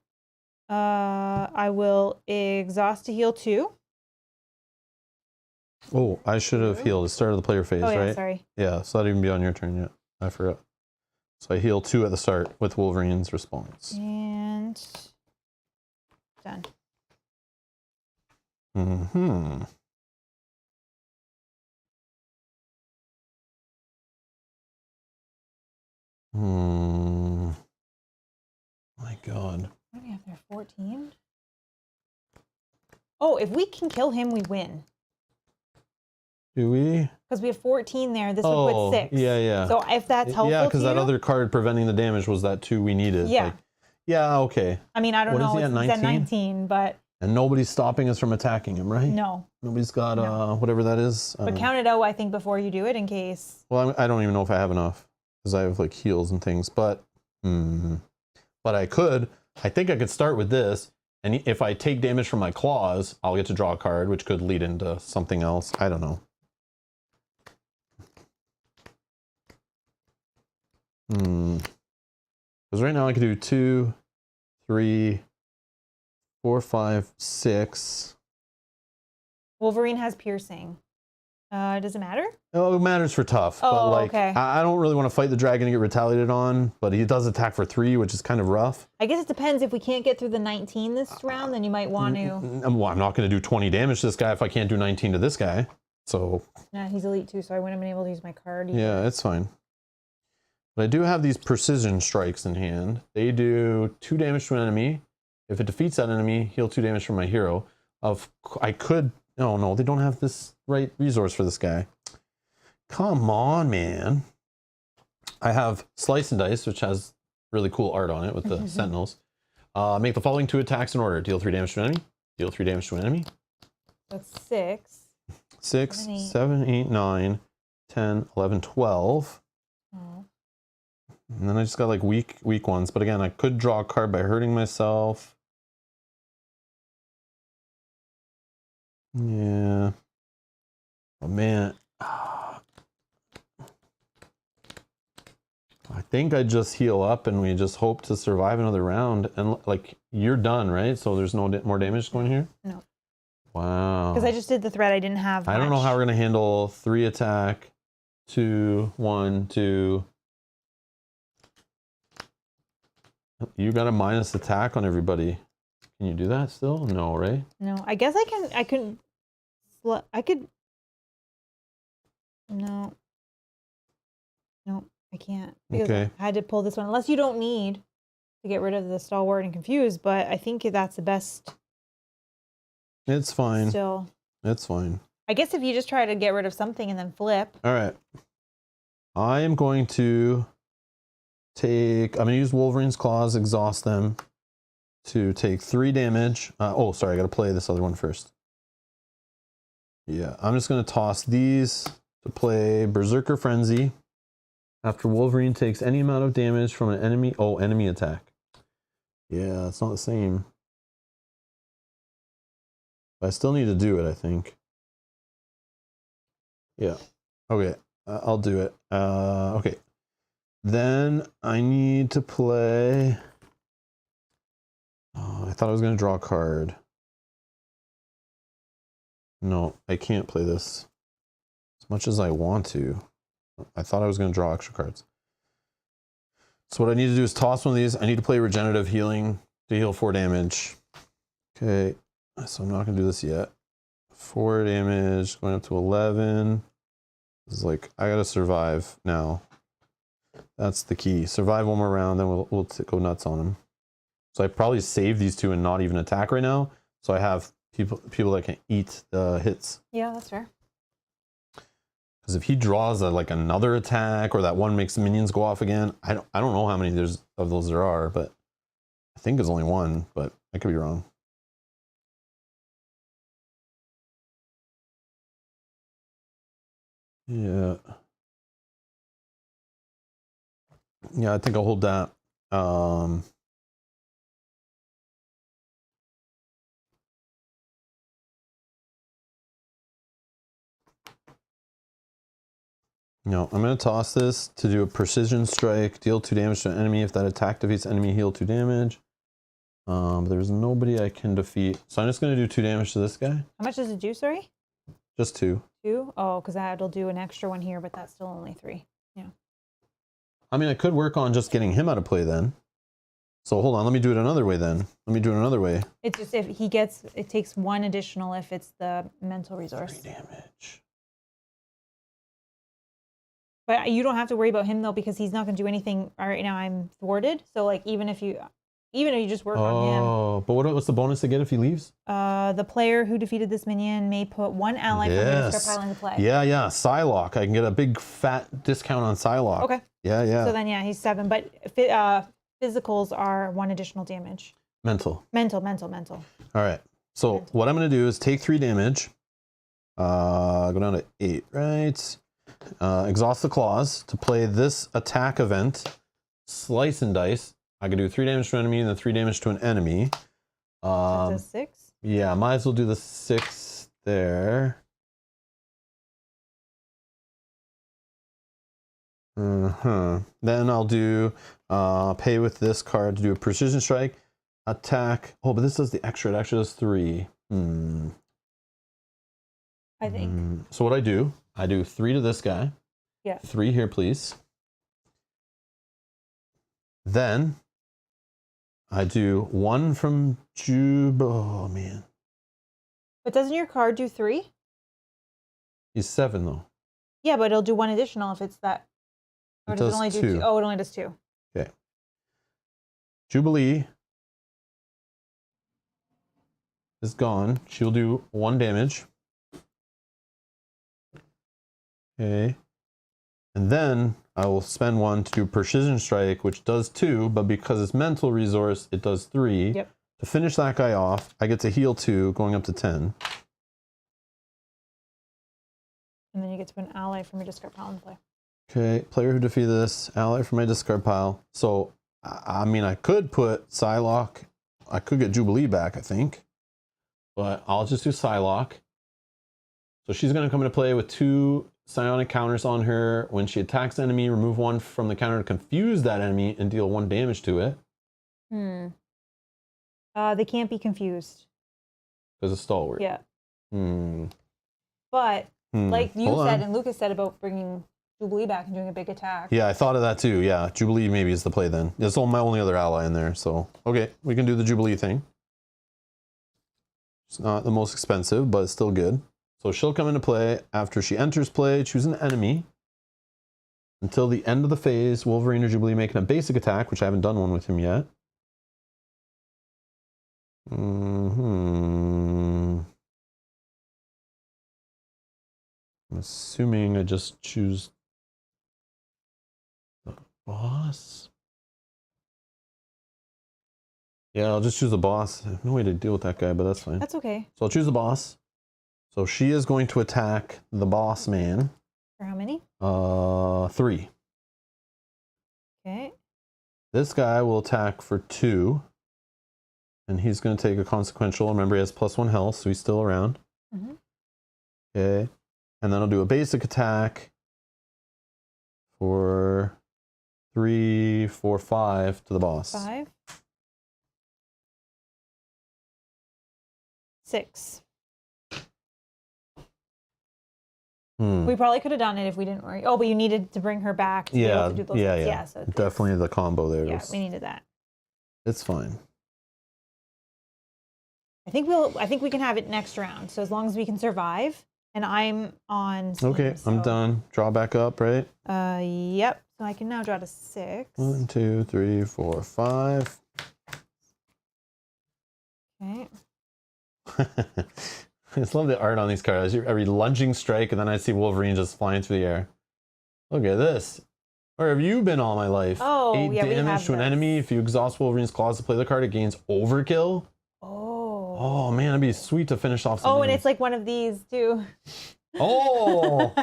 I will exhaust to heal 2.
Oh, I should have healed. It started the player phase,
Oh yeah,
right?
sorry.
Yeah, so that'd even be on your turn yet. I forgot. So I heal 2 at the start with Wolverine's response.
And done.
Mm-hmm. My God.
What do we have there? 14? Oh, if we can kill him, we win.
Do we?
Because we have 14 there. This would put 6.
Yeah, yeah.
So if that's helpful
yeah, because
to
that
you,
other card preventing the damage was that 2 we needed.
Yeah.
Like, yeah, okay.
I mean, I don't
What
know.
is he at,
It's at 19, but
And nobody's stopping us from attacking him, right?
no.
Nobody's got
No.
whatever that is.
But count it out, I think, before you do it in case.
Well, I don't even know if I have enough because I have like heals and things. But I could. I think I could start with this, and if I take damage from my claws, I'll get to draw a card, which could lead into something else. I don't know. Because right now I could do 2, 3, 4, 5, 6.
Wolverine has piercing. Does it matter?
Oh, it matters for tough.
Oh,
but like,
okay.
I don't really want to fight the dragon and get retaliated on, but he does attack for 3, which is kind of rough.
I guess it depends. If we can't get through the 19 this round, then you might want to.
Well, I'm not going to do 20 damage to this guy if I can't do 19 to this guy. So.
Yeah, he's elite too, so I wouldn't have been able to use my card either.
Yeah, it's fine. But I do have these precision strikes in hand. They do 2 damage to an enemy. If it defeats that enemy, heal 2 damage from my hero. I could. Oh no, they don't have this right resource for this guy. Come on, man. I have Slice and Dice, which has really cool art on it with the sentinels. Make the following 2 attacks in order. Deal 3 damage to an enemy. Deal 3 damage to an enemy.
That's 6.
6, 7, 8, 9, 10, 11, 12.
Oh.
And then I just got like weak ones. But again, I could draw a card by hurting myself. Yeah. Oh man. I think I just heal up and we just hope to survive another round. And like, you're done, right? So there's no more damage going here?
No.
Wow.
Because I just did the thread. I didn't have
I don't know how we're going to handle 3 attack, 2, 1, 2. You got a minus attack on everybody. Can you do that still? No, right?
No, I guess I could. No. No, I can't. Because
Okay.
I had to pull this one. Unless you don't need to get rid of the stalwart and confused, but I think that's the best.
It's fine.
Still.
It's fine.
I guess if you just try to get rid of something and then flip.
All right. I am going to I'm going to use Wolverine's Claws, exhaust them to take 3 damage. Oh, sorry, I got to play this other one first. Yeah, I'm just going to toss these to play Berserker Frenzy. After Wolverine takes any amount of damage from an enemy, enemy attack. Yeah, it's not the same. But I still need to do it, I think. Yeah. Okay, I'll do it. Okay. Then I need to play. Oh, I thought I was going to draw a card. No, I can't play this as much as I want to. I thought I was going to draw extra cards. So what I need to do is toss one of these. I need to play Regenerative Healing to heal 4 damage. Okay, so I'm not going to do this yet. 4 damage, going up to 11. This is like, I got to survive now. That's the key. Survive one more round, then we'll go nuts on him. So I probably save these 2 and not even attack right now. So I have people that can eat the hits.
Yeah, that's fair.
Because if he draws like another attack or that one makes the minions go off again, I don't know how many of those there are, but I think there's only 1, but I could be wrong. Yeah. Yeah, I think I'll hold that. No, I'm going to toss this to do a precision strike. Deal 2 damage to an enemy. If that attack defeats enemy, heal 2 damage. There's nobody I can defeat. So I'm just going to do 2 damage to this guy.
How much does it do, sorry?
Just 2.
2? Oh, because that'll do an extra one here, but that's still only 3. Yeah.
I mean, I could work on just getting him out of play then. So hold on, let me do it another way then. Let me do it another way.
It's just if he gets, it takes 1 additional if it's the mental resource.
3 damage.
But you don't have to worry about him though, because he's not going to do anything right now. I'm thwarted. So like even if you just work on him.
Oh, but what's the bonus to get if he leaves?
The player who defeated this minion may put 1 ally from their discard pile into play.
Yeah, yeah. Psylocke. I can get a big fat discount on Psylocke.
Okay.
Yeah, yeah.
So then yeah, he's 7. But physicals are 1 additional damage.
Mental.
Mental.
All right. So what I'm going to do is take 3 damage. Go down to 8, right? Exhaust the claws to play this attack event. Slice and dice. I can do 3 damage to an enemy and then 3 damage to an enemy.
That's a 6?
Yeah, might as well do the 6 there. Then I'll do pay with this card to do a precision strike. Attack. Oh, but this does the extra. It actually does 3.
I think.
So what I do 3 to this guy.
Yeah.
3 here, please. Then I do 1 from Jube. Oh, man.
But doesn't your card do 3?
He's 7, though.
Yeah, but it'll do 1 additional if it's that. Or does it only do 2? Oh, it only does 2.
Okay. Jubilee is gone. She'll do 1 damage. Okay. And then I will spend 1 to do Precision Strike, which does 2, but because it's mental resource, it does 3.
Yep.
To finish that guy off, I get to heal 2, going up to 10.
And then you get to put an ally from your discard pile in play.
Okay, player who defeated this, ally from my discard pile. So, I mean, I could put Psylocke. I could get Jubilee back, I think. But I'll just do Psylocke. So she's going to come into play with 2 psionic counters on her. When she attacks enemy, remove 1 from the counter to confuse that enemy and deal 1 damage to it.
They can't be confused.
Because it's stalwart.
Yeah. But, like you said and Lucas said about bringing Jubilee back and doing a big attack.
Yeah, I thought of that too. Yeah, Jubilee maybe is the play then. That's my only other ally in there. So, okay, we can do the Jubilee thing. It's not the most expensive, but it's still good. So she'll come into play. After she enters play, choose an enemy. Until the end of the phase, Wolverine or Jubilee making a basic attack, which I haven't done one with him yet. I'm assuming I just choose the boss. Yeah, I'll just choose the boss. I have no way to deal with that guy, but that's fine.
That's okay.
So I'll choose the boss. So she is going to attack the boss man.
For how many?
3.
Okay.
This guy will attack for 2. And he's going to take a consequential. Remember, he has +1 health, so he's still around. Okay. And then I'll do a basic attack for 3, 4, 5 to the boss.
5. 6. We probably could have done it if we didn't worry. Oh, but you needed to bring her back to be able to do those things. Yeah, so
definitely the combo there.
Yeah, we needed that.
It's fine.
I think we can have it next round. So as long as we can survive, and I'm on. Steam,
okay,
so.
I'm done. Draw back up, right?
Yep. So I can now draw to 6.
1, 2, 3, 4, 5.
Okay.
I just love the art on these cards. Every lunging strike, and then I see Wolverine just flying through the air. Look at this. Where have you been all my life?
Oh,
8
yeah,
damage to an enemy. If you exhaust Wolverine's claws to play the card, it gains overkill. Oh man, it'd be sweet to finish off something.
Oh, and it's like one of these too.
Oh,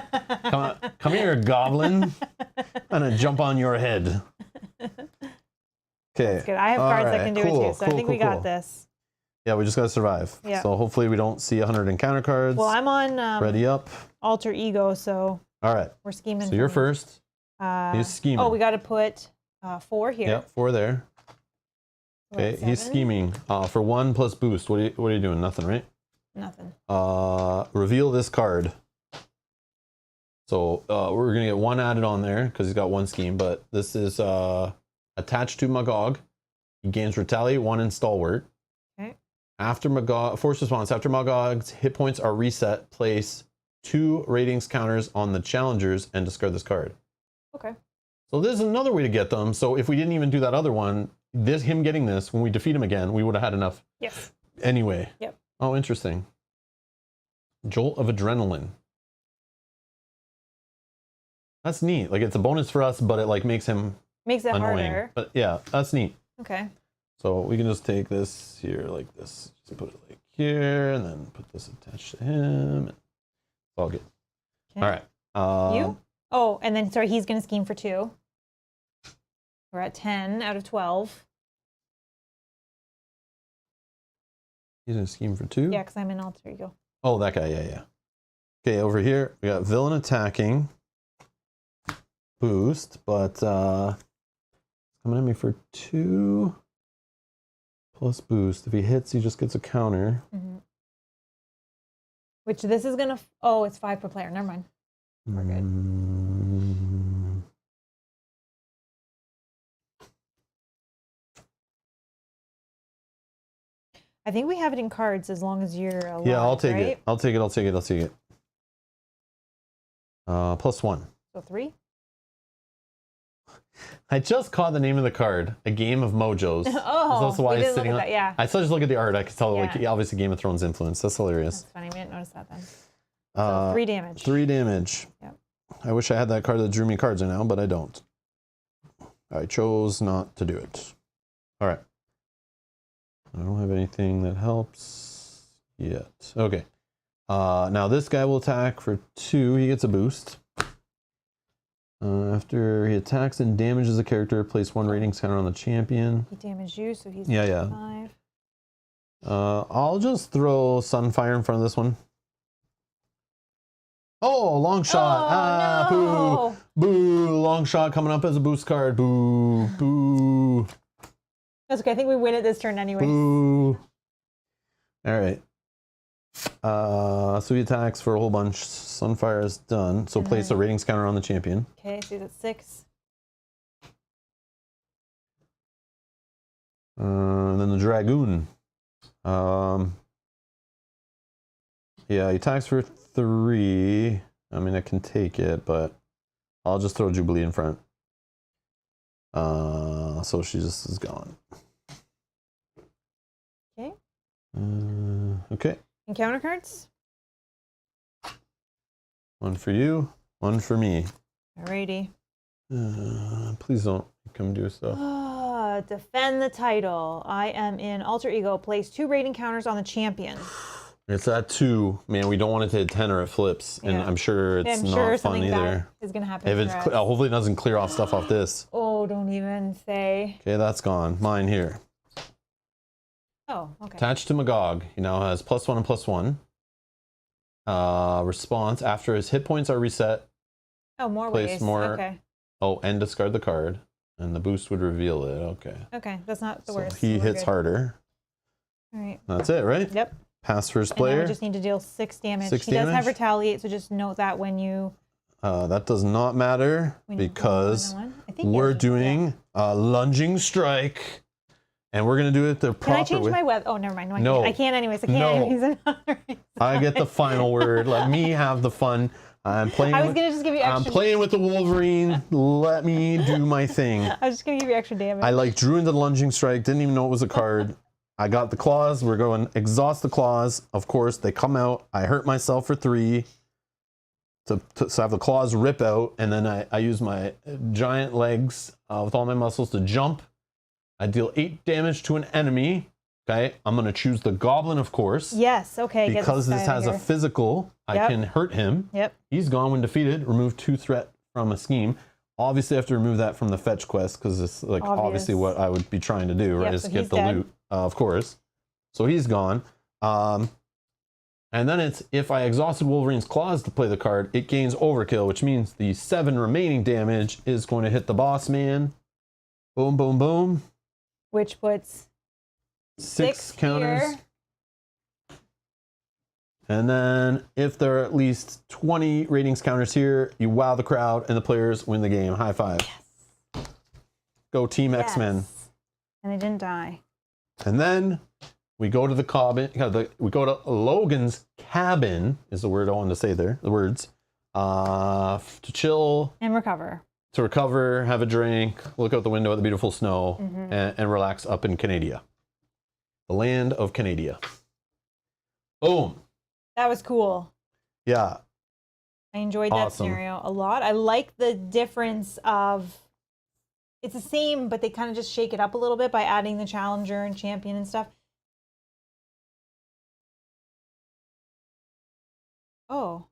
come here, goblin. I'm gonna jump on your head. Okay.
That's good. I have cards that can do it too, so I think we got this.
Yeah, we just gotta survive. Yeah. So hopefully we don't see 100 encounter cards.
Well, I'm on
ready up.
alter ego, so.
All right.
We're scheming.
So you're first. He's scheming.
Oh, we got to put 4 here.
Yep, 4 there. Okay, he's scheming for 1 plus boost. What are you doing? Nothing, right?
Nothing.
Reveal this card. So we're gonna get 1 added on there because he's got 1 scheme. But this is attached to Magog. He gains retaliate 1 in stalwart.
Okay.
After Magog, force response. After Magog's hit points are reset, place 2 ratings counters on the challengers and discard this card.
Okay.
So this is another way to get them. So if we didn't even do that other one, him getting this, when we defeat him again, we would have had enough.
Yes.
Anyway.
Yep.
Oh, interesting. Jolt of Adrenaline. That's neat. Like, it's a bonus for us, but it like makes him
it
annoying.
harder.
But yeah, that's neat.
Okay.
So we can just take this here like this. Just put it like here, and then put this attached to him. It's all good.
Okay.
All right.
You? Oh, and then sorry, he's gonna scheme for 2. We're at 10 out of 12.
He's gonna scheme for 2?
Yeah, because I'm in alter ego.
Oh, that guy, yeah. Okay, over here, we got villain attacking. Boost, but coming at me for 2 plus boost. If he hits, he just gets a counter.
Mm-hmm. Which this is gonna, oh, it's 5 per player. Never mind. We're good. I think we have it in cards as long as you're alive,
yeah, I'll take
right?
it. I'll take it. +1.
So 3?
I just caught the name of the card, A Game of Mojos.
Oh,
that's also why
we
it's
didn't
sitting
look
on.
at that, yeah.
I saw just look at the art. I could tell,
Yeah.
like, obviously Game of Thrones influence. That's hilarious.
That's funny. We didn't notice that then. So 3 damage.
3 damage.
Yep.
I wish I had that card that drew me cards right now, but I don't. I chose not to do it. All right. I don't have anything that helps yet. Okay. Now this guy will attack for 2. He gets a boost. After he attacks and damages a character, place 1 ratings counter on the champion.
He damaged you, so he's 5.
I'll just throw Sunfire in front of this one. Oh, long shot.
Oh,
Boo. Boo. Long shot coming up as a boost card. Boo. Boo.
That's okay. I think we win it this turn anyway.
Boo. All right. So he attacks for a whole bunch. Sunfire is done. So place a ratings counter on the champion.
Okay, so he's at 6.
And then the Dragoon. Yeah, he attacks for 3. I mean, I can take it, but I'll just throw Jubilee in front. So she just is gone.
Okay.
Okay.
Encounter cards?
1 for you, 1 for me.
Alrighty.
Please don't come do stuff.
Defend the title. I am in alter ego. Place 2 rating counters on the champion.
It's at 2. Man, we don't want it to hit 10 or it flips. And I'm sure it's not fun either.
Is going to happen.
If it's hopefully it doesn't clear off stuff off this.
Oh, don't even say.
Okay, that's gone. Mine here.
Oh, okay.
Attached to Magog, he now has +1 and +1. Response, after his hit points are reset.
Oh, more
place
ways.
more.
Okay.
Oh, and discard the card. And the boost would reveal it. Okay.
Okay, that's not the
So
worst.
he
We're
hits
good.
harder.
All right.
That's it, right?
Yep.
Pass first
And now
player.
we just need to deal 6 damage.
6
he does have
damage?
retaliate, so just note that when you...
That does not matter because we're doing a lunging strike. And we're going to do it the proper way.
Can I change my web? Oh, never mind.
No.
I can't anyways. I can't anyways.
I get the final word. Let me have the fun. I'm playing.
I was going to just give you extra...
I'm playing with the Wolverine. Let me do my thing.
I was just going to give you extra damage.
I drew into the lunging strike. Didn't even know it was a card. I got the claws. We're going exhaust the claws. Of course, they come out. I hurt myself for 3. So have the claws rip out. And then I use my giant legs with all my muscles to jump. I deal 8 damage to an enemy. Okay, I'm going to choose the goblin, of course.
Yes, okay.
Because this has a physical, I can hurt him.
Yep.
He's gone when defeated. Remove 2 threat from a scheme. Obviously, I have to remove that from the fetch quest because it's like obviously what I would be trying to do, right? Is
so
get the loot, of course. So he's gone. I And then it's, if I exhausted Wolverine's claws to play the card, it gains overkill, which means the 7 remaining damage is going to hit the boss man. Boom, boom, boom.
Which puts
6 counters.
here.
And then if there are at least 20 ratings counters here, you wow the crowd and the players win the game. High five.
Yes.
Go Team X-Men.
And I didn't die.
And then we go to the cabin. We go to Logan's cabin, is the word I wanted to say there. The words. To chill.
And recover.
To recover, have a drink, look out the window at the beautiful snow, and relax up in Canada. The land of Canada. Boom.
That was cool.
Yeah.
I enjoyed that scenario a lot. I like the difference of, it's the same, but they kind of just shake it up a little bit by adding the challenger and champion and stuff. Oh.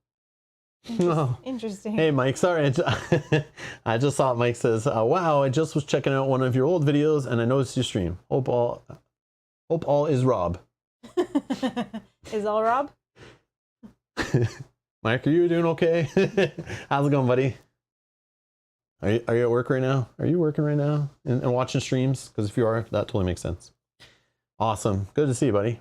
Interesting.
Hey, Mike, sorry. I just saw Mike says, wow, I just was checking out one of your old videos and I noticed your stream. Hope all is Rob.
Is all Rob?
Mike, are you doing okay? How's it going, buddy? Are you at work right now? Are you working right now and watching streams? Because if you are, that totally makes sense. Awesome. Good to see you, buddy.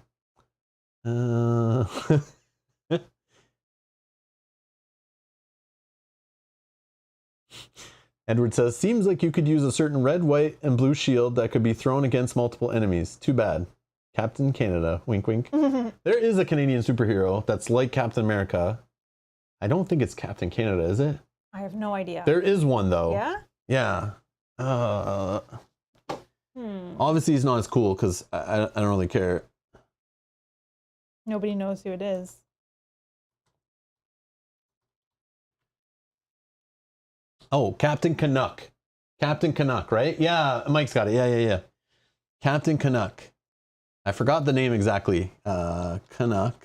Edward says, seems like you could use a certain red, white, and blue shield that could be thrown against multiple enemies. Too bad. Captain Canada. Wink, wink. There is a Canadian superhero that's like Captain America. I don't think it's Captain Canada, is it?
I have no idea.
There is one, though.
Yeah?
Yeah. Obviously, he's not as cool because I don't really care.
Nobody knows who it is.
Oh, Captain Canuck. Captain Canuck, right? Yeah, Mike's got it. Yeah. Captain Canuck. I forgot the name exactly. Canuck.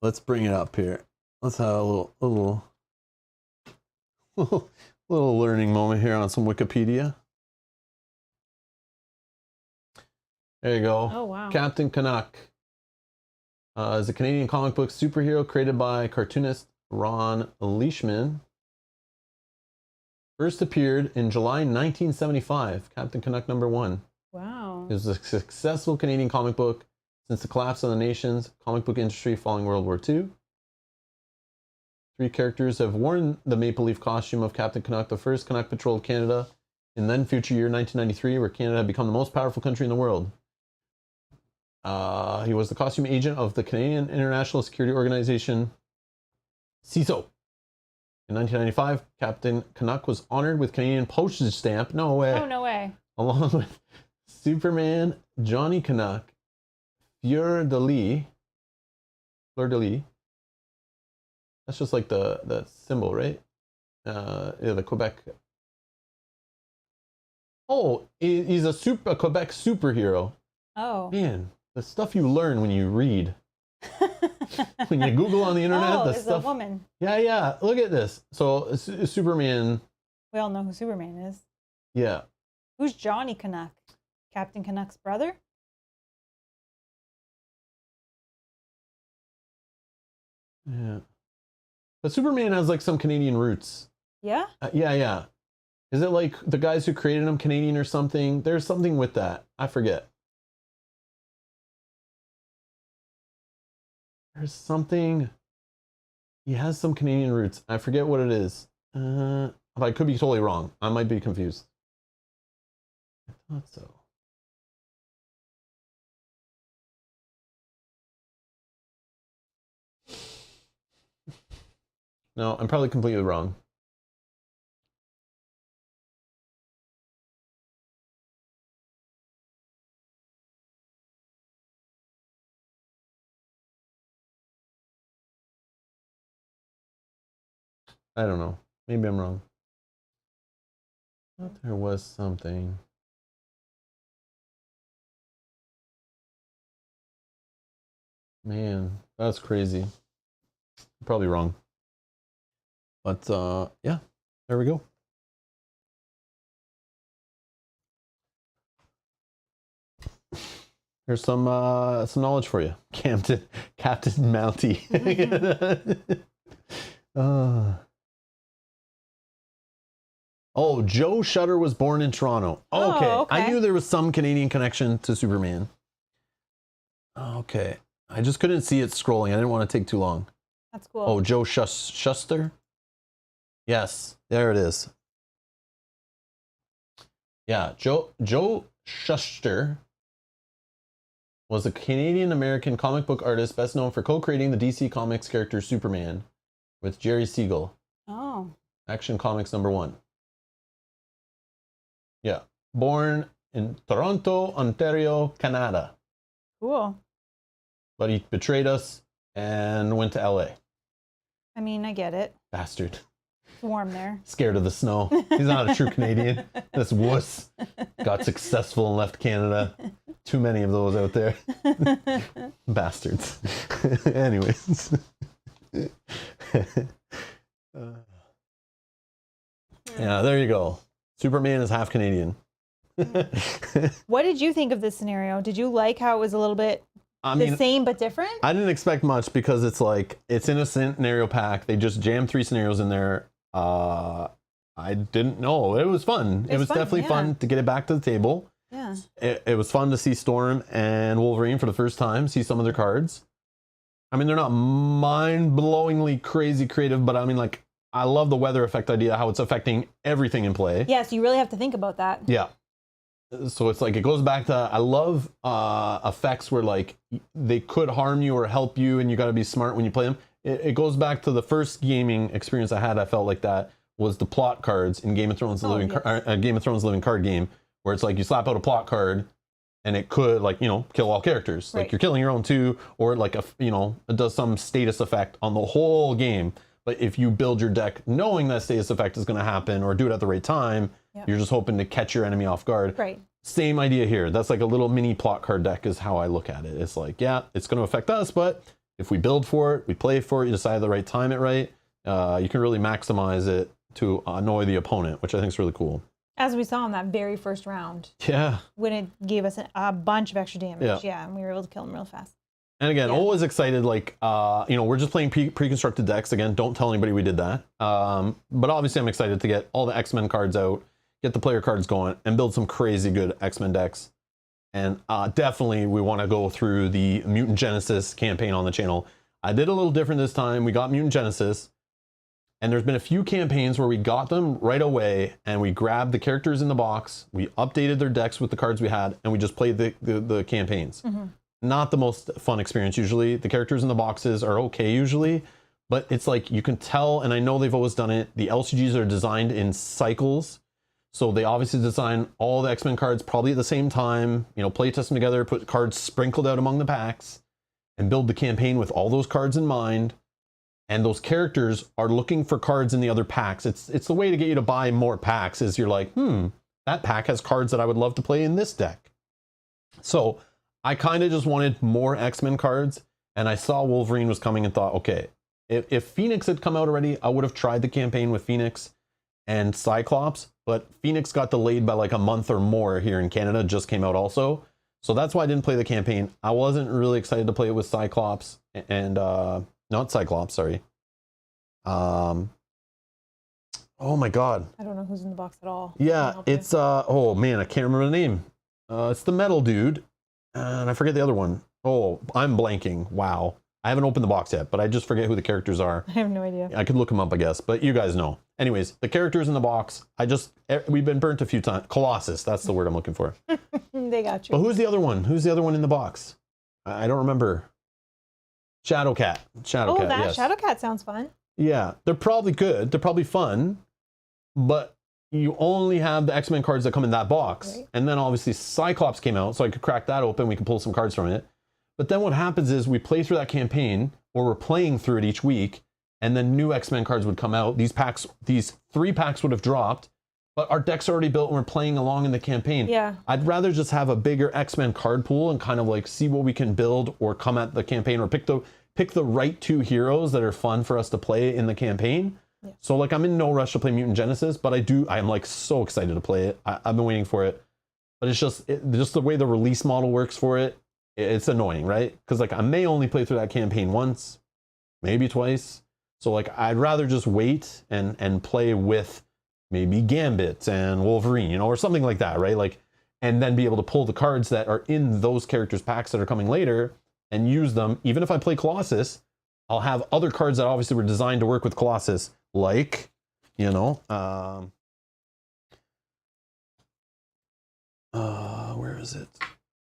Let's bring it up here. Let's have a little learning moment here on some Wikipedia. There you go.
Oh, wow.
Captain Canuck is a Canadian comic book superhero created by cartoonist Ron Leishman. First appeared in July 1975, Captain Canuck #1.
Wow.
It was a successful Canadian comic book since the collapse of the nation's comic book industry following World War II. 3 characters have worn the maple leaf costume of Captain Canuck. The first Canuck patrolled Canada in then future year 1993, where Canada had become the most powerful country in the world. He was the costume agent of the Canadian International Security Organization, CISO. In 1995, Captain Canuck was honored with Canadian postage stamp. No way.
Oh, no way.
Along with Superman, Johnny Canuck, Fleur de Lis. That's just like the symbol, right? Yeah, the Quebec. Oh, he's a Quebec superhero.
Oh.
Man, the stuff you learn when you read. When you Google on the internet,
oh,
the
it's
stuff.
a woman.
Yeah. Look at this. So Superman.
We all know who Superman is.
Yeah.
Who's Johnny Canuck? Captain Canuck's brother?
Yeah. But Superman has like some Canadian roots.
Yeah?
Yeah. Is it like the guys who created him Canadian or something? There's something with that. I forget. There's something. He has some Canadian roots. I forget what it is. But I could be totally wrong. I might be confused. I thought so. No, I'm probably completely wrong. I don't know. Maybe I'm wrong. I thought there was something. Man, that's crazy. I'm probably wrong. But yeah, there we go. Here's some knowledge for you. Captain Mountie. Oh, Joe Shutter was born in Toronto. Okay.
Okay.
I knew there was some Canadian connection to Superman. Okay. I just couldn't see it scrolling. I didn't want to take too long.
That's cool.
Oh, Joe Shuster? Yes, there it is. Yeah, Joe Shuster was a Canadian-American comic book artist best known for co-creating the DC Comics character Superman with Jerry Siegel.
Oh.
Action Comics #1. Yeah. Born in Toronto, Ontario, Canada.
Cool.
But he betrayed us and went to LA.
I mean, I get it.
Bastard.
It's warm there.
Scared of the snow. He's not a true Canadian. This wuss got successful and left Canada. Too many of those out there. Bastards. Anyways. Yeah, there you go. Superman is half Canadian.
What did you think of this scenario? Did you like how it was a little bit the same but different?
I didn't expect much because it's like, it's in a scenario pack. They just jammed 3 scenarios in there. I didn't know. It was fun. It was definitely fun to get it back to the table.
Yeah.
It was fun to see Storm and Wolverine for the first time, see some of their cards. I mean, they're not mind-blowingly crazy creative, but I mean, like, I love the weather effect idea, how it's affecting everything in play.
Yeah, so you really have to think about that.
Yeah. So it's like, it goes back to, I love effects where like they could harm you or help you and you got to be smart when you play them. It goes back to the first gaming experience I had. I felt like that was the plot cards in Game of Thrones, Game of Thrones Living Card Game, where it's like you slap out a plot card and it could, like, you know, kill all characters. Like you're killing your own too, or like, you know, it does some status effect on the whole game. But if you build your deck knowing that status effect is going to happen or do it at the right time, you're just hoping to catch your enemy off guard.
Right.
Same idea here. That's like a little mini plot card deck is how I look at it. It's like, yeah, it's going to affect us, but if we build for it, we play for it, you decide the right time it right, you can really maximize it to annoy the opponent, which I think is really cool.
As we saw in that very first round.
Yeah.
When it gave us a bunch of extra damage.
Yeah.
Yeah, and we were able to kill him real fast.
And again, always excited, like, you know, we're just playing pre-constructed decks. Again, don't tell anybody we did that. But obviously I'm excited to get all the X-Men cards out, get the player cards going, and build some crazy good X-Men decks. And definitely we want to go through the Mutant Genesis campaign on the channel. I did a little different this time. We got Mutant Genesis, and there's been a few campaigns where we got them right away, and we grabbed the characters in the box, we updated their decks with the cards we had, and we just played the campaigns. Not the most fun experience usually. The characters in the boxes are okay usually, but it's like you can tell, and I know they've always done it, the LCGs are designed in cycles. So they obviously design all the X-Men cards probably at the same time, you know, play test them together, put cards sprinkled out among the packs, and build the campaign with all those cards in mind. And those characters are looking for cards in the other packs. It's the way to get you to buy more packs is you're like, that pack has cards that I would love to play in this deck. So I kind of just wanted more X-Men cards, and I saw Wolverine was coming and thought, okay, if Phoenix had come out already, I would have tried the campaign with Phoenix and Cyclops, but Phoenix got delayed by like a month or more here in Canada, just came out also. So that's why I didn't play the campaign. I wasn't really excited to play it with Cyclops and, not Cyclops, sorry. Oh my God.
I don't know who's in the box at all.
Yeah, it's, oh man, I can't remember the name. It's the metal dude. And I forget the other one. Oh, I'm blanking. Wow. I haven't opened the box yet, but I just forget who the characters are.
I have no idea.
I could look them up, I guess, but you guys know. Anyways, the characters in the box, we've been burnt a few times. Colossus, that's the word I'm looking for.
They got you.
But who's the other one? Who's the other one in the box? I don't remember. Shadowcat. Shadowcat, yes.
Shadowcat sounds fun.
Yeah, they're probably good. They're probably fun, but you only have the X-Men cards that come in that box. Right. And then obviously Cyclops came out, so I could crack that open. We can pull some cards from it. But then what happens is we play through that campaign, or we're playing through it each week, and then new X-Men cards would come out. These 3 packs would have dropped, but our deck's already built and we're playing along in the campaign.
Yeah.
I'd rather just have a bigger X-Men card pool and kind of like see what we can build or come at the campaign or pick the right 2 heroes that are fun for us to play in the campaign. Yeah. So like I'm in no rush to play Mutant Genesis, but I'm like so excited to play it. I've been waiting for it, but it's just the way the release model works for it. it's annoying, right? Because like I may only play through that campaign once, maybe twice. So like I'd rather just wait and play with maybe Gambit and Wolverine, you know, or something like that, right? Like, and then be able to pull the cards that are in those characters' packs that are coming later and use them. Even if I play Colossus, I'll have other cards that obviously were designed to work with Colossus, like, you know, where is it?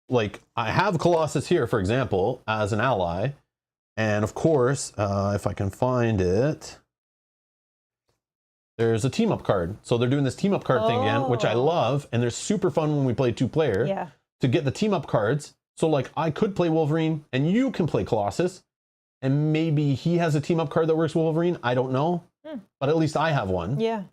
Like, I have Colossus here, for example, as an ally. And of course, if I can find it, there's a team up card. So they're doing this team up card thing again, which I love. And they're super fun when we play 2-player to get the team up cards. So like I could play Wolverine and you can play Colossus. And maybe he has a team up card that works with Wolverine. I don't know. But at least I have one.
Yeah.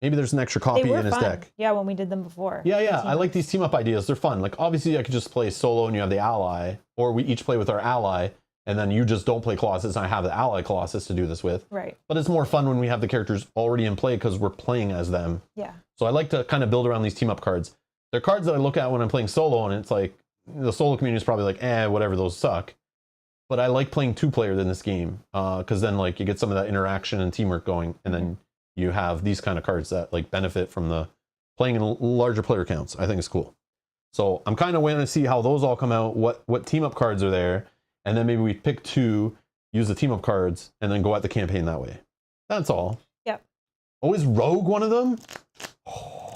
Maybe there's an extra copy in his deck.
Yeah, when we did them before.
Yeah. I like these team up ideas. They're fun. Like obviously I could just play solo and you have the ally. Or we each play with our ally. And then you just don't play Colossus, and I have the ally Colossus to do this with.
Right.
But it's more fun when we have the characters already in play because we're playing as them.
Yeah.
So I like to kind of build around these team-up cards. They're cards that I look at when I'm playing solo, and it's like, the solo community is probably like, whatever, those suck. But I like playing 2-player in this game because then like you get some of that interaction and teamwork going, and then you have these kind of cards that like benefit from the playing in larger player counts. I think it's cool. So I'm kind of waiting to see how those all come out, what team-up cards are there. And then maybe we pick 2, use the team-up cards, and then go at the campaign that way. That's all.
Yep.
Oh, is Rogue one of them? Oh,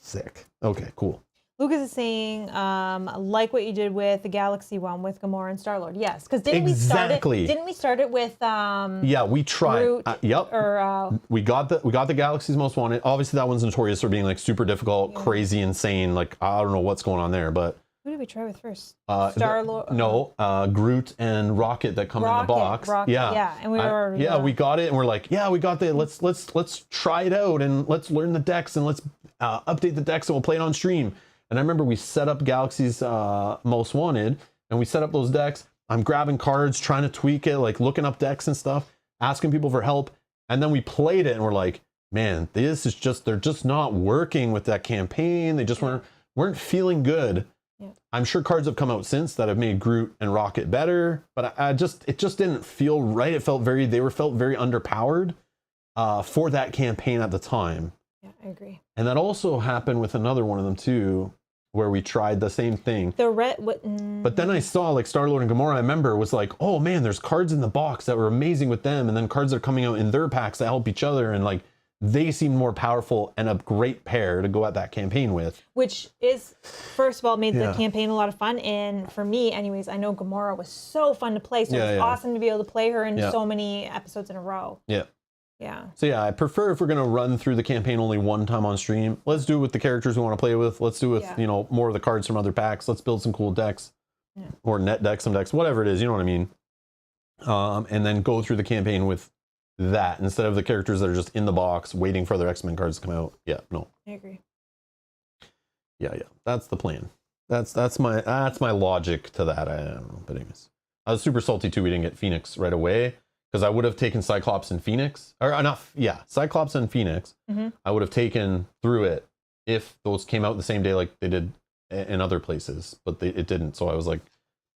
sick. Okay, cool.
Lucas is saying, like what you did with the Galaxy one with Gamora and Star-Lord. Yes, because didn't we start it with
yeah, we tried.
Groot,
yep.
Or
we got the Galaxy's Most Wanted. Obviously that one's notorious for being like super difficult, crazy, insane. Like I don't know what's going on there, but
who did we try with first? Star-Lord?
No, Groot and Rocket that come in the box.
Yeah, and we were
we got it, and we're like, yeah, we got the let's try it out and let's learn the decks and let's update the decks and we'll play it on stream. And I remember we set up Galaxy's Most Wanted, and we set up those decks. I'm grabbing cards, trying to tweak it, like looking up decks and stuff, asking people for help, and then we played it, and we're like, man, they're just not working with that campaign. They just weren't feeling good. Yeah. I'm sure cards have come out since that have made Groot and Rocket better, but it just didn't feel right. It felt very underpowered for that campaign at the time.
Yeah, I agree.
And that also happened with another one of them too, where we tried the same thing. But then I saw like Star-Lord and Gamora, I remember, was like, oh man, there's cards in the box that were amazing with them, and then cards that are coming out in their packs that help each other, and like they seemed more powerful and a great pair to go at that campaign with.
Which is, first of all, made the campaign a lot of fun. And for me, anyways, I know Gamora was so fun to play. So it was awesome to be able to play her in so many episodes in a row. Yeah. Yeah.
So yeah, I prefer if we're going to run through the campaign only one time on stream, let's do it with the characters we want to play with. Let's do it with, more of the cards from other packs. Let's build some cool decks or net decks, some decks, whatever it is, you know what I mean? And then go through the campaign with that instead of the characters that are just in the box waiting for their X-Men cards to come out. Yeah, no.
I agree.
Yeah. That's the plan. That's my logic to that. I don't know, but anyways. I was super salty too we didn't get Phoenix right away. Because I would have taken Cyclops and Phoenix, or enough, Cyclops and Phoenix. I would have taken through it if those came out the same day like they did in other places, but it didn't. So I was like,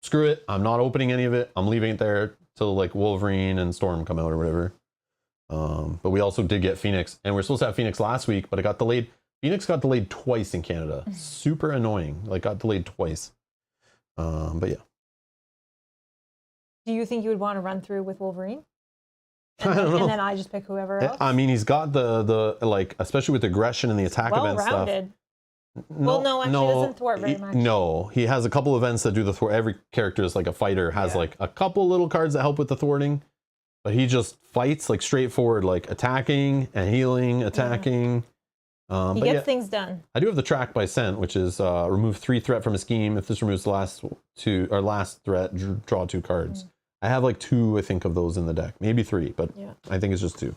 screw it, I'm not opening any of it. I'm leaving it there till like Wolverine and Storm come out or whatever. But we also did get Phoenix, and we're supposed to have Phoenix last week, but it got delayed. Phoenix got delayed twice in Canada. Super annoying. Like got delayed twice. But yeah.
Do you think you would want to run through with Wolverine?
I don't know.
And then I just pick whoever else?
I mean, he's got the like, especially with aggression and the attack event stuff.
No, actually doesn't thwart very much.
No, he has a couple events that do the thwart. Every character is like a fighter, has like a couple little cards that help with the thwarting. But he just fights like straightforward, like attacking and healing, attacking.
He gets things done.
I do have the track by scent, which is remove 3 threat from a scheme. If this removes the last threat, draw 2 cards. I have like 2, I think, of those in the deck, maybe 3, but I think it's just 2.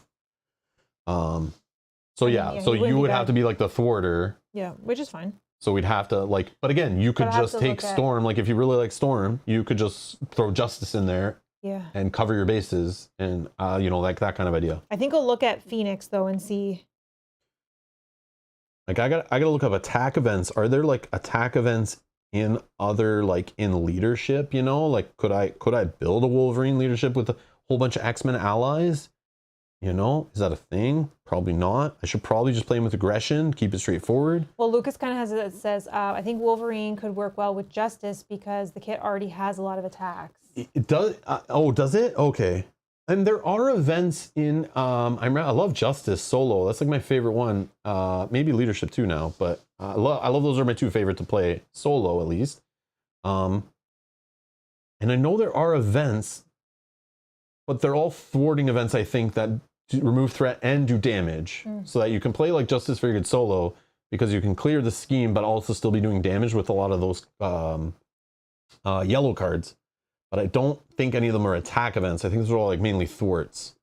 So you would have to be like the thwarter.
Yeah, which is fine.
So we'd have to like, but again, you could just take Storm. Like if you really like Storm, you could just throw Justice in there.
Yeah.
And cover your bases, and like that kind of idea.
I think I'll look at Phoenix though and see.
Like I gotta look up attack events. Are there like attack events in other, like in leadership, you know, like could I build a Wolverine leadership with a whole bunch of X-Men allies? You know, is that a thing? Probably not. I should probably just play him with aggression, keep it straightforward.
Well, Lucas kind of has it, says, I think Wolverine could work well with Justice because the kit already has a lot of attacks.
It does. Oh, does it? Okay. And there are events in, I love Justice solo. That's like my favorite one. Maybe leadership too now, but I love those are my two favorite to play solo at least. And I know there are events, but they're all thwarting events, I think, that remove threat and do damage, so that you can play like Justice very good solo because you can clear the scheme, but also still be doing damage with a lot of those yellow cards. But I don't think any of them are attack events. I think those are all like mainly thwarts.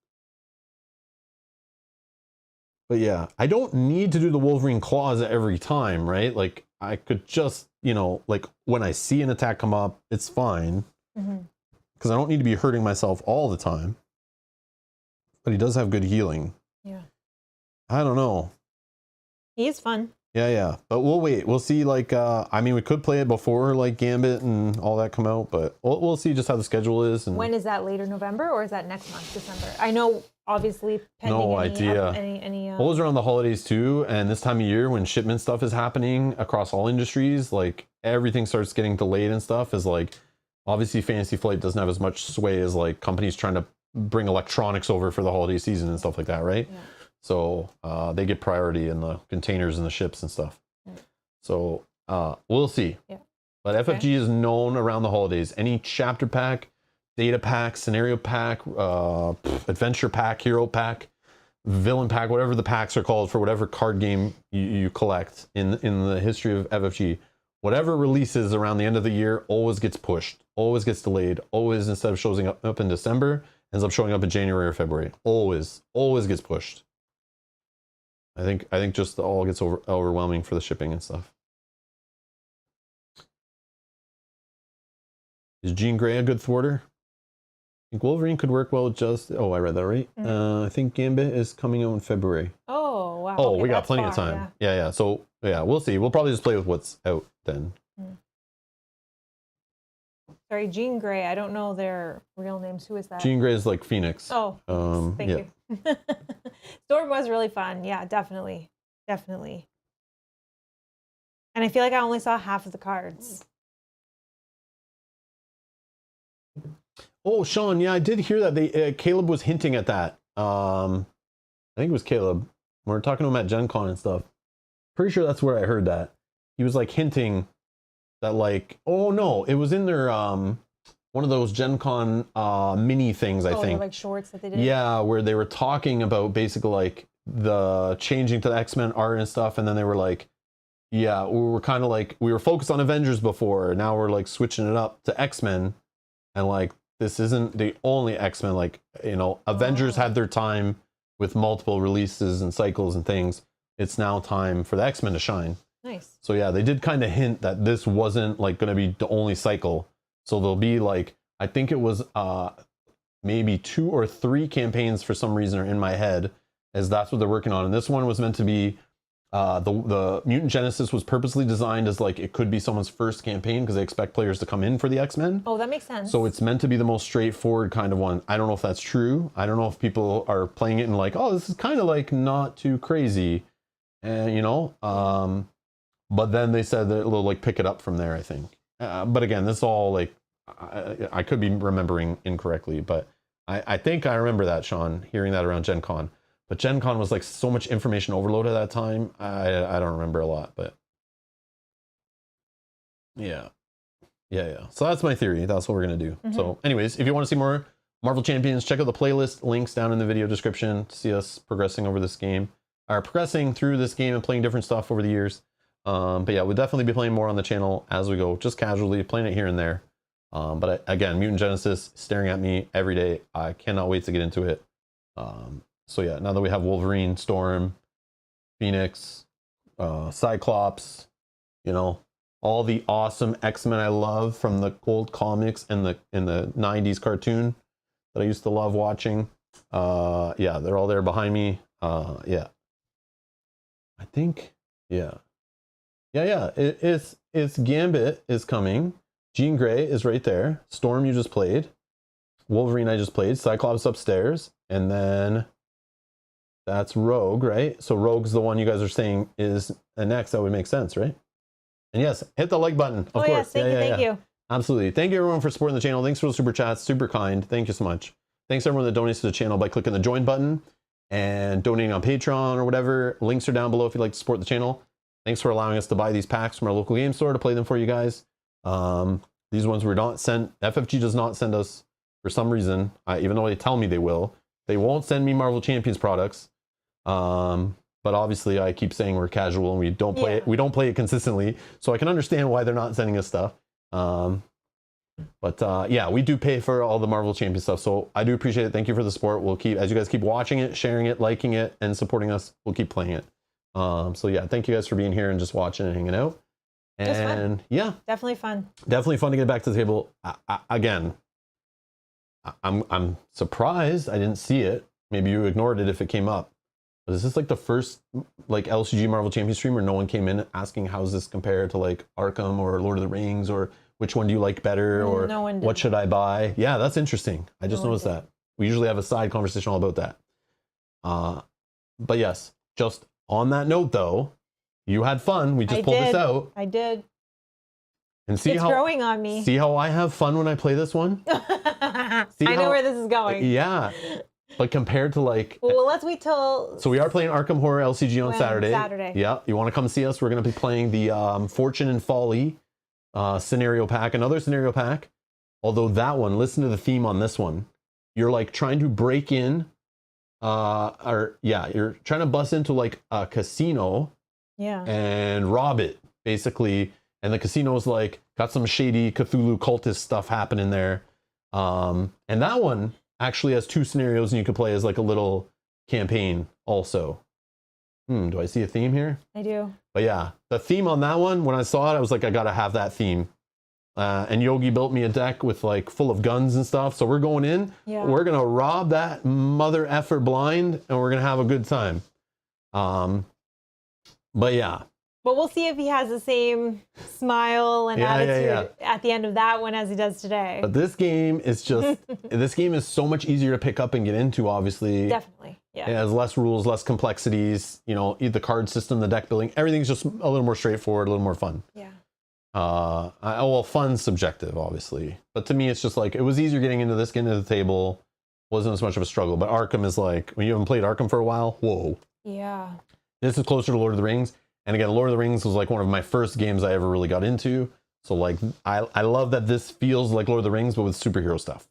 But yeah, I don't need to do the Wolverine claws every time, right? Like I could just, you know, like when I see an attack come up, it's fine. Because I don't need to be hurting myself all the time. But he does have good healing.
Yeah.
I don't know.
He is fun.
Yeah. But we'll wait. We'll see, like, I mean, we could play it before, like, Gambit and all that come out, but we'll see just how the schedule is. And
when is that, later November, or is that next month, December? I know, obviously, pending
no
any,
idea. Always around the holidays, too, and this time of year when shipment stuff is happening across all industries, like, everything starts getting delayed and stuff, is like, obviously, Fantasy Flight doesn't have as much sway as, like, companies trying to bring electronics over for the holiday season and stuff like that, right?
Yeah.
So they get priority in the containers and the ships and stuff. So we'll see.
Yeah.
But FFG is known around the holidays. Any chapter pack, data pack, scenario pack, adventure pack, hero pack, villain pack, whatever the packs are called for whatever card game you collect in the history of FFG, whatever releases around the end of the year always gets pushed, always gets delayed, always, instead of showing up in December, ends up showing up in January or February. Always gets pushed. I think just all gets overwhelming for the shipping and stuff. Is Jean Grey a good thwarter? I think Wolverine could work well with just... Oh, I read that right. I think Gambit is coming out in February.
Oh, wow.
Oh,
okay,
we got plenty of time. Yeah. So, yeah, we'll see. We'll probably just play with what's out then.
Sorry, Jean Grey. I don't know their real names. Who is that?
Jean Grey is like Phoenix.
Oh, thank you. Storm was really fun. Yeah, definitely. And I feel like I only saw half of the cards.
Oh, Sean, yeah, I did hear that. Caleb was hinting at that. I think it was Caleb. We were talking to him at Gen Con and stuff. Pretty sure that's where I heard that. He was like hinting that, like, oh no, it was in their one of those Gen Con mini things, I think.
Like shorts that they did?
Yeah, where they were talking about basically like the changing to the X-Men art and stuff, and then they were like, yeah, we were kind of like, we were focused on Avengers before, now we're like switching it up to X-Men, and like, this isn't the only X-Men, like, you know, Avengers had their time with multiple releases and cycles and things. It's now time for the X-Men to shine.
Nice.
So yeah, they did kind of hint that this wasn't like going to be the only cycle. So there'll be like, I think it was maybe 2 or 3 campaigns for some reason are in my head, as that's what they're working on. And this one was meant to be, the Mutant Genesis was purposely designed as like, it could be someone's first campaign because they expect players to come in for the X-Men.
Oh, that makes sense.
So it's meant to be the most straightforward kind of one. I don't know if that's true. I don't know if people are playing it and like, oh, this is kind of like not too crazy. And, you know, but then they said that it'll like pick it up from there, I think. But again, this is all like, I could be remembering incorrectly, but I think I remember that, Sean, hearing that around Gen Con. But Gen Con was like so much information overload at that time. I don't remember a lot, but yeah. So that's my theory. That's what we're going to do. So anyways, if you want to see more Marvel Champions, check out the playlist. Links down in the video description to see us progressing over this game. Or progressing through this game and playing different stuff over the years. But yeah, we'll definitely be playing more on the channel as we go, just casually playing it here and there. But again, Mutant Genesis staring at me every day. I cannot wait to get into it. So yeah, now that we have Wolverine, Storm, Phoenix, Cyclops, you know, all the awesome X-Men I love from the old comics and the 90s cartoon that I used to love watching. Yeah, they're all there behind me. Yeah. I think, yeah. Yeah. It's Gambit is coming. Jean Grey is right there. Storm you just played. Wolverine I just played. Cyclops upstairs. And then that's Rogue, right? So Rogue's the one you guys are saying is next. That would make sense, right? And yes, hit the like button, of course.
Yes, thank you.
Absolutely. Thank you everyone for supporting the channel. Thanks for the super chats. Super kind. Thank you so much. Thanks everyone that donates to the channel by clicking the join button and donating on Patreon or whatever. Links are down below if you'd like to support the channel. Thanks for allowing us to buy these packs from our local game store to play them for you guys. These ones were not sent. FFG does not send us for some reason, even though they tell me they will. They won't send me Marvel Champions products. But obviously I keep saying we're casual and we don't play it. We don't play it consistently. So I can understand why they're not sending us stuff. Yeah, we do pay for all the Marvel Champion stuff. So I do appreciate it. Thank you for the support. We'll keep, as you guys keep watching it, sharing it, liking it, and supporting us, we'll keep playing it. So yeah, thank you guys for being here and just watching and hanging out. And yeah,
definitely fun
to get back to the table. Again, I'm surprised I didn't see it. Maybe you ignored it if it came up. But is this like the first like LCG Marvel Champion stream where no one came in asking how's this compared to like Arkham or Lord of the Rings, or which one do you like better, or
no one did.
What should I buy? Yeah, that's interesting. I just noticed that. We usually have a side conversation all about that. But yes, just on that note though, you had fun. We just pulled this out.
I did.
And see
it's growing on me.
See how I have fun when I play this one?
I know where this is going.
Yeah. But compared to like...
Well, let's wait till...
So we are playing Arkham Horror LCG on Saturday.
Saturday.
Yeah. You want to come see us? We're going to be playing the Fortune and Folly scenario pack. Another scenario pack. Although that one, listen to the theme on this one. You're like trying to break in... you're trying to bust into like a casino.
Yeah.
And rob it, basically. And the casino's like got some shady Cthulhu cultist stuff happening there. And that one actually has 2 scenarios and you can play as like a little campaign also. Do I see a theme here?
I do.
But yeah, the theme on that one, when I saw it, I was like, I gotta have that theme. And Yogi built me a deck with like full of guns and stuff. So we're going in, we're gonna rob that mother effer blind and we're gonna have a good time. But yeah.
But we'll see if he has the same smile and attitude at the end of that one as he does today.
But this game is just, this game is so much easier to pick up and get into, obviously.
Definitely, yeah.
It has less rules, less complexities, you know, the card system, the deck building, everything's just a little more straightforward, a little more fun.
Yeah.
Well, fun's subjective, obviously. But to me, it's just like, it was easier getting into this, getting to the table. Wasn't as much of a struggle. But Arkham is like, when you haven't played Arkham for a while, whoa.
Yeah.
This is closer to Lord of the Rings. And again, Lord of the Rings was like one of my first games I ever really got into. So like, I love that this feels like Lord of the Rings, but with superhero stuff.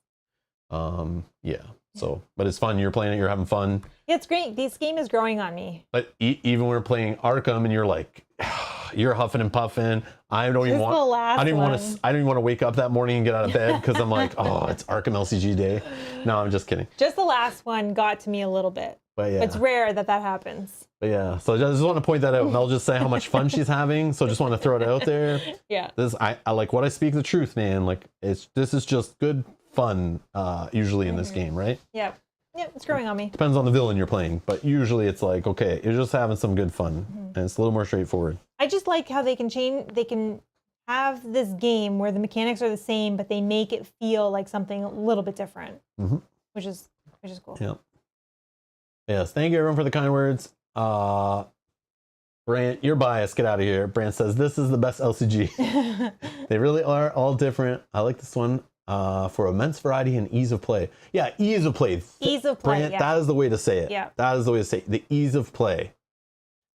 Yeah. So, but it's fun. You're playing it. You're having fun.
Yeah, it's great. This game is growing on me.
But even when we're playing Arkham and you're like, you're huffing and puffing. I don't even want to wake up that morning and get out of bed because I'm like, oh, it's Arkham LCG day. No, I'm just kidding.
Just the last one got to me a little bit.
But yeah.
It's rare that happthis.
But yeah, so I just want to point that out. And I'll just say how much fun she's having. So just want to throw it out there.
Yeah.
I like what I speak the truth, man. Like this is just good fun, usually in this game, right?
Yeah. Yeah, it's growing on me.
Depends on the villain you're playing, but usually it's like, okay, you're just having some good fun, and it's a little more straightforward.
I just like how they can have this game where the mechanics are the same, but they make it feel like something a little bit different, which is cool.
Yeah. Yes, thank you everyone for the kind words. Brant, you're biased. Get out of here. Brant says this is the best LCG. They really are all different. I like this one. For immense variety and ease of play. Yeah, ease of play.
Ease of play,
Brant, that is the way to say it.
Yeah.
That is the way to say it. The ease of play.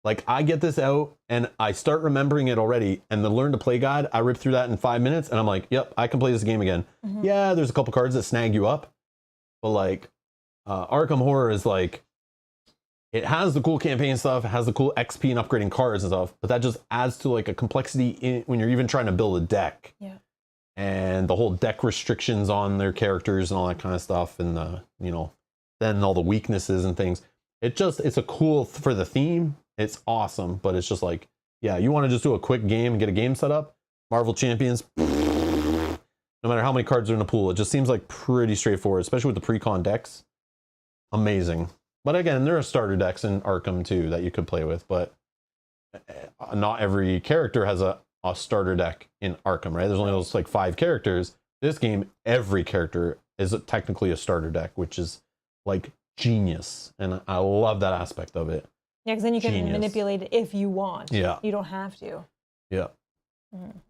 Like, I get this out, and I start remembering it already, and the Learn to Play guide, I rip through that in 5 minutes, and I'm like, yep, I can play this game again. Yeah, there's a couple cards that snag you up, but, like, Arkham Horror is, like, it has the cool campaign stuff, it has the cool XP and upgrading cards and stuff, but that just adds to, like, a complexity when you're even trying to build a deck.
Yeah.
And the whole deck restrictions on their characters and all that kind of stuff, and then all the weaknesses and things. It's a cool for the theme. It's awesome, but it's just like, yeah, you want to just do a quick game and get a game set up. Marvel Champions, no matter how many cards are in a pool, it just seems like pretty straightforward, especially with the pre-con decks. Amazing. But again, there are starter decks in Arkham too that you could play with, but not every character has a starter deck in Arkham, right? There's only those like 5 characters. This game, every character is technically a starter deck, which is like genius, and I love that aspect of it.
Yeah, because then you can manipulate it if you want.
Yeah,
you don't have to.
Yeah.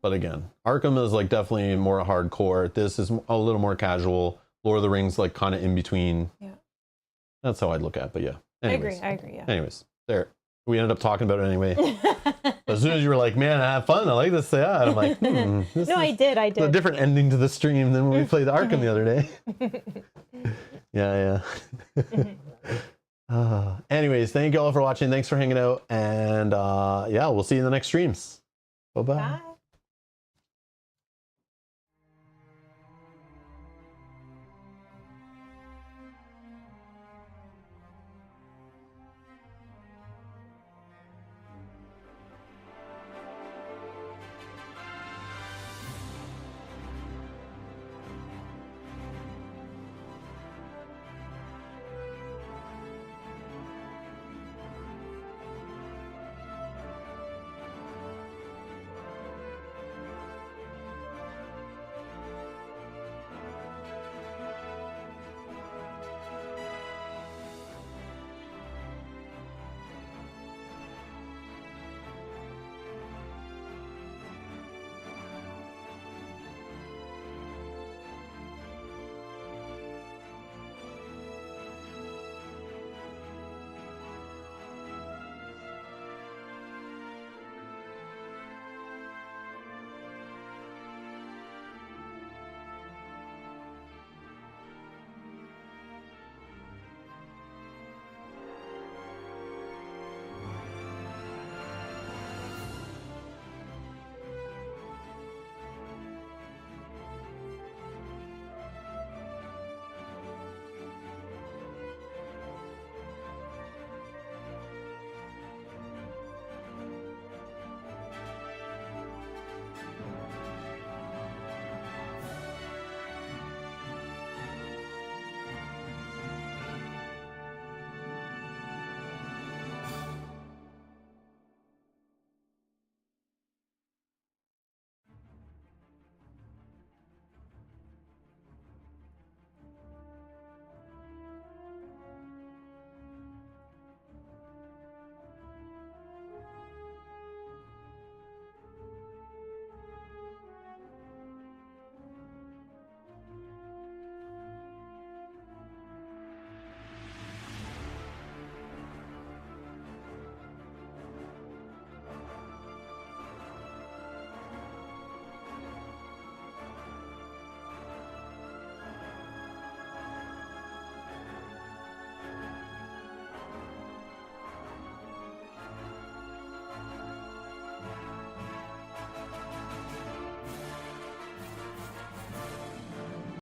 But again, Arkham is like definitely more hardcore. This is a little more casual. Lord of the Rings, like kind of in between. Yeah. That's how I'd look at it, but yeah. Anyways.
I agree, yeah.
Anyways, there. We ended up talking about it anyway. As soon as you were like, man, I have fun. I like this. Yeah. And I'm like,
I did.
A different ending to the stream than when we played Arkham the other day. Yeah. Anyways, thank you all for watching. Thanks for hanging out. And yeah, we'll see you in the next streams. Bye-bye.
Bye.